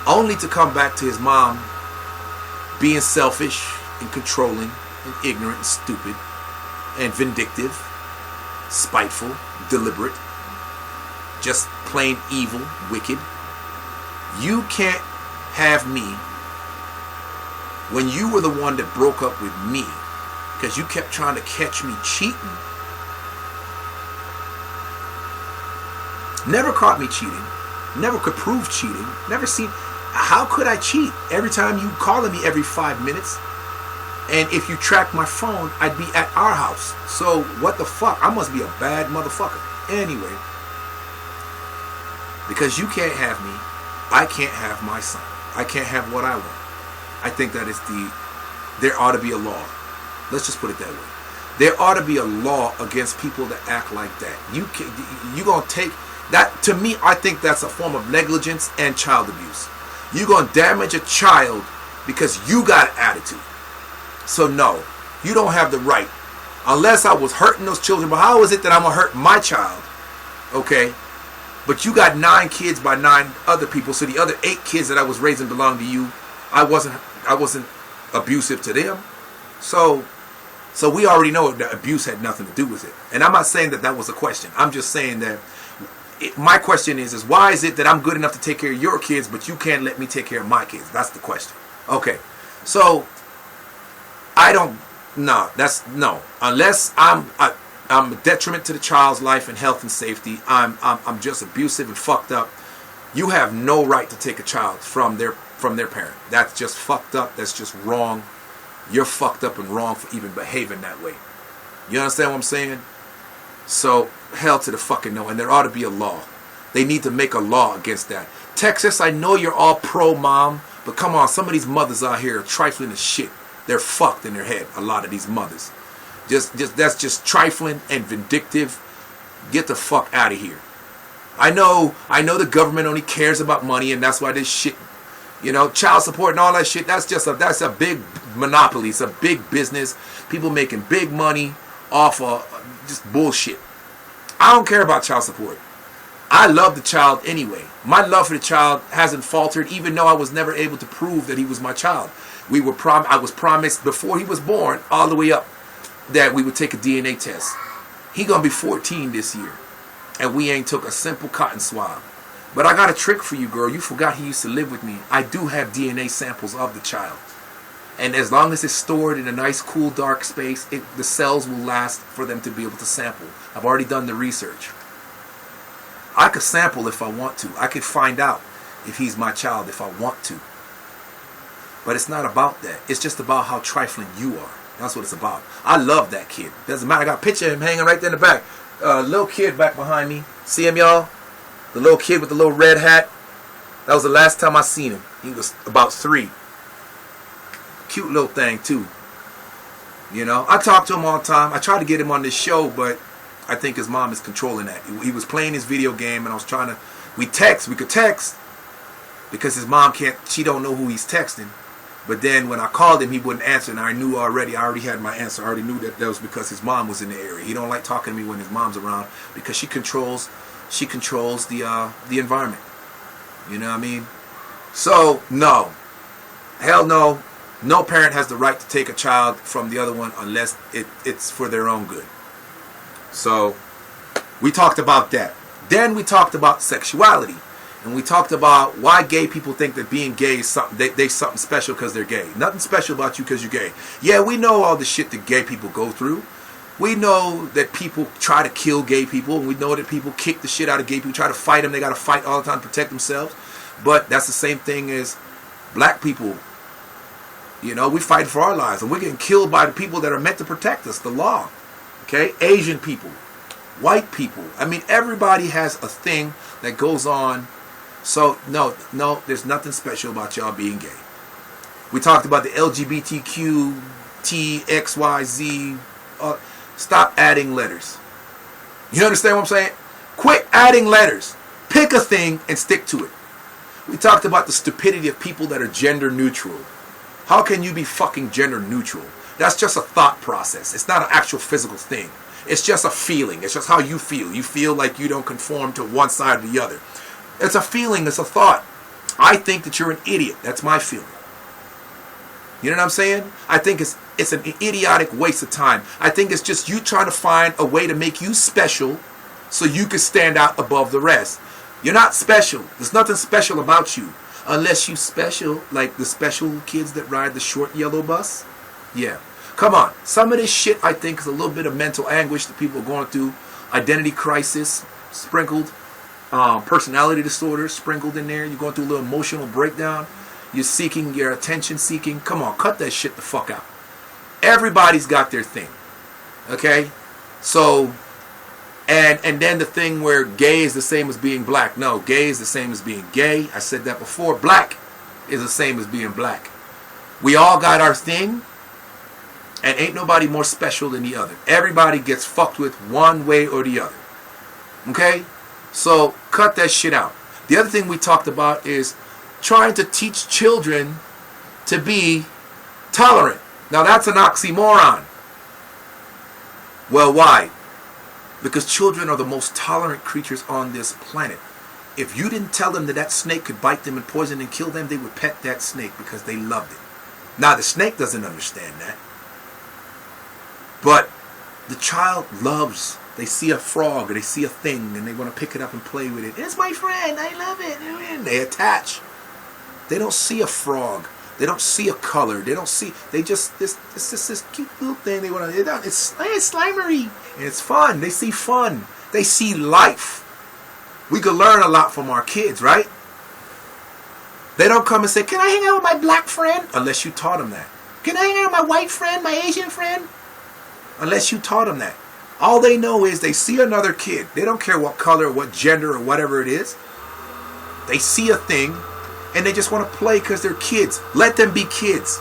Only to come back to his mom being selfish and controlling and ignorant and stupid and vindictive, spiteful, deliberate, just plain evil, wicked. You can't have me when you were the one that broke up with me because you kept trying to catch me cheating. Never caught me cheating. Never could prove cheating. Never seen. How could I cheat? Every time you calling me every 5 minutes. And if you tracked my phone, I'd be at our house. So what the fuck? I must be a bad motherfucker. Anyway. Because you can't have me. I can't have my son. I can't have what I want. I think that is there ought to be a law. Let's just put it that way. There ought to be a law against people that act like that. You gonna take that, to me, I think that's a form of negligence and child abuse. You're gonna damage a child because you got an attitude. So no, you don't have the right. Unless I was hurting those children, but how is it that I'm gonna hurt my child? Okay? But you got 9 kids by 9 other people, so the other 8 kids that I was raising belong to you. I wasn't abusive to them. So we already know that abuse had nothing to do with it. And I'm not saying that that was a question. I'm just saying that my question is why is it that I'm good enough to take care of your kids, but you can't let me take care of my kids? That's the question. Okay. So unless I'm a detriment to the child's life and health and safety, I'm just abusive and fucked up. You have no right to take a child from their parent. That's just fucked up. That's just wrong. You're fucked up and wrong for even behaving that way. You understand what I'm saying? So hell to the fucking no. And there ought to be a law. They need to make a law against that. Texas, I know you're all pro mom, but come on, some of these mothers out here are trifling as shit. They're fucked in their head. A lot of these mothers. That's just trifling and vindictive. Get the fuck out of here. I know the government only cares about money, and that's why this shit, child support and all that shit, that's a big monopoly. It's a big business. People making big money off of just bullshit. I don't care about child support. I love the child anyway. My love for the child hasn't faltered, even though I was never able to prove that he was my child. I was promised before he was born, all the way up, that we would take a DNA test. He gonna be 14 this year, and we ain't took a simple cotton swab. But I got a trick for you, girl. You forgot he used to live with me. I do have DNA samples of the child, and as long as it's stored in a nice, cool, dark space, the cells will last for them to be able to sample. I've already done the research. I could sample if I want to. I could find out if he's my child if I want to. But it's not about that. It's just about how trifling you are. That's what it's about. I love that kid. Doesn't matter. I got a picture of him hanging right there in the back. Little kid back behind me. See him, y'all? The little kid with the little red hat. That was the last time I seen him. He was about 3. Cute little thing, too. I talk to him all the time. I try to get him on this show, but I think his mom is controlling that. He was playing his video game, and I was trying to... We could text, because his mom she don't know who he's texting. But then when I called him, he wouldn't answer, and I knew already. I already had my answer. I already knew that was because his mom was in the area. He don't like talking to me when his mom's around because she controls the environment. You know what I mean? So no, hell no. No parent has the right to take a child from the other one unless it's for their own good. So we talked about that. Then we talked about sexuality. And we talked about why gay people think that being gay is something, they something special because they're gay. Nothing special about you because you're gay. Yeah, we know all the shit that gay people go through. We know that people try to kill gay people, and we know that people kick the shit out of gay people, try to fight them. They got to fight all the time to protect themselves. But that's the same thing as black people. You know, we fight for our lives, and we're getting killed by the people that are meant to protect us, the law. Okay? Asian people, white people. I mean, everybody has a thing that goes on. So, no, there's nothing special about y'all being gay. We talked about the LGBTQ, TXYZ. Stop adding letters. You understand what I'm saying? Quit adding letters. Pick a thing and stick to it. We talked about the stupidity of people that are gender neutral. How can you be fucking gender neutral? That's just a thought process. It's not an actual physical thing. It's just a feeling. It's just how you feel. You feel like you don't conform to one side or the other. It's a feeling. It's a thought. I think that you're an idiot. That's my feeling. You know what I'm saying? I think it's an idiotic waste of time. I think it's just you trying to find a way to make you special so you can stand out above the rest. You're not special. There's nothing special about you. Unless you special, like the special kids that ride the short yellow bus. Yeah. Come on. Some of this shit, I think, is a little bit of mental anguish that people are going through. Identity crisis sprinkled. Personality disorder sprinkled in there. You're going through a little emotional breakdown. You're seeking, your attention seeking. Come on, cut that shit the fuck out. Everybody's got their thing. Okay? So, and then the thing where gay is the same as being black. No, gay is the same as being gay. I said that before. Black is the same as being black. We all got our thing. And ain't nobody more special than the other. Everybody gets fucked with one way or the other. Okay? So, cut that shit out. The other thing we talked about is trying to teach children to be tolerant. Now that's an oxymoron. Well, why? Because children are the most tolerant creatures on this planet. If you didn't tell them that that snake could bite them and poison and kill them, they would pet that snake because they loved it. Now the snake doesn't understand that. But the child loves. They see a frog or they see a thing and they want to pick it up and play with it. It's my friend. I love it. And they attach. They don't see a frog. They don't see a color. They don't see. They just this cute little thing. They want to. It's slimery and it's fun. They see fun. They see life. We could learn a lot from our kids, right? They don't come and say, "Can I hang out with my black friend?" Unless you taught them that. "Can I hang out with my white friend, my Asian friend?" Unless you taught them that. All they know is they see another kid. They don't care what color, what gender, or whatever it is. They see a thing. And they just want to play because they're kids. Let them be kids.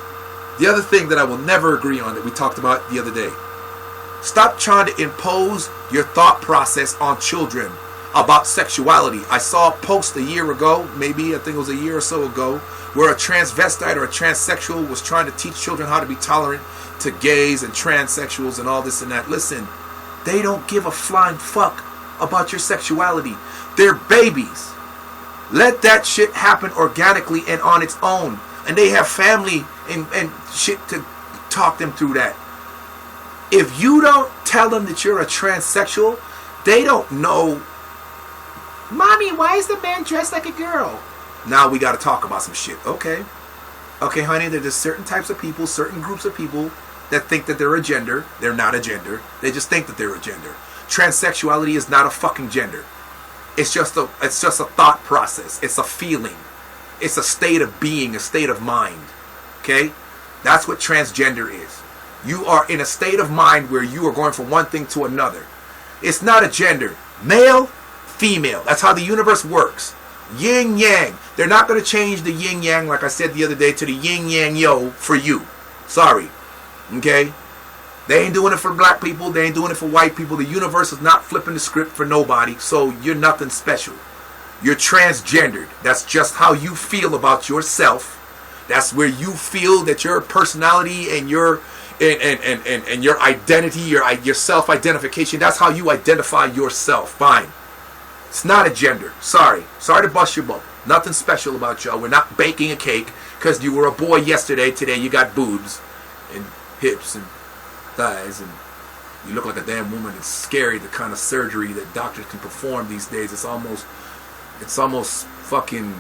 The other thing that I will never agree on that we talked about the other day. Stop trying to impose your thought process on children about sexuality. I saw a post a year ago, maybe I think it was a year or so ago, where a transvestite or a transsexual was trying to teach children how to be tolerant to gays and transsexuals and all this and that. Listen, they don't give a flying fuck about your sexuality. They're babies. Let that shit happen organically and on its own. And they have family and shit to talk them through that. If you don't tell them that you're a transsexual, they don't know. "Mommy, why is the man dressed like a girl?" Now we got to talk about some shit. Okay. Okay, honey, there's just certain types of people, certain groups of people that think that they're a gender. They're not a gender. They just think that they're a gender. Transsexuality is not a fucking gender. It's just a thought process. It's a feeling. It's a state of being, a state of mind. Okay? That's what transgender is. You are in a state of mind where you are going from one thing to another. It's not a gender. Male, female. That's how the universe works. Yin yang. They're not going to change the yin yang, like I said the other day, to the yin yang yo for you. Sorry. Okay? They ain't doing it for black people. They ain't doing it for white people. The universe is not flipping the script for nobody. So you're nothing special. You're transgendered. That's just how you feel about yourself. That's where you feel that your personality and your and your identity, your self-identification, that's how you identify yourself. Fine. It's not a gender. Sorry to bust your bubble. Nothing special about y'all. We're not baking a cake because you were a boy yesterday. Today you got boobs and hips and thighs and you look like a damn woman. It's scary, the kind of surgery that doctors can perform these days. It's almost fucking,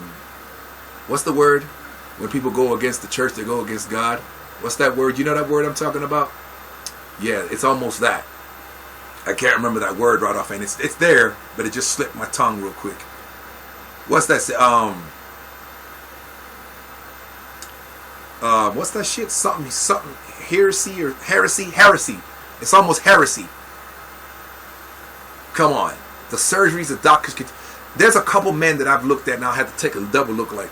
what's the word? When people go against the church, they go against God. What's that word? You know that word I'm talking about? Yeah, it's almost that. I can't remember that word right off, and it's there, but it just slipped my tongue real quick. What's that? What's that shit? Something heresy or heresy. It's almost heresy. Come on, the surgeries the doctors could. There's a couple men that I've looked at now. I had to take a double look like.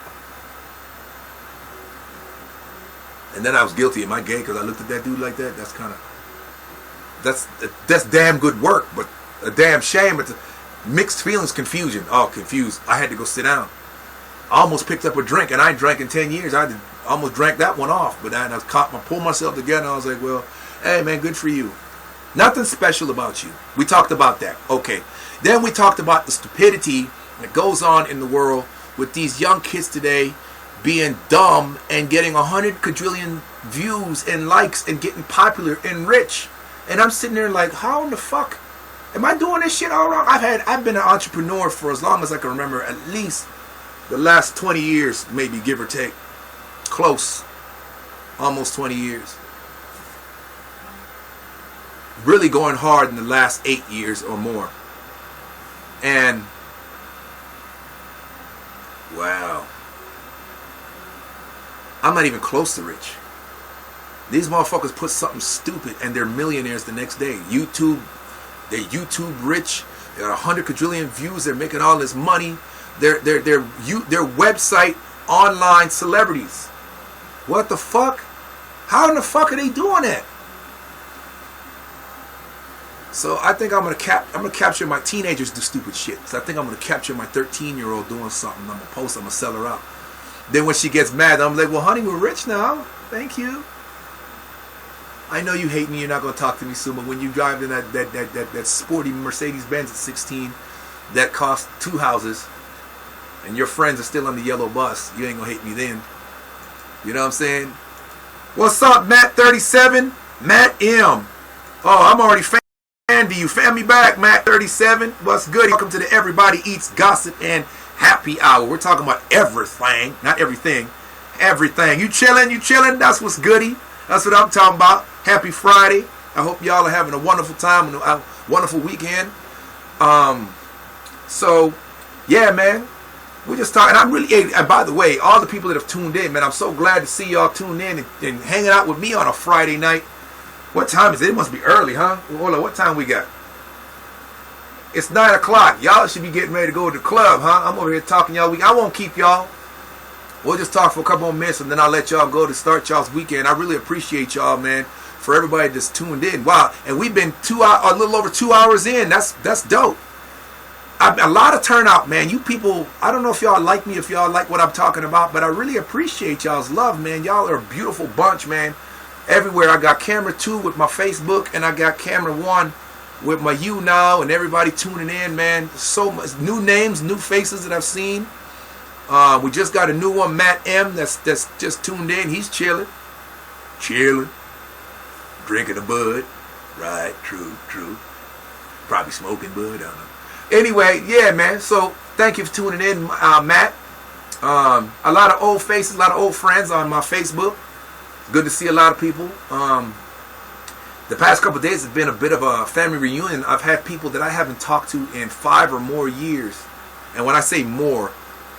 And then I was guilty. Am I gay because I looked at that dude like that? That's kind of. That's damn good work, but a damn shame. It's mixed feelings, confusion. Oh, confused. I had to go sit down. I almost picked up a drink, and I ain't drank in 10 years. I almost drank that one off, but I pulled myself together, and I was like, well, hey, man, good for you. Nothing special about you. We talked about that. Okay. Then we talked about the stupidity that goes on in the world with these young kids today being dumb and getting 100 quadrillion views and likes and getting popular and rich. And I'm sitting there like, how in the fuck am I doing this shit all wrong? I've been an entrepreneur for as long as I can remember, at least the last 20 years, maybe, give or take. Close. Almost 20 years. Really going hard in the last 8 years or more. And wow. I'm not even close to rich. These motherfuckers put something stupid and they're millionaires the next day. They're YouTube rich. They got 100 quadrillion views. They're making all this money. They're website online celebrities. What the fuck? How in the fuck are they doing that? So I think I'm gonna capture my teenagers do stupid shit. So I think I'm gonna capture my 13-year-old doing something. I'm gonna post. I'm gonna sell her out. Then when she gets mad, I'm like, well, honey, we're rich now. Thank you. I know you hate me. You're not gonna talk to me soon. But when you drive in that sporty Mercedes-Benz at 16, that costs 2 houses, and your friends are still on the yellow bus, you ain't gonna hate me then. You know what I'm saying? What's up, Matt 37? Matt M. Oh, I'm already fan to you. Fan me back, Matt 37. What's good? Welcome to the Everybody Eats Gossip and Happy Hour. We're talking about everything, not everything. Everything. You chilling? You chilling? That's what's goody. That's what I'm talking about. Happy Friday. I hope y'all are having a wonderful time and a wonderful weekend. So, yeah, man. We're just talking. I'm really, and by the way, all the people that have tuned in, man, I'm so glad to see y'all tuned in and hanging out with me on a Friday night. What time is it? It must be early, huh? Hold on, what time we got? It's 9 o'clock. Y'all should be getting ready to go to the club, huh? I'm over here talking y'all. I won't keep y'all. We'll just talk for a couple more minutes and then I'll let y'all go to start y'all's weekend. I really appreciate y'all, man, for everybody that's tuned in. Wow, and we've been a little over 2 hours in. That's dope. A lot of turnout, man. You people, I don't know if y'all like me, if y'all like what I'm talking about, but I really appreciate y'all's love, man. Y'all are a beautiful bunch, man. Everywhere. I got camera 2 with my Facebook, and I got camera 1 with my YouNow, and everybody tuning in, man. So much new names, new faces that I've seen. We just got a new one, Matt M. That's just tuned in. He's chilling, drinking a bud. Right, true. Probably smoking bud. I don't know. Anyway, yeah, man. So thank you for tuning in, Matt. A lot of old faces, a lot of old friends on my Facebook. Good to see a lot of people. The past couple of days has been a bit of a family reunion. I've had people that I haven't talked to in 5 or more years. And when I say more,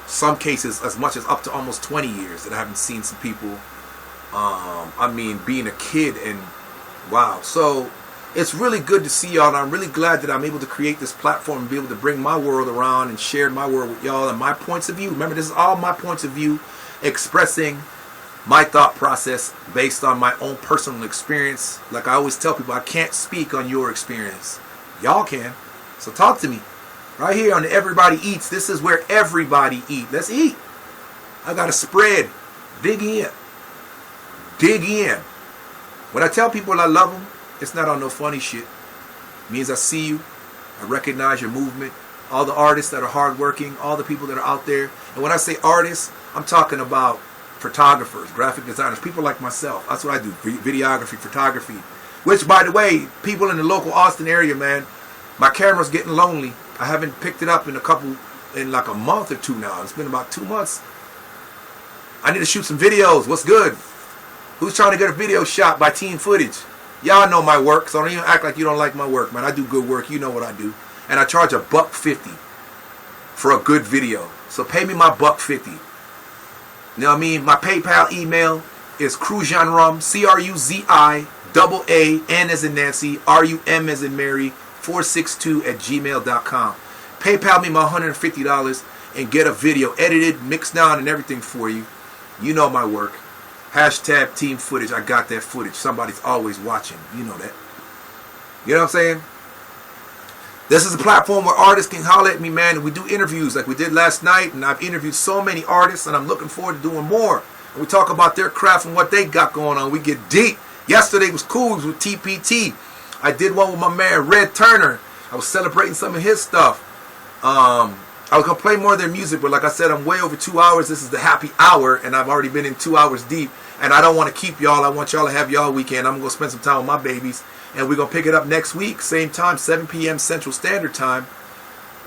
some cases as much as up to almost 20 years that I haven't seen some people. I mean, being a kid and wow. So it's really good to see y'all, and I'm really glad that I'm able to create this platform and be able to bring my world around and share my world with y'all and my points of view. Remember, this is all my points of view, expressing my thought process based on my own personal experience. Like I always tell people, I can't speak on your experience. Y'all can. So talk to me. Right here on the Everybody Eats. This is where everybody eat. Let's eat. I got a spread. Dig in. Dig in. When I tell people I love them, it's not on no funny shit. It means I see you. I recognize your movement. All the artists that are hardworking. All the people that are out there. And when I say artists, I'm talking about photographers, graphic designers, people like myself. That's what I do. Videography, photography. Which, by the way, people in the local Austin area, man, my camera's getting lonely. I haven't picked it up in like a month or 2 now. It's been about 2 months. I need to shoot some videos. What's good? Who's trying to get a video shot by Team Footage? Y'all know my work, so don't even act like you don't like my work, man. I do good work. You know what I do. And I charge $1.50 for a good video. So pay me my $1.50. You know what I mean? My PayPal email is Crujanrum, CRUZIAAN as in Nancy, RUM as in Mary, 462@gmail.com. PayPal me my $150 and get a video edited, mixed down, and everything for you. You know my work. Hashtag team footage. I got that footage. Somebody's always watching. You know that. You know what I'm saying? This is a platform where artists can holler at me, man. And we do interviews like we did last night. And I've interviewed so many artists, and I'm looking forward to doing more. And we talk about their craft and what they got going on. We get deep. Yesterday was cool. It was with TPT. I did one with my man, Red Turner. I was celebrating some of his stuff. I was going to play more of their music, but like I said, I'm way over 2 hours. This is the happy hour, and I've already been in 2 hours deep. And I don't want to keep y'all. I want y'all to have y'all weekend. I'm going to spend some time with my babies. And we're going to pick it up next week. Same time, 7 p.m. Central Standard Time.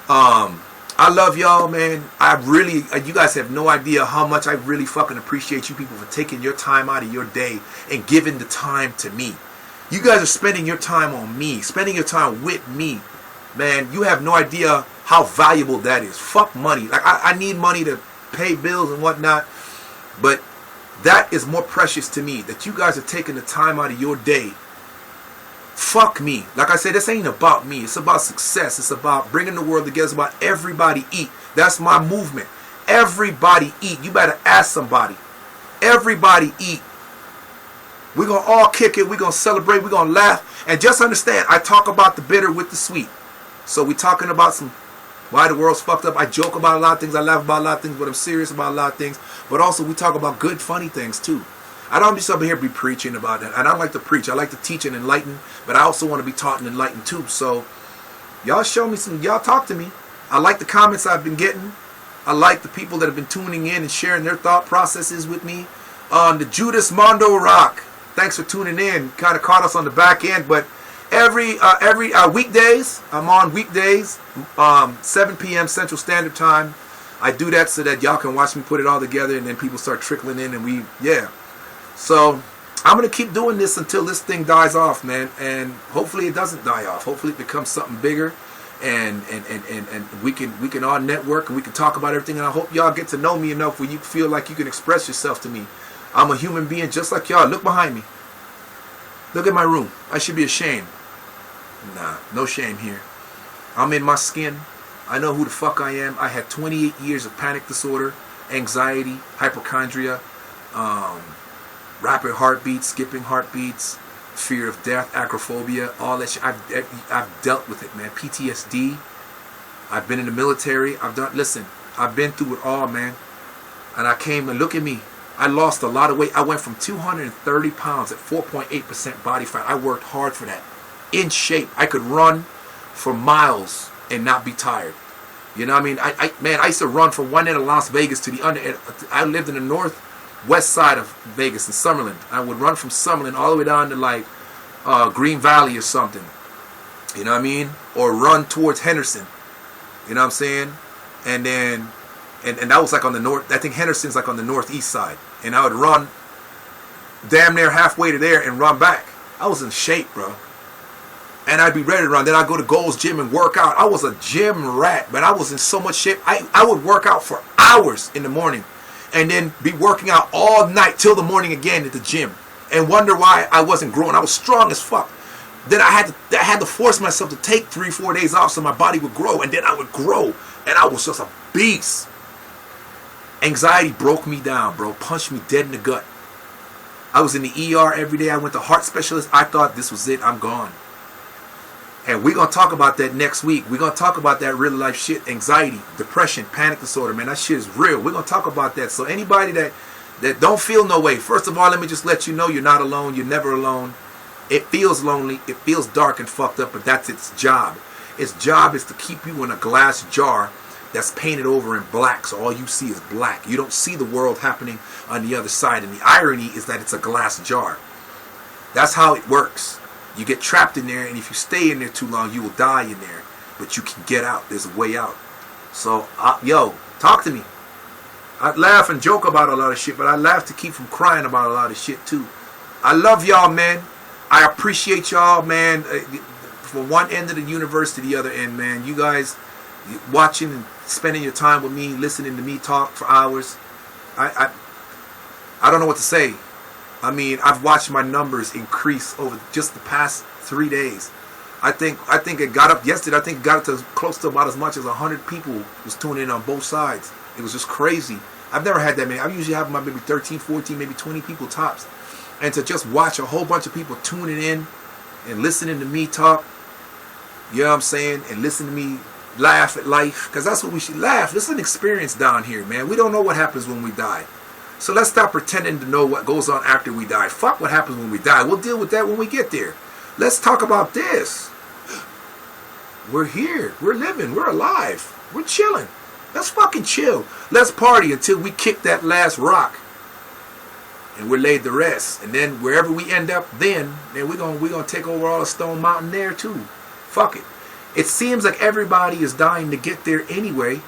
I love y'all, man. You guys have no idea how much I really fucking appreciate you people for taking your time out of your day and giving the time to me. You guys are spending your time on me, spending your time with me. Man, you have no idea how valuable that is. Fuck money. Like, I need money to pay bills and whatnot. But that is more precious to me, that you guys are taking the time out of your day. Fuck me. Like I said, this ain't about me. It's about success. It's about bringing the world together. It's about everybody eat. That's my movement. Everybody eat. You better ask somebody. Everybody eat. We're going to all kick it. We're going to celebrate. We're going to laugh. And just understand, I talk about the bitter with the sweet. So we're talking about some why the world's fucked up. I joke about a lot of things. I laugh about a lot of things. But I'm serious about a lot of things. But also we talk about good, funny things too. I don't just up here be preaching about that. And I don't like to preach. I like to teach and enlighten. But I also want to be taught and enlightened too. So y'all show me some. Y'all talk to me. I like the comments I've been getting. I like the people that have been tuning in and sharing their thought processes with me. On the Judas Mondo Rock. Thanks for tuning in. Kind of caught us on the back end. But every weekdays, I'm on weekdays, 7 p.m. Central Standard Time. I do that so that y'all can watch me put it all together, and then people start trickling in, and So I'm going to keep doing this until this thing dies off, man. And hopefully it doesn't die off. Hopefully it becomes something bigger. And we can all network and we can talk about everything. And I hope y'all get to know me enough where you feel like you can express yourself to me. I'm a human being just like y'all. Look behind me. Look at my room. I should be ashamed. Nah, no shame here. I'm in my skin. I know who the fuck I am. I had 28 years of panic disorder, anxiety, hypochondria, rapid heartbeats, skipping heartbeats, fear of death, acrophobia, all that shit. I've dealt with it, man. PTSD. I've been in the military. I've been through it all, man. And I came and look at me. I lost a lot of weight. I went from 230 pounds at 4.8% body fat. I worked hard for that. In shape. I could run for miles and not be tired. You know what I mean? I used to run from one end of Las Vegas to the other end. I lived in the northwest side of Vegas in Summerlin. I would run from Summerlin all the way down to like Green Valley or something. You know what I mean? Or run towards Henderson. You know what I'm saying? And then and that was like on the north. I think Henderson's like on the northeast side. And I would run damn near halfway to there and run back. I was in shape, bro. And I'd be ready to run. Then I'd go to Gold's Gym and work out. I was a gym rat, but I was in so much shape. I would work out for hours in the morning and then be working out all night till the morning again at the gym and wonder why I wasn't growing. I was strong as fuck. Then I had to force myself to take 3-4 days off so my body would grow, and then I would grow, and I was just a beast. Anxiety broke me down, bro. Punched me dead in the gut. I was in the ER every day. I went to heart specialist. I thought this was it. I'm gone. And we're going to talk about that next week. We're going to talk about that real life shit. Anxiety, depression, panic disorder, man. That shit is real. We're going to talk about that. So anybody that don't feel no way, first of all, let me just let you know you're not alone. You're never alone. It feels lonely. It feels dark and fucked up, but that's its job. Its job is to keep you in a glass jar that's painted over in black, so all you see is black. You don't see the world happening on the other side. And the irony is that it's a glass jar. That's how it works. You get trapped in there, and if you stay in there too long, you will die in there. But you can get out. There's a way out. So, talk to me. I laugh and joke about a lot of shit, but I laugh to keep from crying about a lot of shit too. I love y'all, man. I appreciate y'all, man. From one end of the universe to the other end, man. You guys watching and spending your time with me, listening to me talk for hours. I don't know what to say. I mean, I've watched my numbers increase over just the past 3 days. I think it got up yesterday. I think it got up to close to about as much as 100 people was tuning in on both sides. It was just crazy. I've never had that many. I usually have maybe 13, 14, maybe 20 people tops. And to just watch a whole bunch of people tuning in and listening to me talk, you know what I'm saying, and listen to me laugh at life, because that's what we should laugh. This is an experience down here, man. We don't know what happens when we die. So let's stop pretending to know what goes on after we die. Fuck what happens when we die. We'll deal with that when we get there. Let's talk about this. We're here. We're living. We're alive. We're chilling. Let's fucking chill. Let's party until we kick that last rock. And we're laid to rest. And then wherever we end up, then we're gonna take over all of Stone Mountain there too. Fuck it. It seems like everybody is dying to get there anyway.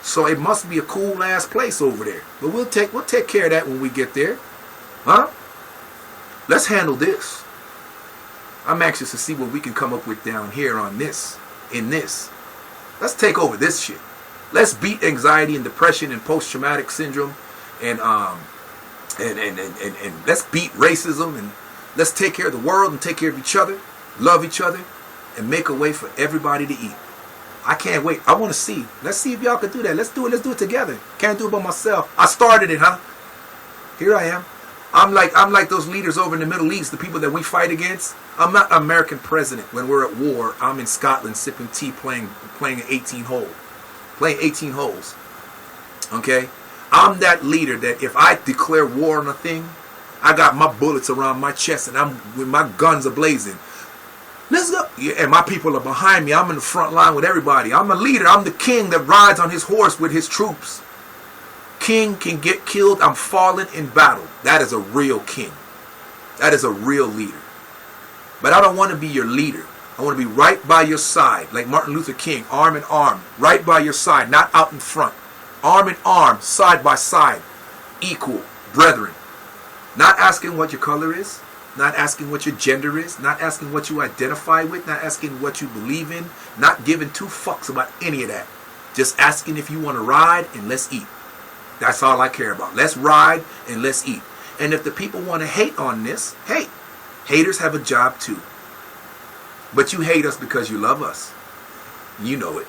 So it must be a cool ass place over there. But we'll take care of that when we get there. Huh? Let's handle this. I'm anxious to see what we can come up with down here on this. In this. Let's take over this shit. Let's beat anxiety and depression and post-traumatic syndrome and let's beat racism, and let's take care of the world and take care of each other, love each other, and make a way for everybody to eat. I can't wait. I want to see. Let's see if y'all can do that. Let's do it. Let's do it together. Can't do it by myself. I started it, huh? Here I am. I'm like those leaders over in the Middle East, the people that we fight against. I'm not American president when we're at war. I'm in Scotland sipping tea, playing an 18 hole. Playing 18 holes. Okay? I'm that leader that if I declare war on a thing, I got my bullets around my chest and I'm with my guns are blazing. Let's go. Yeah, and my people are behind me. I'm in the front line with everybody. I'm a leader. I'm the king that rides on his horse with his troops. King can get killed. I'm fallen in battle. That is a real king. That is a real leader. But I don't want to be your leader. I want to be right by your side, like Martin Luther King, arm in arm, right by your side, not out in front. Arm in arm, side by side, equal, brethren. Not asking what your color is, not asking what your gender is, not asking what you identify with, not asking what you believe in, not giving two fucks about any of that. Just asking if you want to ride and let's eat. That's all I care about. Let's ride and let's eat. And if the people want to hate on this, hey, haters have a job too. But you hate us because you love us. You know it.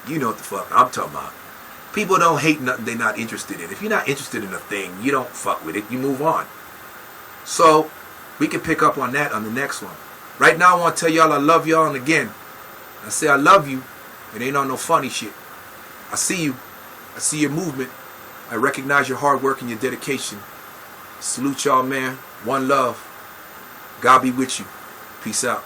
You know what the fuck I'm talking about. People don't hate nothing they're not interested in. If you're not interested in a thing, you don't fuck with it. You move on. So, we can pick up on that on the next one. Right now, I want to tell y'all I love y'all. And again, I say I love you. It ain't on no funny shit. I see you. I see your movement. I recognize your hard work and your dedication. Salute y'all, man. One love. God be with you. Peace out.